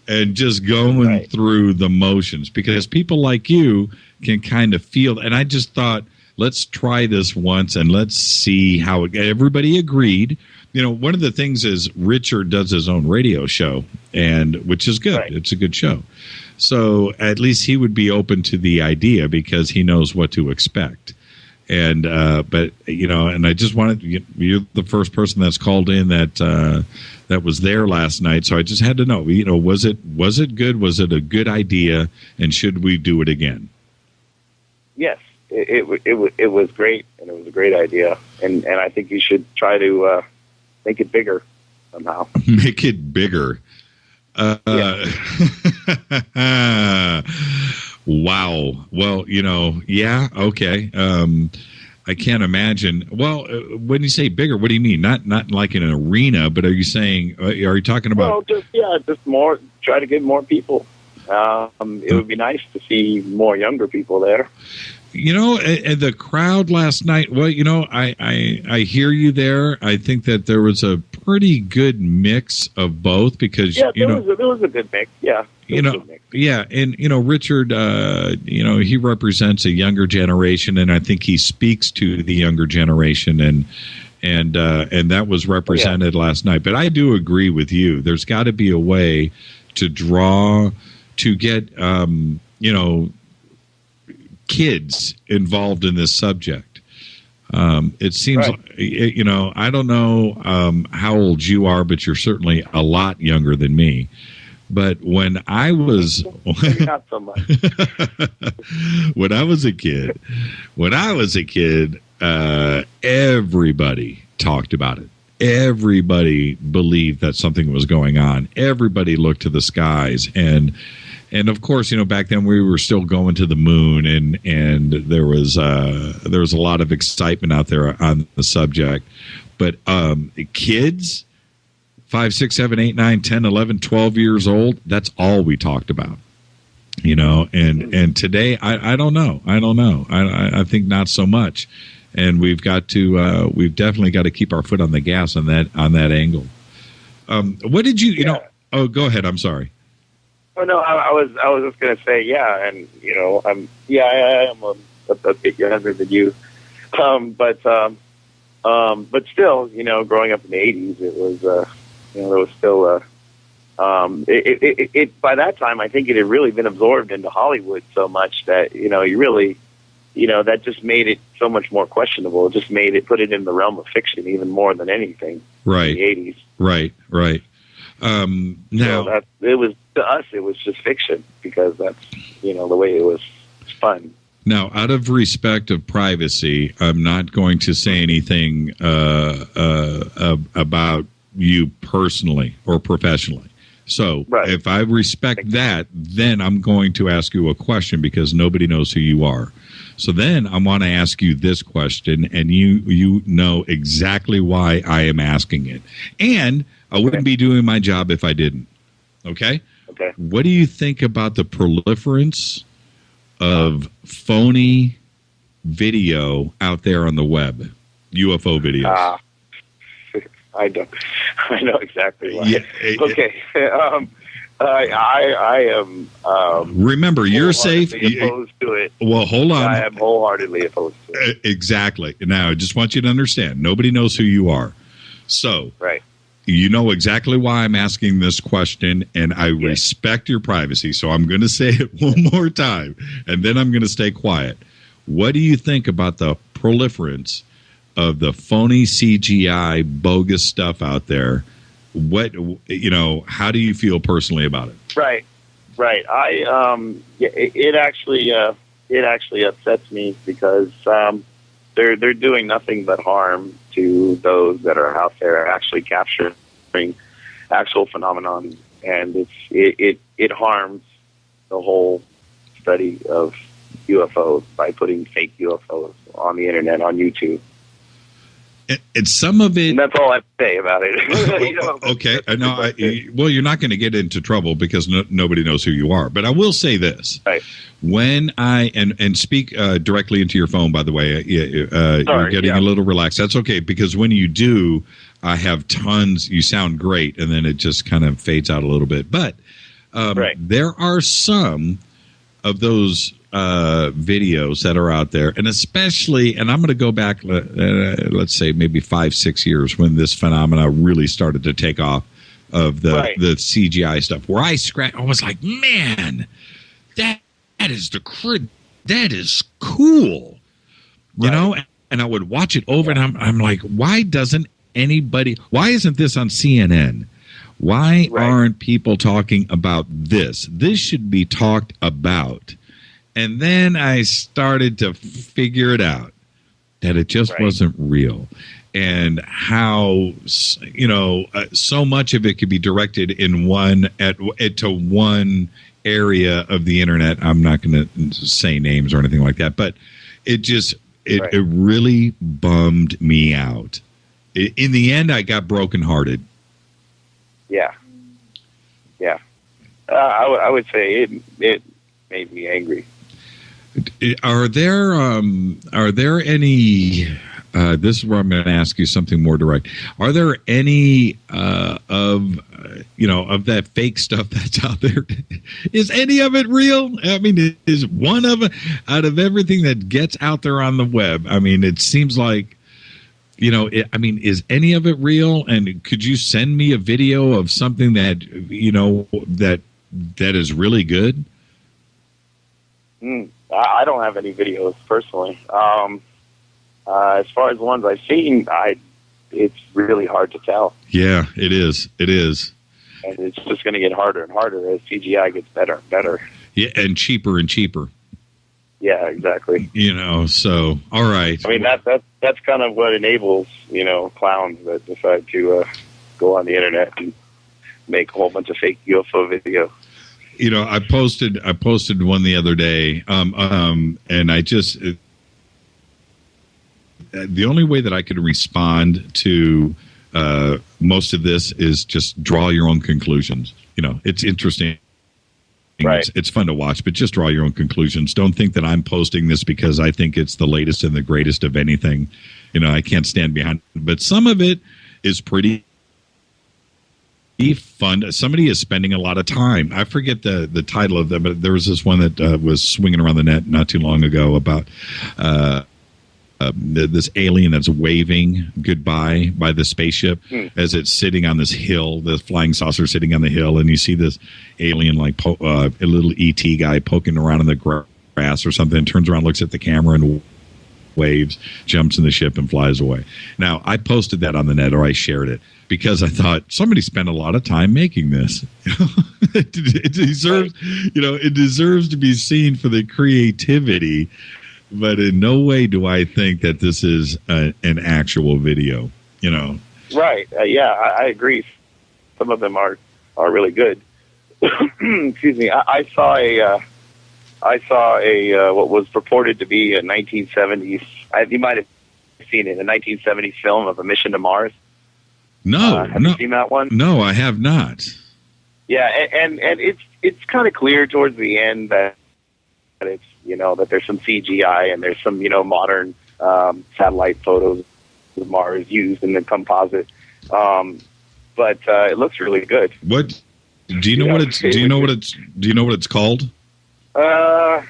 and just going through the motions, because people like you can kind of feel. And I just thought, let's try this once and let's see how everybody agreed. One of the things is Richard does his own radio show, and which is good. It's a good show. So at least he would be open to the idea, because he knows what to expect. And but and I just wanted, you're the first person that's called in that was there last night, so I just had to know, was it good? Was it a good idea? And should we do it again? Yes, it was great, and it was a great idea, and I think you should try to make it bigger somehow. Make it bigger. Wow. Well, yeah, okay. I can't imagine. Well, when you say bigger, what do you mean? Not like in an arena, but are you saying? Are you talking about? Well, just more. Try to get more people. It would be nice to see more younger people there. The crowd last night. Well, I hear you there. I think that there was a pretty good mix of both, because there was a good mix. Yeah. Yeah, and Richard, he represents a younger generation, and I think he speaks to the younger generation, and that was represented last night. But I do agree with you. There's got to be a way to get kids involved in this subject. It seems, I don't know how old you are, but you're certainly a lot younger than me. But when I was not so much. when I was a kid, everybody talked about it. Everybody believed that something was going on. Everybody looked to the skies, and of course, back then we were still going to the moon, and there was a lot of excitement out there on the subject. But kids, 5, 6, 7, 8, 9, 10, 11, 12 years old, that's all we talked about. And today I don't know. I think not so much. And we've definitely got to keep our foot on the gas on that angle. What did you oh, go ahead. I'm sorry. Oh no, I was just going to say, and I am a bit younger than you, but But still, growing up in the 80s, it was, there was still, by that time, I think it had really been absorbed into Hollywood so much that, you really, that just made it so much more questionable. It just put it in the realm of fiction even more than anything. Right. In the 80s. Right. Now, so it was, to us, it was just fiction because that's, the way it was fun. Now, out of respect of privacy, I'm not going to say anything about you personally or professionally. So if I respect that, then I'm going to ask you a question because nobody knows who you are. So then I want to ask you this question, and you know exactly why I am asking it. And I wouldn't be doing my job if I didn't. Okay? Okay. What do you think about the proliferance of phony video out there on the web, UFO videos? I know exactly why. Yeah, okay. I am. Remember, you're safe. Opposed to it. Well, hold on. I am wholeheartedly opposed to it. Exactly. Now, I just want you to understand. Nobody knows who you are, so right. You know exactly why I'm asking this question, and I respect your privacy. So I'm going to say it one more time, and then I'm going to stay quiet. What do you think about the proliferance of the phony CGI bogus stuff out there? What, how do you feel personally about it? Right. It actually upsets me because they're doing nothing but harm to those that are out there actually capturing actual phenomenon, and it harms the whole study of UFOs by putting fake UFOs on the internet, on YouTube. And some of it. And that's all I have to say about it. Okay. Well, you're not going to get into trouble because nobody knows who you are. But I will say this. Right. When I and speak directly into your phone, by the way, you're getting a little relaxed. That's okay, because when you do, I have tons. You sound great, and then it just kind of fades out a little bit. But there are some of those videos that are out there, and especially, and I'm going to go back, let's say maybe 5-6 years when this phenomena really started to take off of the CGI stuff, where I was like, man, that is cool, you know, and I would watch it over, and I'm like, why isn't this on CNN? Why aren't people talking about this? This should be talked about. And then I started to figure it out that it just wasn't real, and how, so much of it could be directed in to one area of the internet. I'm not going to say names or anything like that, but it really bummed me out. In the end, I got brokenhearted. Yeah. I would say it made me angry. Are there any? This is where I'm going to ask you something more direct. Are there any of that fake stuff that's out there? Is any of it real? I mean, is one of out of everything that gets out there on the web? I mean, it seems like, is any of it real? And could you send me a video of something that that is really good? I don't have any videos personally. As far as the ones I've seen, it's really hard to tell. Yeah, it is. And it's just going to get harder and harder as CGI gets better and better. Yeah, and cheaper and cheaper. Yeah, exactly. So all right. I mean, that's kind of what enables clowns that decide to go on the internet and make a whole bunch of fake UFO videos. I posted one the other day, and I just the only way that I could respond to most of this is just draw your own conclusions. It's interesting. Right. It's fun to watch, but just draw your own conclusions. Don't think that I'm posting this because I think it's the latest and the greatest of anything. I can't stand behind it. But some of it is pretty fun. Somebody is spending a lot of time. I forget the title of them, but there was this one that was swinging around the net not too long ago about this alien that's waving goodbye by the spaceship as it's sitting on this hill, the flying saucer sitting on the hill, and you see this alien like a little ET guy poking around in the grass or something, turns around, looks at the camera and waves, jumps in the ship and flies away. Now, I posted that on the net, or I shared it, because I thought somebody spent a lot of time making this. It deserves, it deserves to be seen for the creativity, but in no way do I think that this is an actual video. Right? I agree. Some of them are really good. Excuse me. I saw a what was purported to be a 1970s. You might have seen it, a 1970s film of a mission to Mars. No, have you seen that one? No, I have not. Yeah, and it's kind of clear towards the end that it's that there's some CGI and there's some modern satellite photos of Mars used in the composite, but it looks really good. What do you know? Do you know what it's called? I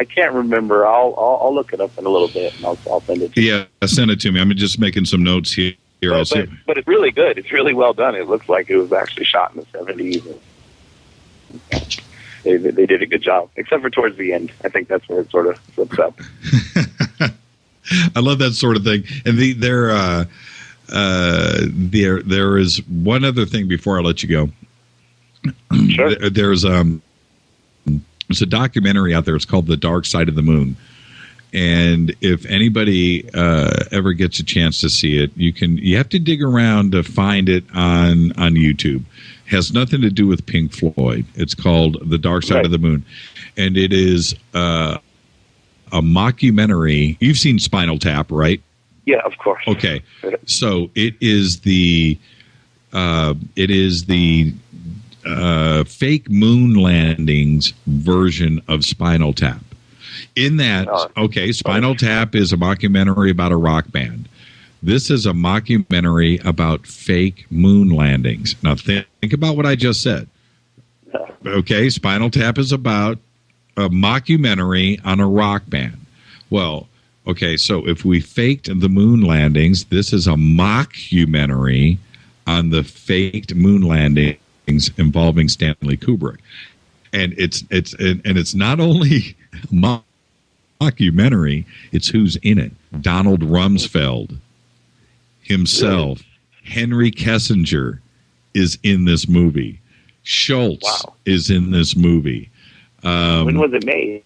can't remember. I'll look it up in a little bit and I'll send it to you. Yeah, send it to me. I'm just making some notes here. But it's really good. It's really well done. It looks like it was actually shot in the 70s. They did a good job, except for towards the end. I think that's where it sort of slips up. I love that sort of thing. And there is one other thing before I let you go. Sure. There's a documentary out there. It's called The Dark Side of the Moon. And if anybody ever gets a chance to see it, you have to dig around to find it on YouTube. It has nothing to do with Pink Floyd. It's called The Dark Side of the Moon. And it is a mockumentary. You've seen Spinal Tap, right? Yeah, of course. Okay. So it is the fake moon landings version of Spinal Tap. In that, Spinal Tap is a mockumentary about a rock band. This is a mockumentary about fake moon landings. Now, think about what I just said. Okay, Spinal Tap is about a mockumentary on a rock band. Well, okay, so if we faked the moon landings, this is a mockumentary on the faked moon landings involving Stanley Kubrick. And it's not only mockumentary, it's who's in it. Donald Rumsfeld himself, Henry Kissinger is in this movie. Schultz is in this movie. When was it made?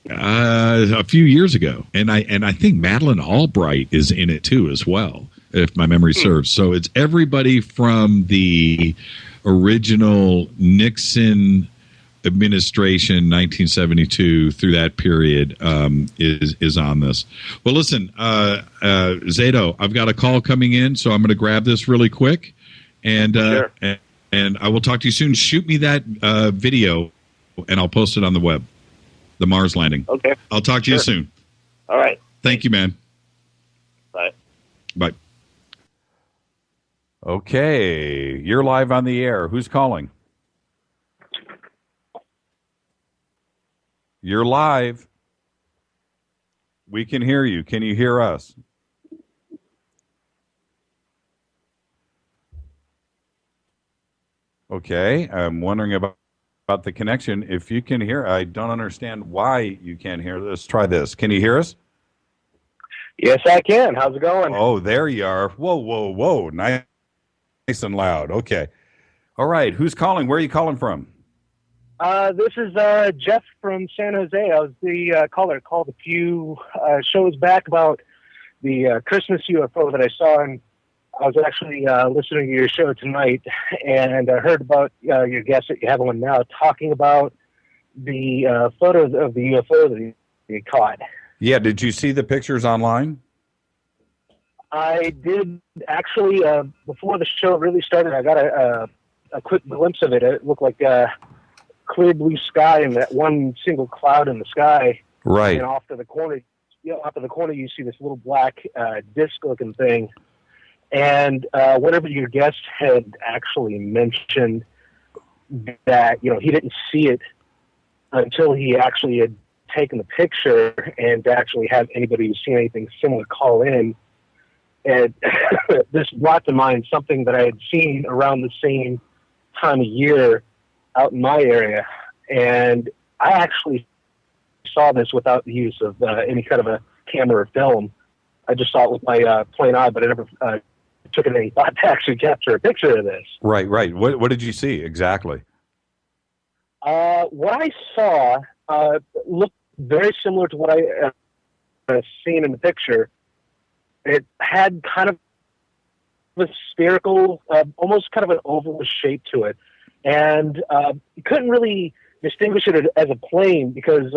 A few years ago, and I think Madeleine Albright is in it too as well, if my memory serves. So it's everybody from the original Nixon administration, 1972 through that period, is on this. Well, listen, Zato, I've got a call coming in, so I'm going to grab this really quick, and sure. and I will talk to you soon. Shoot me that video, and I'll post it on the web. The Mars landing. Okay. I'll talk to you soon. All right. Thank you, man. Bye. Bye. Okay. You're live on the air. Who's calling? You're live. We can hear you. Can you hear us? Okay. I'm wondering about the connection. If you can hear, I don't understand why you can't hear. Let's try this. Can you hear us? Yes, I can. How's it going? Oh, there you are. Whoa, whoa, whoa. Nice and loud. Okay. All right. Who's calling? Where are you calling from? This is Jeff from San Jose. I was the caller. Called a few shows back about the Christmas UFO that I saw, and I was actually listening to your show tonight, and I heard about your guest that you have on now talking about the photos of the UFO that you caught. Yeah, did you see the pictures online? I did actually. Before the show really started, I got a quick glimpse of it. It looked like clear blue sky and that one single cloud in the sky. Right. And off to the corner, you see this little black disc-looking thing. And whenever your guest had actually mentioned that, he didn't see it until he actually had taken the picture and to actually have anybody who's seen anything similar call in. And this brought to mind something that I had seen around the same time of year out in my area. And I actually saw this without the use of any kind of a camera or film. I just saw it with my plain eye, but I never took any thought to actually capture a picture of this. Right. What did you see exactly? What I saw looked very similar to what I seen in the picture. It had kind of a spherical, almost kind of an oval shape to it. And you couldn't really distinguish it as a plane because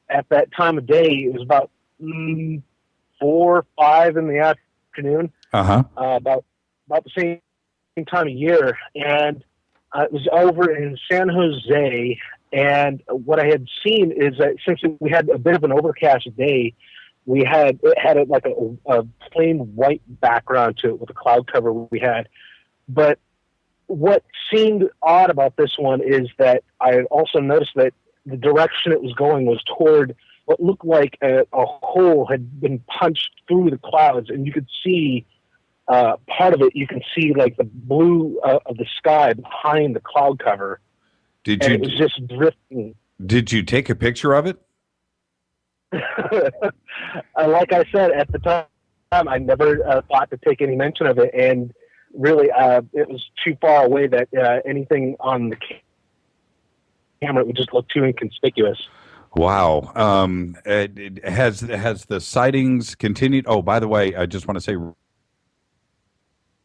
at that time of day, it was about 4 or 5 in the afternoon. About the same time of year. And it was over in San Jose. And what I had seen is that since we had a bit of an overcast day, it had a plain white background to it with the cloud cover we had. But what seemed odd about this one is that I also noticed that the direction it was going was toward what looked like a hole had been punched through the clouds, and you could see part of it. You can see like the blue of the sky behind the cloud cover. It was just drifting. Did you take a picture of it? Like I said, at the time, I never thought to take any mention of it, and really, it was too far away that anything on the camera would just look too inconspicuous. Wow. Has the sightings continued? Oh, by the way, I just want to say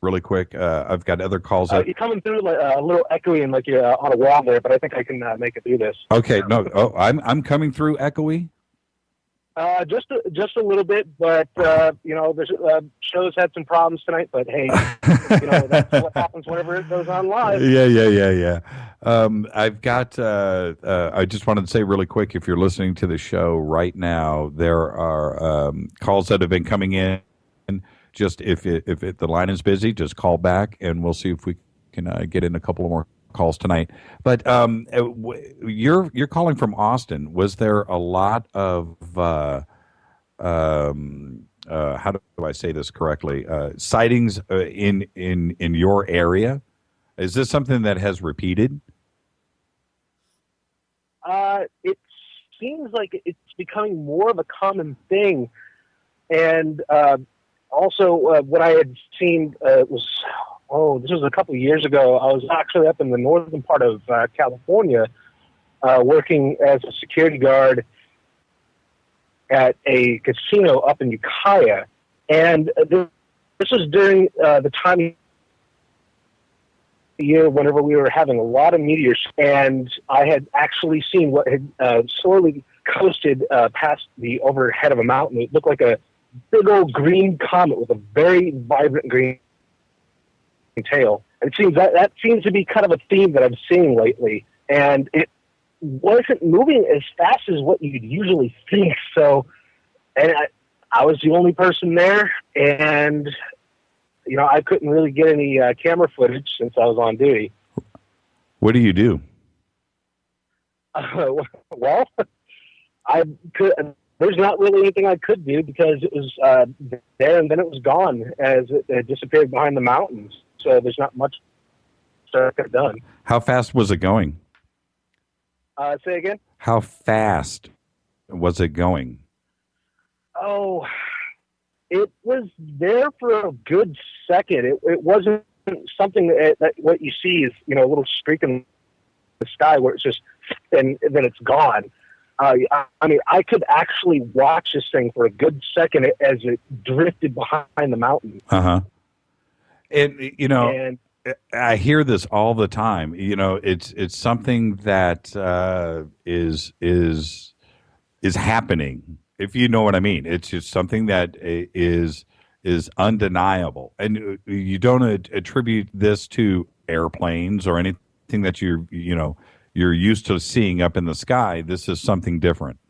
really quick, I've got other calls. You're coming through like, a little echoey and like you're on a wall there, but I think I can make it through this. Okay. No. Oh, I'm coming through echoey. Just a little bit, but the show's had some problems tonight. But hey, that's what happens whenever it goes on live. Yeah. I've got. I just wanted to say really quick, if you're listening to the show right now, there are calls that have been coming in. Just if the line is busy, just call back, and we'll see if we can get in a couple of more calls tonight. But you're calling from Austin. Was there a lot of how do I say this correctly? Sightings in your area? Is this something that has repeated? It seems like it's becoming more of a common thing, and also what I had seen was. Oh, this was a couple of years ago. I was actually up in the northern part of California working as a security guard at a casino up in Ukiah. And this was during the time of the year whenever we were having a lot of meteors. And I had actually seen what had slowly coasted past the overhead of a mountain. It looked like a big old green comet with a very vibrant green tail. It seems that seems to be kind of a theme that I'm seeing lately, and it wasn't moving as fast as what you'd usually think. So, and I was the only person there, and I couldn't really get any camera footage since I was on duty. What do you do? Well, I could. There's not really anything I could do because it was there and then it was gone as it disappeared behind the mountains. So there's not much that I could have done. How fast was it going? Say again? How fast was it going? Oh, it was there for a good second. It wasn't something that what you see is, a little streak in the sky where it's just, and then it's gone. I mean, I could actually watch this thing for a good second as it drifted behind the mountain. And I hear this all the time. It's something that is happening. If you know what I mean, it's just something that is undeniable, and you don't attribute this to airplanes or anything that you're used to seeing up in the sky. This is something different.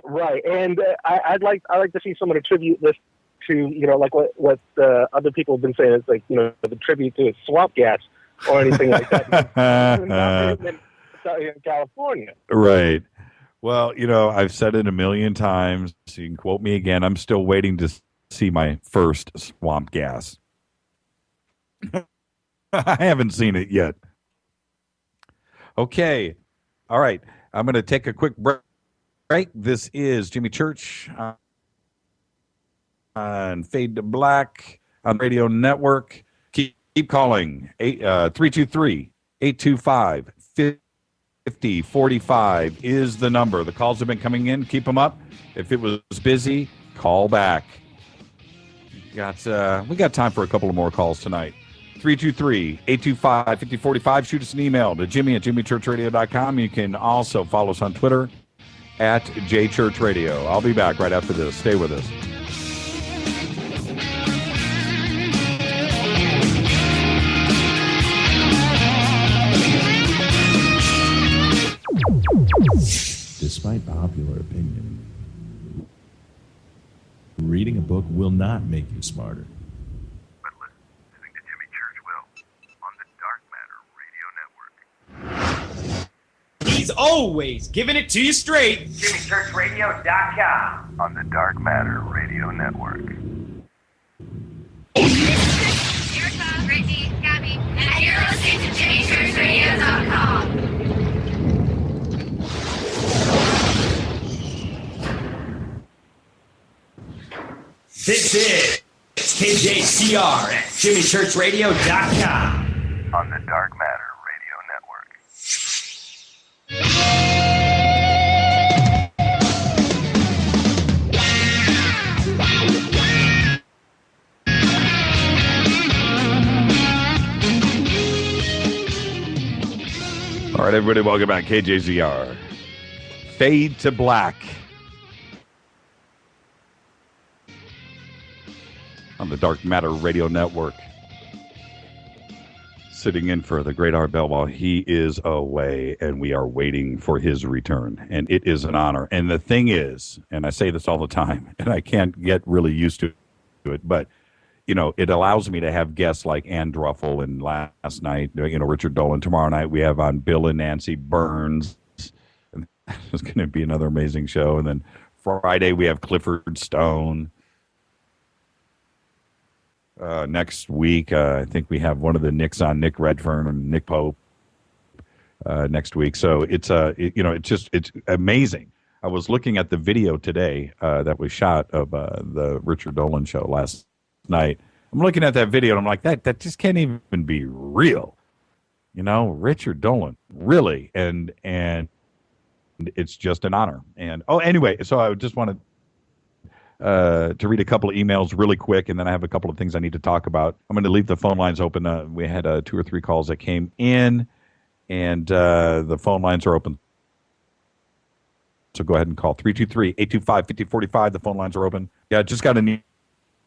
Right, and I like to see someone attribute this to like what other people have been saying. It's like the tribute to swamp gas or anything like that. It's out here in California. Right. Well, I've said it a million times. So you can quote me again. I'm still waiting to see my first swamp gas. I haven't seen it yet. Okay. All right. I'm going to take a quick break. This is Jimmy Church on Fade to Black on Radio Network. Keep calling. 323-825-5045 is the number. The calls have been coming in. Keep them up. If it was busy, call back. We got time for a couple of more calls tonight. 323-825-5045. Shoot us an email to jimmy@jimmychurchradio.com. You can also follow us on Twitter @jchurchradio. I'll be back right after this. Stay with us. Despite popular opinion, reading a book will not make you smarter. But listening to Jimmy Church will on the Dark Matter Radio Network. He's always giving it to you straight. JimmyChurchRadio.com on the Dark Matter Radio Network. Your Tom, Richie, Gabby, and you're listening to JimmyChurchRadio.com. This is KJCR at JimmyChurchRadio.com on the Dark Matter Radio Network. All right, everybody, welcome back. KJZR. Fade to Black. On the Dark Matter Radio Network. Sitting in for the great Art Bell while he is away, and we are waiting for his return. And it is an honor. And the thing is, and I say this all the time, and I can't get really used to it, but, it allows me to have guests like Ann Druffel, and last night, Richard Dolan. Tomorrow night, we have on Bill and Nancy Burns. And it's going to be another amazing show. And then Friday, we have Clifford Stone. Next week, I think we have one of the Nicks on, Nick Redfern and Nick Pope next week. So it's it's amazing. I was looking at the video today that was shot of the Richard Dolan show last night. I'm looking at that video and I'm like, that just can't even be real. Richard Dolan, really, and it's just an honor. And anyway, so I just wanted to read a couple of emails really quick, and then I have a couple of things I need to talk about. I'm going to leave the phone lines open. We had 2 or 3 calls that came in, and the phone lines are open. So go ahead and call 323-825-5045. The phone lines are open. Yeah, I just got an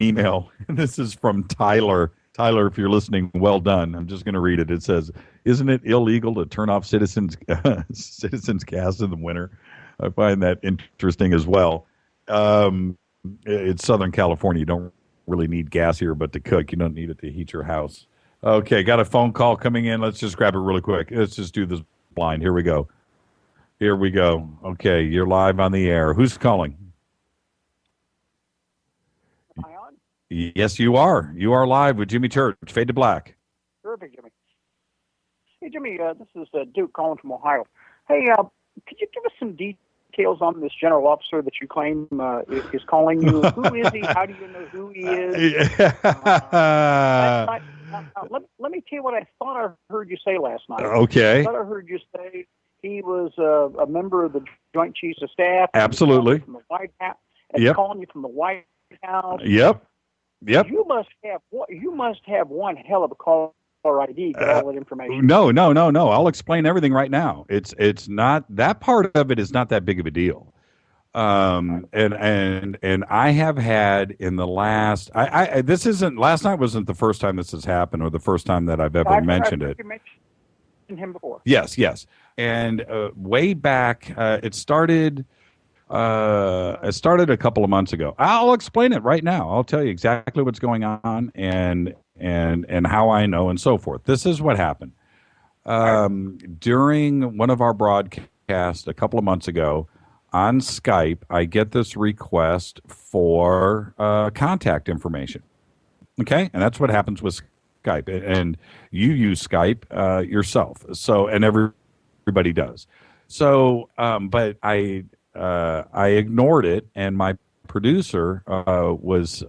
email. This is from Tyler. Tyler, if you're listening, well done. I'm just going to read it. It says, "Isn't it illegal to turn off Citizens Cast in the winter?" I find that interesting as well. It's Southern California. You don't really need gas here, but to cook. You don't need it to heat your house. Okay, got a phone call coming in. Let's just grab it really quick. Let's just do this blind. Here we go. Okay, you're live on the air. Who's calling? Am I on? Yes, you are. You are live with Jimmy Church. Fade to Black. Perfect, Jimmy. Hey, Jimmy, this is Duke calling from Ohio. Hey, could you give us some details on this general officer that you claim is calling you? Who is he? How do you know who he is? Let me tell you what I thought I heard you say last night. Okay. I thought I heard you say he was a member of the Joint Chiefs of Staff. Absolutely. From the White House. And Yep. calling you from the White House. Yep. You must have one hell of a caller ID. Get all that information. No. I'll explain everything right now. It's not that part of it is not that big of a deal. And I have had in the last this isn't last night wasn't the first time this has happened or the first time that I've ever mentioned it. You mentioned him before. Yes. And way back, it started a couple of months ago. I'll explain it right now. I'll tell you exactly what's going on and how I know and so forth. This is what happened. During one of our broadcasts a couple of months ago, on Skype, I get this request for contact information. Okay, and that's what happens with Skype, and you use Skype yourself. So, and everybody does. So, but I ignored it, and my producer was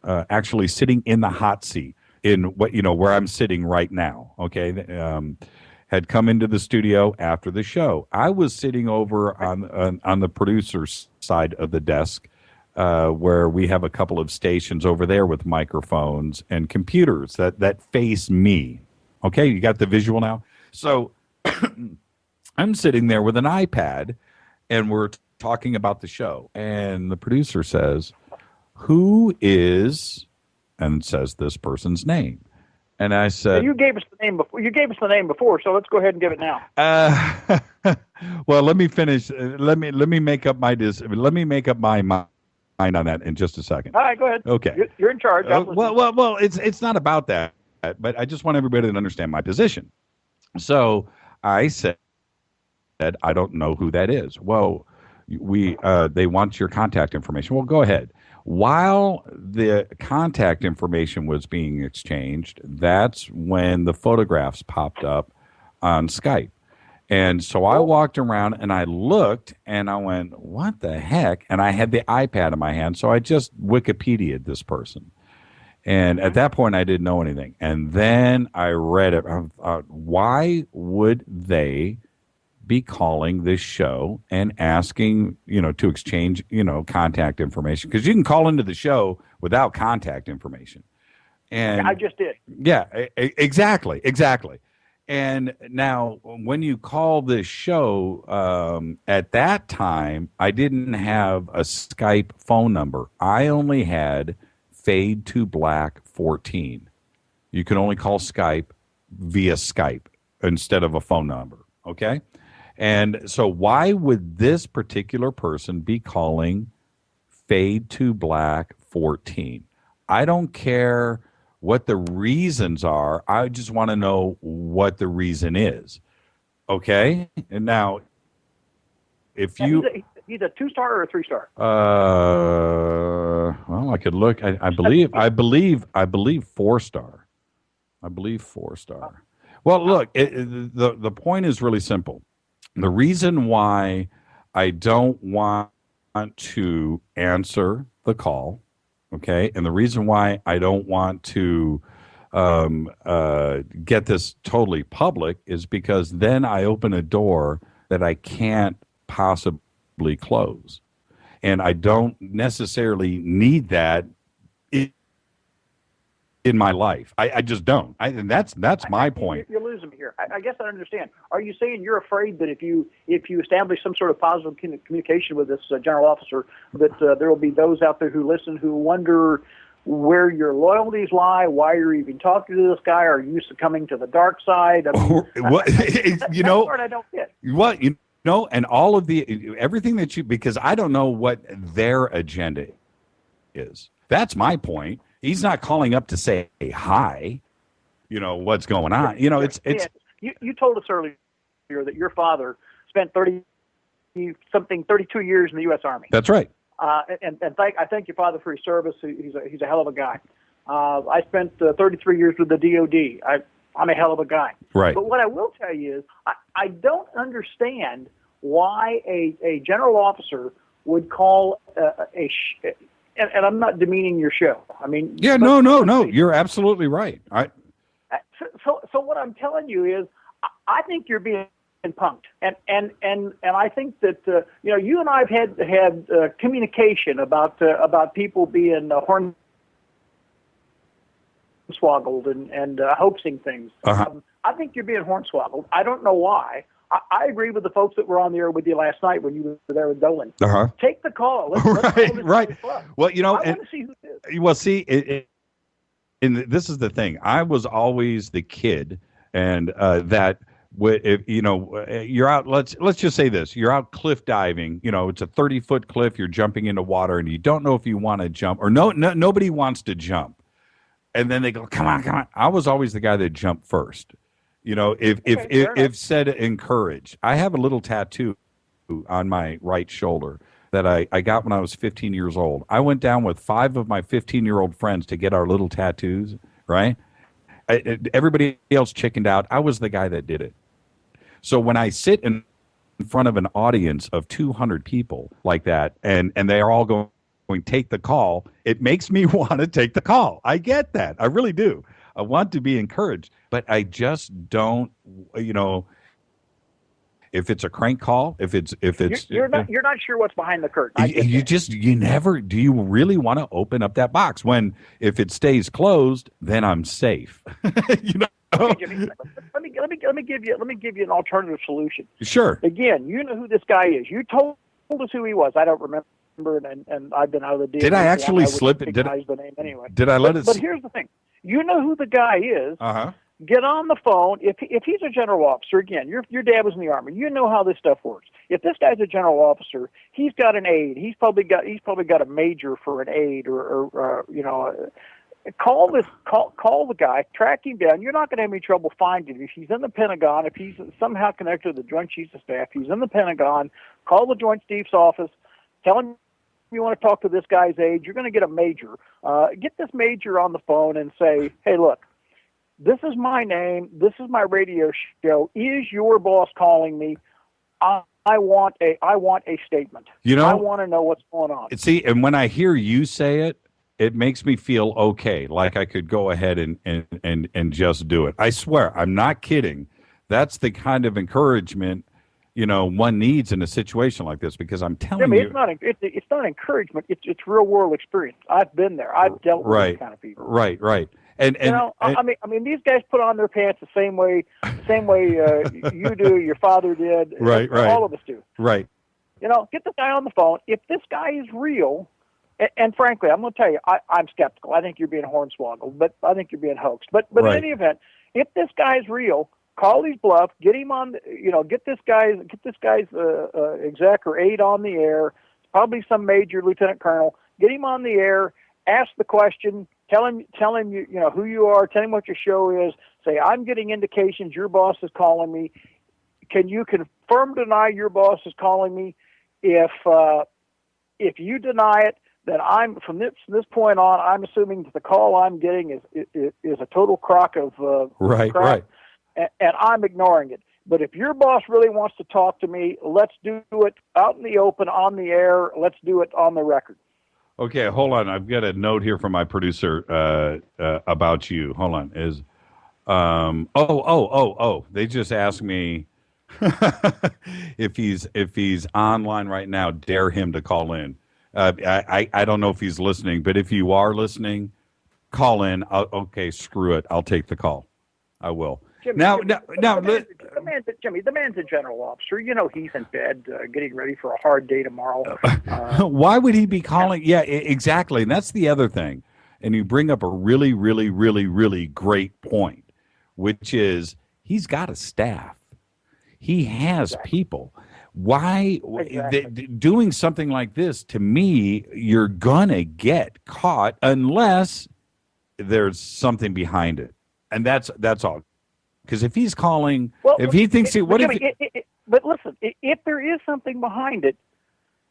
actually sitting in the hot seat in where I'm sitting right now. Okay, had come into the studio after the show. I was sitting over on the producer's side of the desk. Where we have a couple of stations over there with microphones and computers that face me. Okay, you got the visual now? So I'm sitting there with an iPad, and we're talking about the show. And the producer says, "Who is," and says this person's name. And I said, "You gave us the name before. You gave us the name before, so let's go ahead and give it now." Well, let me finish. Let me make up my mind on that in just a second. All right, go ahead. Okay, you're in charge. Well, it's not about that, but I just want everybody to understand my position. So I said, I don't know who that is. Well, they want your contact information. Well, go ahead. While the contact information was being exchanged, that's when the photographs popped up on Skype. And so I walked around and I looked and I went, what the heck? And I had the iPad in my hand, so I just Wikipedia'd this person. And at that point, I didn't know anything. And then I read it. Why would they be calling this show and asking, to exchange, contact information? Because you can call into the show without contact information. And I just did. Yeah, exactly. And now, when you call this show, at that time, I didn't have a Skype phone number. I only had Fade to Black 14. You can only call Skype via Skype instead of a phone number, okay? And so why would this particular person be calling Fade to Black 14? I don't care what the reasons are. I just want to know what the reason is. Okay? And now, if you... He's a 2-star or a 3-star? Well, I could look. I believe 4-star. I believe 4-star. Well, look, the point is really simple. The reason why I don't want to answer the call, okay, and the reason why I don't want to get this totally public is because then I open a door that I can't possibly close. And I don't necessarily need that in my life. I just don't. And that's my point. You're losing me here. I guess I understand. Are you saying you're afraid that if you establish some sort of positive communication with this general officer, that there will be those out there who listen who wonder where your loyalties lie, why you're even talking to this guy? Are you succumbing to the dark side? I mean, what that part I don't get. What and all of everything that because I don't know what their agenda is. That's my point. He's not calling up to say hi, what's going on. It's you told us earlier that your father spent 32 years in the U.S. Army. That's right. And I thank your father for his service. He's a hell of a guy. I spent 33 years with the DOD. I'm a hell of a guy. Right. But what I will tell you is I don't understand why a general officer would call and I'm not demeaning your show. I mean, yeah, no. You're absolutely right. So what I'm telling you is, I think you're being punked, and I think that you and I've had communication about people being hornswoggled and hoaxing things. Uh-huh. I think you're being hornswoggled. I don't know why. I agree with the folks that were on the air with you last night when you were there with Dolan. Uh-huh. Take the call. Let's right. Well, I want to see who it is. Well, see, and this is the thing. I was always the kid, and that if you're out. Let's just say this: you're out cliff diving. It's a 30-foot cliff. You're jumping into water, and you don't know if you want to jump or nobody wants to jump. And then they go, "Come on!" I was always the guy that jumped first. If said encourage. I have a little tattoo on my right shoulder that I got when I was 15 years old. I went down with 5 of my 15-year-old friends to get our little tattoos, right? Everybody else chickened out. I was the guy that did it. So when I sit in front of an audience of 200 people like that, and they are all going, take the call, it makes me want to take the call. I get that. I really do. I want to be encouraged, but I just don't, if it's a crank call, if it's you're not sure what's behind the curtain. You never, do you really want to open up that box when, if it stays closed, then I'm safe. Okay, Jimmy, let me give you an alternative solution. Sure. Again, you know who this guy is. You told us who he was. I don't remember, and I've been out of the deal. Did I actually slip it? Did the name anyway? Did I let it? But here's the thing. You know who the guy is. Get on the phone. If he's a general officer, again, your dad was in the Army. You know how this stuff works. If this guy's a general officer, he's got an aide. He's probably got a major for an aide, or call the guy, track him down. You're not going to have any trouble finding him. If he's in the Pentagon, if he's somehow connected to the Joint Chiefs of Staff, he's in the Pentagon. Call the Joint Chiefs office. Tell him you want to talk to this guy's aide. You're going to get a major. Get this major on the phone and say, "Hey, look. This is my name. This is my radio show. Is your boss calling me? I want a statement. I want to know what's going on." See, and when I hear you say it, it makes me feel okay, like I could go ahead and just do it. I swear, I'm not kidding. That's the kind of encouragement one needs in a situation like this, because I'm telling you, it's not encouragement. It's real world experience. I've been there. I've dealt with these kind of people. Right. And I mean, these guys put on their pants the same way you do, your father did, right. all of us do. Right. Get this guy on the phone. If this guy is real, and frankly, I'm going to tell you, I'm skeptical. I think you're being hornswoggled, but I think you're being hoaxed. But in any event, if this guy is real, call his bluff. Get him on. Get this guy's exec or aide on the air. Probably some major, lieutenant colonel. Get him on the air. Ask the question. Tell him who you are. Tell him what your show is. Say, I'm getting indications your boss is calling me. Can you confirm, deny your boss is calling me? If you deny it, then I'm from this point on, I'm assuming that the call I'm getting is a total crock of crap, and I'm ignoring it. But if your boss really wants to talk to me, let's do it out in the open, on the air. Let's do it on the record. Okay, hold on. I've got a note here from my producer about you. Hold on. They just asked me if he's online right now, dare him to call in. I don't know if he's listening, but if you are listening, call in. Okay, screw it. I'll take the call. I will. Jimmy, the man's a general officer. He's in bed getting ready for a hard day tomorrow. Why would he be calling? Yeah, exactly. And that's the other thing. And you bring up a really, really, really, really great point, which is he's got a staff. He has people. Why doing something like this, to me, you're going to get caught unless there's something behind it. And that's all. Because if he's calling, if he thinks but listen, if there is something behind it,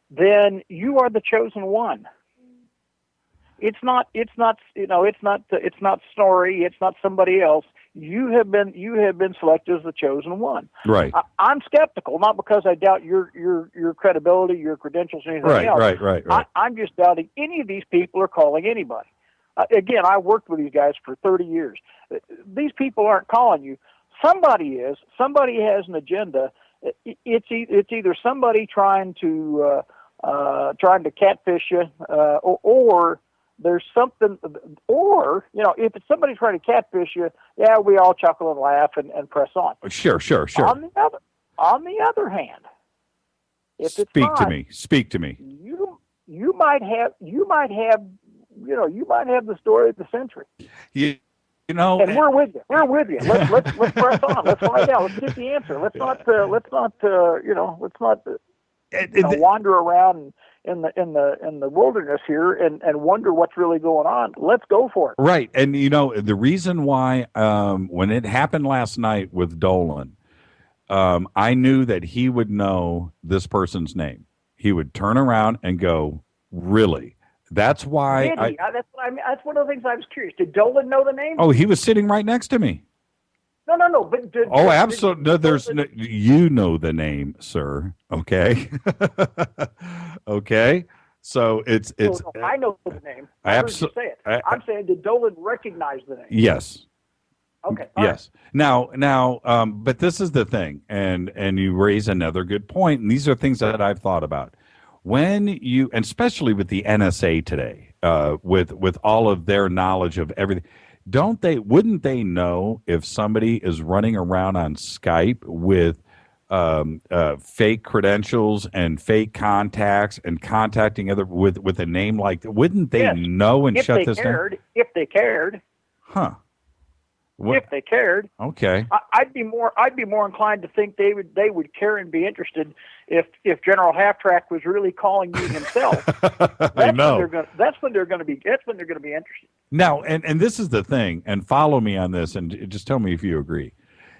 then you are the chosen one. It's not Snorri. It's not somebody else. You have been selected as the chosen one. Right. I'm skeptical, not because I doubt your credibility, your credentials, or anything else. Right. I'm just doubting any of these people are calling anybody. Again, I worked with these guys for 30 years. These people aren't calling you. Somebody is. Somebody has an agenda. It's either somebody trying to catfish you, or there's something, or if it's somebody trying to catfish you, yeah, we all chuckle and laugh and press on. Sure. On the other hand, if Speak to me. You might have the story of the century. And we're with you. Let's press on. Let's find out. Let's get the answer. Let's not wander around in the wilderness here and wonder what's really going on. Let's go for it. Right. And the reason why when it happened last night with Dolan, I knew that he would know this person's name. He would turn around and go, "Really?" That's why. Did he? That's what I mean. That's one of the things I was curious. Did Dolan know the name? Oh, he was sitting right next to me. No. But Absolutely. No, there's no, you know the name, sir. Okay. Okay. So it's. No, I know the name. I heard you say it. I'm saying, did Dolan recognize the name? Yes. Okay. Yes. Right. Now, but this is the thing, and you raise another good point, and these are things that I've thought about. When you, and especially with the NSA today, with all of their knowledge of everything, wouldn't they know if somebody is running around on Skype with fake credentials and fake contacts and contacting other with a name like that? Wouldn't they know and shut this down? If they cared. Huh. If they cared, okay, I'd be more inclined to think they would care and be interested if General Half-Track was really calling you himself. I know. That's when they're going to be interested. Now, and this is the thing, and follow me on this, and just tell me if you agree.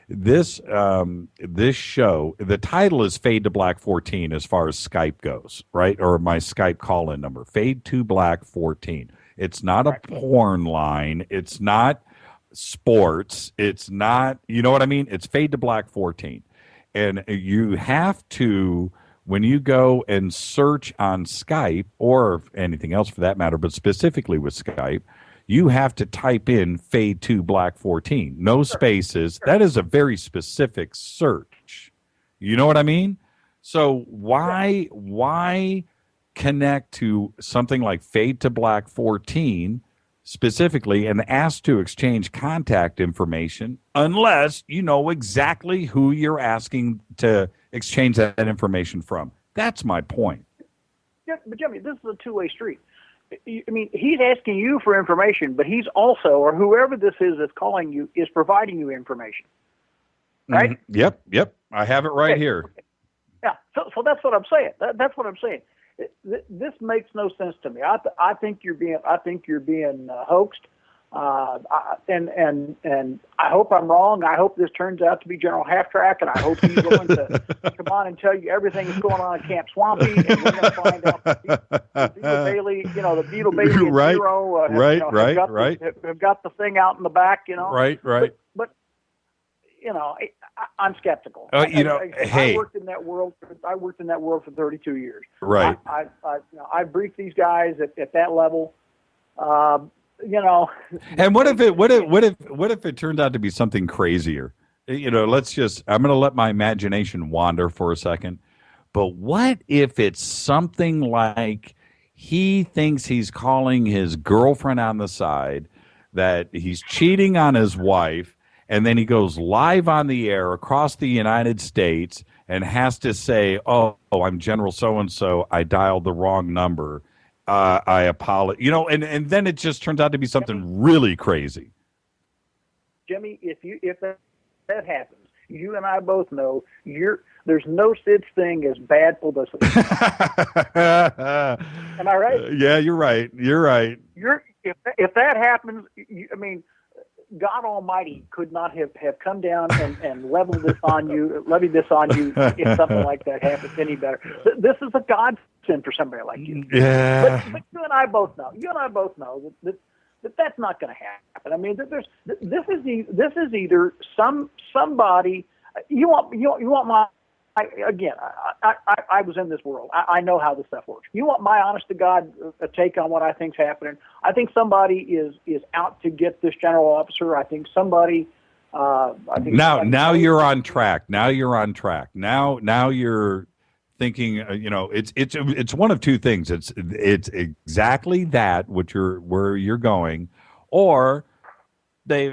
This show, the title is Fade to Black 14 as far as Skype goes, right? Or my Skype call-in number, Fade to Black 14. It's not a porn line. It's not sports. It's not, you know what I mean? It's Fade to Black 14. And you have to, when you go and search on Skype or anything else for that matter, but specifically with Skype, you have to type in Fade to Black 14. No spaces. That is a very specific search. You know what I mean? So why connect to something like Fade to Black 14 specifically and ask to exchange contact information unless you know exactly who you're asking to exchange that information from? That's my point. Yeah, but Jimmy, this is a two-way street. I mean, he's asking you for information, but he's also, or whoever this is that's calling you, is providing you information. Right? Mm-hmm. Yep. I have it right here. Yeah. So that's what I'm saying. That's what I'm saying. This makes no sense to me. I think you're being hoaxed, and I hope I'm wrong. I hope this turns out to be General Half-Track, and I hope he's willing to come on and tell you everything that's going on at Camp Swampy, and we're going to find out the Beetle Bailey, the Beetle Bailey and right, Zero, have got the thing out in the back, Right. But I'm skeptical. Hey, I worked in that world. For 32 years. Right. I briefed these guys at that level. And what if it turned out to be something crazier? I'm going to let my imagination wander for a second. But what if it's something like he thinks he's calling his girlfriend on the side, that he's cheating on his wife, and then he goes live on the air across the United States and has to say, oh, I'm General so-and-so. I dialed the wrong number. I apologize. And then it just turns out to be something really crazy. Jimmy, if that happens, you and I both know there's no such thing as bad publicity. Am I right? Yeah, you're right. If that happens, God Almighty could not have come down and levied this on you if something like that happens any better. This is a godsend for somebody like you. Yeah. But you and I both know that that's not going to happen. I mean, this is either somebody you want my. I was in this world. I know how this stuff works. You want my honest to God take on what I think's happening? I think somebody is out to get this general officer. I think somebody. Now you're on track. Now you're on track. Now you're thinking. It's one of two things. It's exactly that where you're going, or they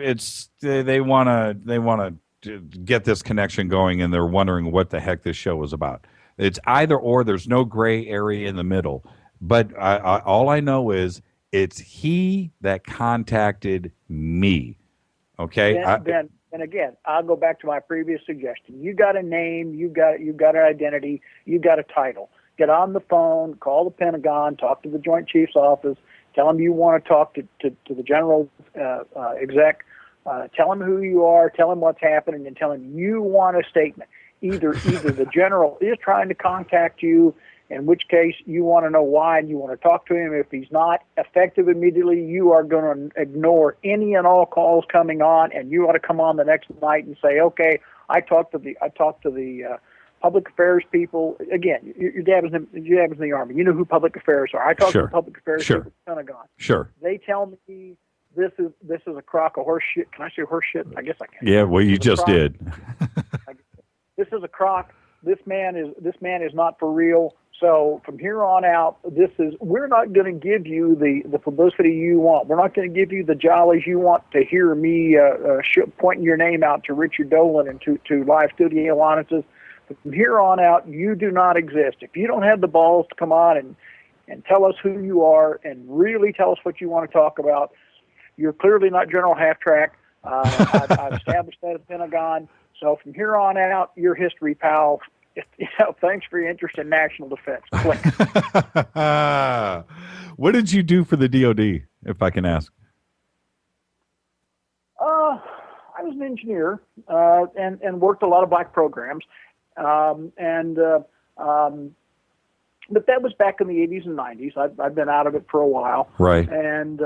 want to get this connection going, and they're wondering what the heck this show is about. It's either or. There's no gray area in the middle. But all I know is it's he that contacted me. Okay. And again, I'll go back to my previous suggestion. You got a name. You got an identity. You got a title. Get on the phone. Call the Pentagon. Talk to the Joint Chiefs Office. Tell them you want to talk to the general exec. Tell him who you are, tell him what's happening, and tell him you want a statement. Either the general is trying to contact you, in which case you want to know why and you want to talk to him. If he's not effective immediately, you are going to ignore any and all calls coming on, and you ought to come on the next night and say, okay, I talked to the public affairs people. Again, your dad was in the Army. You know who public affairs are. I talked to the public affairs people at the Pentagon. Sure. They tell me this is a crock of horse shit. Can I say horse shit? I guess I can. Yeah, well, you just did. This is a crock. This man is not for real. So from here on out, we're not going to give you the publicity you want. We're not going to give you the jollies you want to hear me pointing your name out to Richard Dolan and to live studio audiences. But from here on out, you do not exist. If you don't have the balls to come on and tell us who you are and really tell us what you want to talk about, you're clearly not General Half-Track. I've established that at the Pentagon. So from here on out, you're history, pal. Thanks for your interest in national defense. Click. What did you do for the DOD, if I can ask? I was an engineer and worked a lot of black programs. But that was back in the 80s and 90s. I've been out of it for a while. Right. And,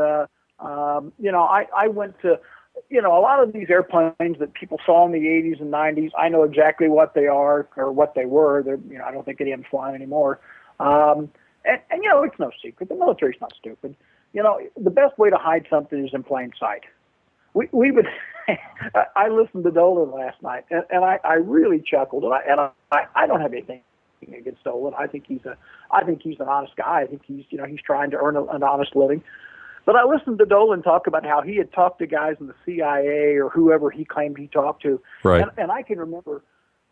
I went to, a lot of these airplanes that people saw in the 80s and 90s, I know exactly what they are or what they were. I don't think any of them flying anymore. And it's no secret. The military's not stupid. The best way to hide something is in plain sight. We would. I listened to Dolan last night, and I really chuckled. And I don't have anything against Dolan. I think he's an honest guy. I think he's trying to earn an honest living. But I listened to Dolan talk about how he had talked to guys in the CIA or whoever he claimed he talked to. Right. And I can remember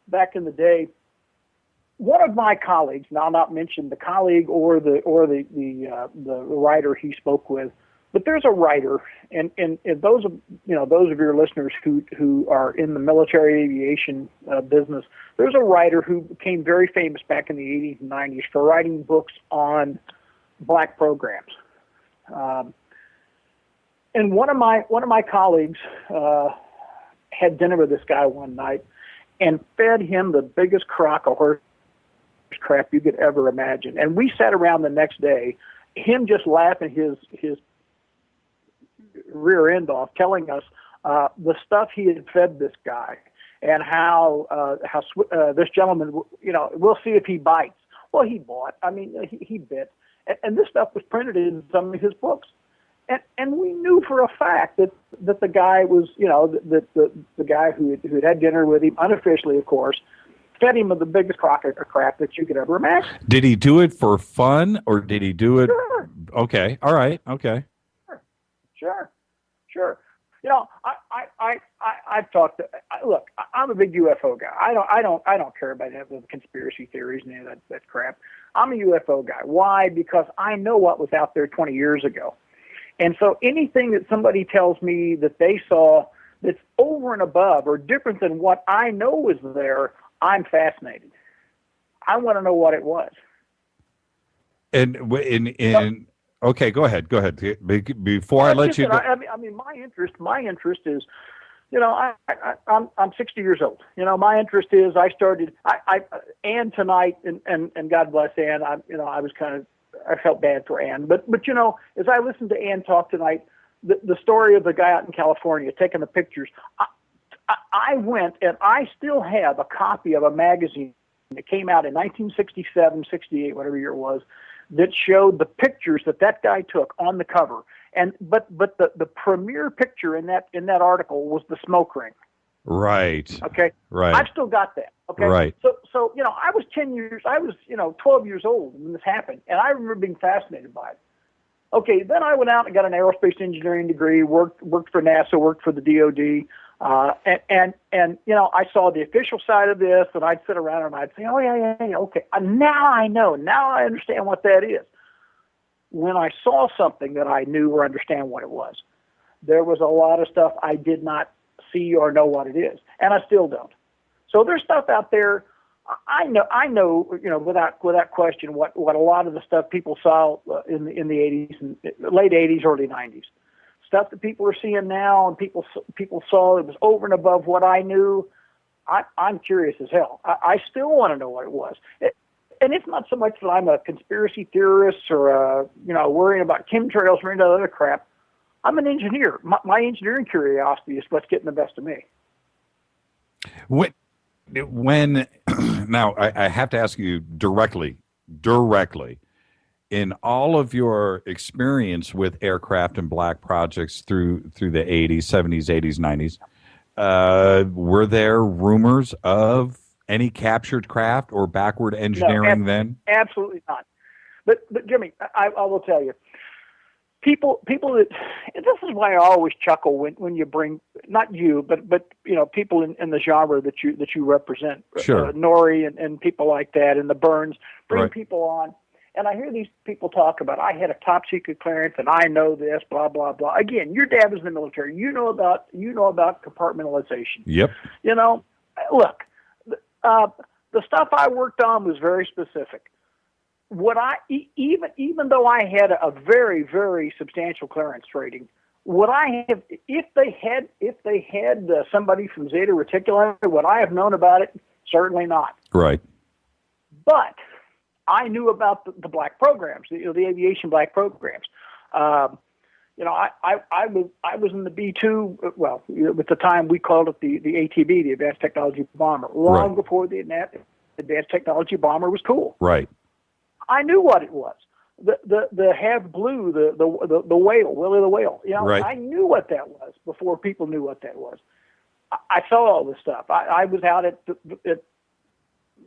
back in the day, one of my colleagues, and I'll not mention the colleague or the writer he spoke with, but there's a writer, and those of your listeners who are in the military aviation business, there's a writer who became very famous back in the 80s and 90s for writing books on black programs. And one of my colleagues had dinner with this guy one night and fed him the biggest crock of horse crap you could ever imagine. And we sat around the next day, him just laughing his rear end off, telling us the stuff he had fed this guy and how this gentleman, we'll see if he bites. Well, he bought. I mean, he bit. And this stuff was printed in some of his books. And we knew for a fact that the guy was, that the guy who had dinner with him, unofficially, of course, fed him with the biggest crock of crap that you could ever imagine. Did he do it for fun, or did he do it? Sure. Okay. All right. Okay. Sure. I've talked to. Look, I'm a big UFO guy. I don't care about the conspiracy theories and any of that crap. I'm a UFO guy. Why? Because I know what was out there 20 years ago. And so anything that somebody tells me that they saw that's over and above or different than what I know was there, I'm fascinated. I want to know what it was. And okay, go ahead. Before I let you go. I mean, my interest is, I'm 60 years old. My interest is I started. Ann tonight, and God bless Ann. I felt bad for Ann, but as I listened to Ann talk tonight, the story of the guy out in California taking the pictures, I went and I still have a copy of a magazine that came out in 1967, 68, whatever year it was, that showed the pictures that guy took on the cover. But the premier picture in that article was the smoke ring. Right. Okay. Right. I've still got that. Okay. Right. So I was 12 years old when this happened, and I remember being fascinated by it. Okay, then I went out and got an aerospace engineering degree, worked for NASA, worked for the DOD, and I saw the official side of this, and I'd sit around and I'd say, oh yeah, okay, now I know, now I understand what that is. When I saw something that I knew or understand what it was, there was a lot of stuff I did not see or know what it is, and I still don't. So there's stuff out there. I know, without question, what a lot of the stuff people saw in the 80s and late 80s, early 90s, stuff that people are seeing now, and people saw it was over and above what I knew. I'm curious as hell. I still want to know what it was. And it's not so much that I'm a conspiracy theorist or worrying about chemtrails or any other crap. I'm an engineer. My engineering curiosity is what's getting the best of me. When now I have to ask you directly, in all of your experience with aircraft and black projects through the 80s, 70s, 80s, 90s, were there rumors of any captured craft or backward engineering then? Absolutely not. But Jimmy, I will tell you, people that, this is why I always chuckle when you bring, not you, but people in the genre that you represent, sure. Nori and people like that, and the Burns, bring right. people on, and I hear these people talk about, I had a top secret clearance and I know this, blah blah blah. Again, your dad was in the military. You know about compartmentalization. Yep. Look, the stuff I worked on was very specific. What even though I had a very, very substantial clearance rating, would I have, if they had somebody from Zeta Reticuli, would I have known about it? Certainly not. Right. But I knew about the black programs, the aviation black programs. I was in the B-2. Well, at the time we called it the ATB, the Advanced Technology Bomber, long right. before the Advanced Technology Bomber was cool. Right. I knew what it was. The half blue, the whale, Willie the Whale. Right. I knew what that was before people knew what that was. I saw all this stuff. I was out at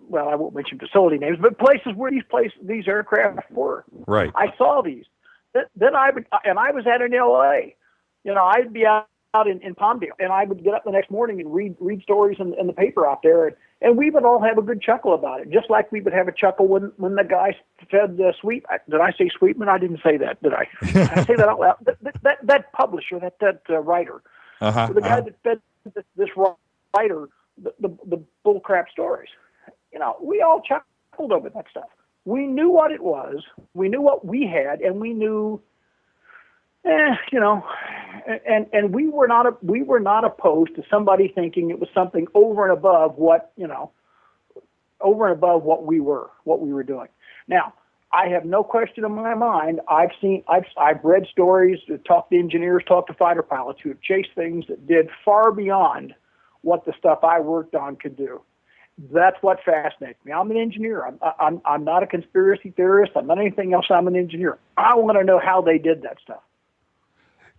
well, I won't mention facility names, but places where these aircraft were. Right. I saw these. Then I was out in L.A. I'd be out in Palmdale, and I would get up the next morning and read stories in the paper out there, and we would all have a good chuckle about it, just like we would have a chuckle when the guy fed Sweet. Did I say Sweetman? I didn't say that, did I? Did I say that out loud? That publisher, that writer, the guy that fed this writer the bullcrap stories. We all chuckled over that stuff. We knew what it was. We knew what we had, and we knew, and we were not opposed to somebody thinking it was something over and above what we were doing. Now, I have no question in my mind. I've read stories, talked to engineers, talked to fighter pilots who have chased things that did far beyond what the stuff I worked on could do. That's what fascinates me. I'm an engineer. I'm not a conspiracy theorist. I'm not anything else. I'm an engineer. I want to know how they did that stuff.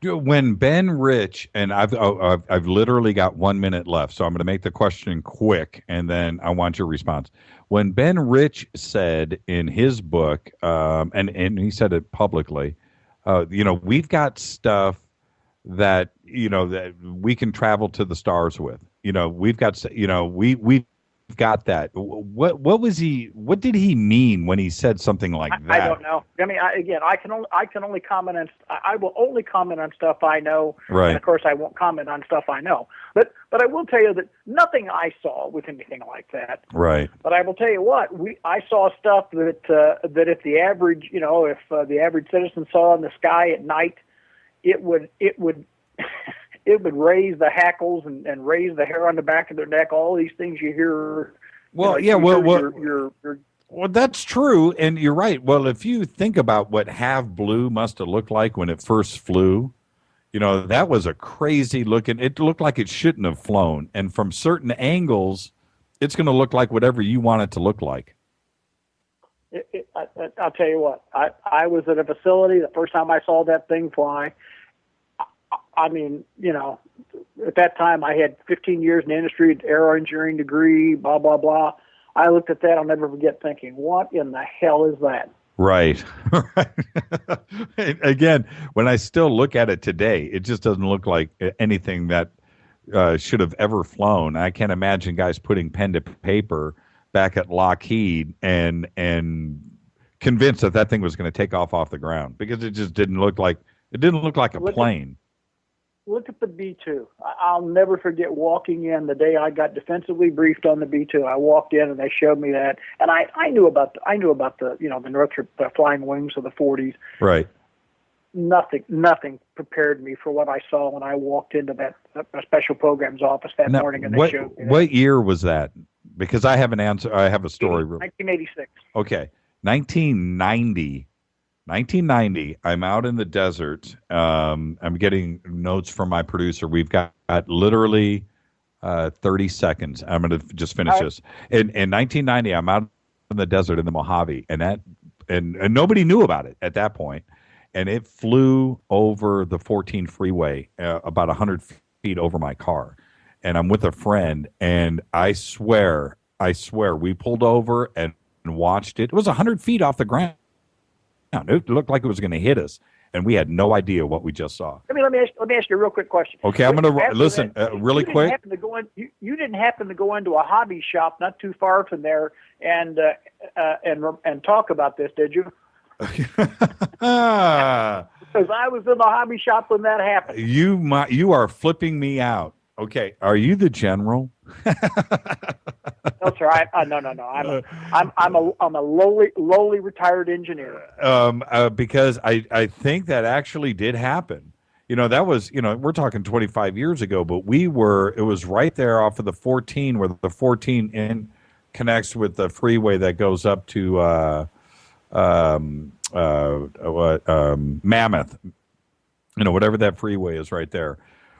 When Ben Rich, and I've literally got 1 minute left, so I'm going to make the question quick, and then I want your response. When Ben Rich said in his book, and he said it publicly, we've got stuff that that we can travel to the stars with. We've got we've got that. What did he mean when he said something like that? I don't know. I mean, I can only comment on. I will only comment on stuff I know. Right. And of course, I won't comment on stuff I know. But I will tell you that nothing I saw was anything like that. Right. But I will tell you what, I saw stuff that if the average if the average citizen saw in the sky at night, it would it would raise the hackles and raise the hair on the back of their neck. All these things you hear. Well, well, that's true, and you're right. Well, if you think about what Half Blue must have looked like when it first flew, that was a crazy looking. It looked like it shouldn't have flown, and from certain angles, it's going to look like whatever you want it to look like. I'll tell you what. I was at a facility the first time I saw that thing fly. I mean, at that time I had 15 years in the industry, aero engineering degree, blah, blah, blah. I looked at that, I'll never forget thinking, what in the hell is that? Right. Again, when I still look at it today, it just doesn't look like anything that should have ever flown. I can't imagine guys putting pen to paper back at Lockheed and convinced that thing was going to take off the ground, because it just didn't look like a plane. Look at the B-2. I'll never forget walking in the day I got defensively briefed on the B-2. I walked in and they showed me that, and I knew about the Northrop flying wings of the 40s. Right. nothing prepared me for what I saw when I walked into that special programs office that Now, morning. And what year was that? Because I have an answer. I have a story. 1986. Okay, 1990. 1990. I'm out in the desert. I'm getting notes from my producer. We've got literally 30 seconds. I'm going to just finish this. In 1990, I'm out in the desert in the Mojave, and nobody knew about it at that point. And it flew over the 14 freeway about 100 feet over my car. And I'm with a friend, and I swear, we pulled over and watched it. It was 100 feet off the ground. It looked like it was going to hit us, and we had no idea what we just saw. Let me ask you a real quick question. Okay, I'm going to listen really quick. You didn't happen to go into a hobby shop not too far from there and talk about this, did you? Because I was in the hobby shop when that happened. You are flipping me out. Okay, are you the general? No, sir. No. I'm a lowly retired engineer. Because I think that actually did happen. That was, we're talking 25 years ago, but it was right there off of the 14 where the 14 connects with the freeway that goes up to Mammoth. Whatever that freeway is right there.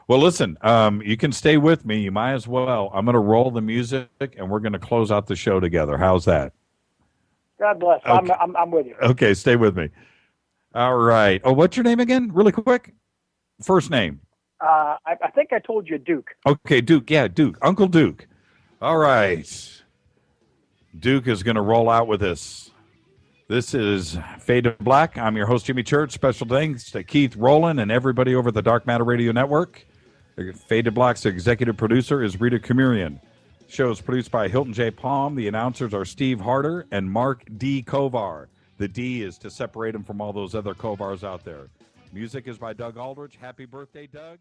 Well, listen, you can stay with me. You might as well. I'm going to roll the music, and we're going to close out the show together. How's that? God bless. Okay. I'm with you. Okay, stay with me. All right. Oh, what's your name again? Really quick. First name. I think I told you Duke. Okay, Duke. Yeah, Duke. Uncle Duke. All right. Duke is going to roll out with us. This is Fade to Black. I'm your host, Jimmy Church. Special thanks to Keith Rowland and everybody over at the Dark Matter Radio Network. Fade to Black's executive producer is Rita Comurian. The show is produced by Hilton J. Palm. The announcers are Steve Harder and Mark D. Kovar. The D is to separate him from all those other Kovars out there. Music is by Doug Aldrich. Happy birthday, Doug.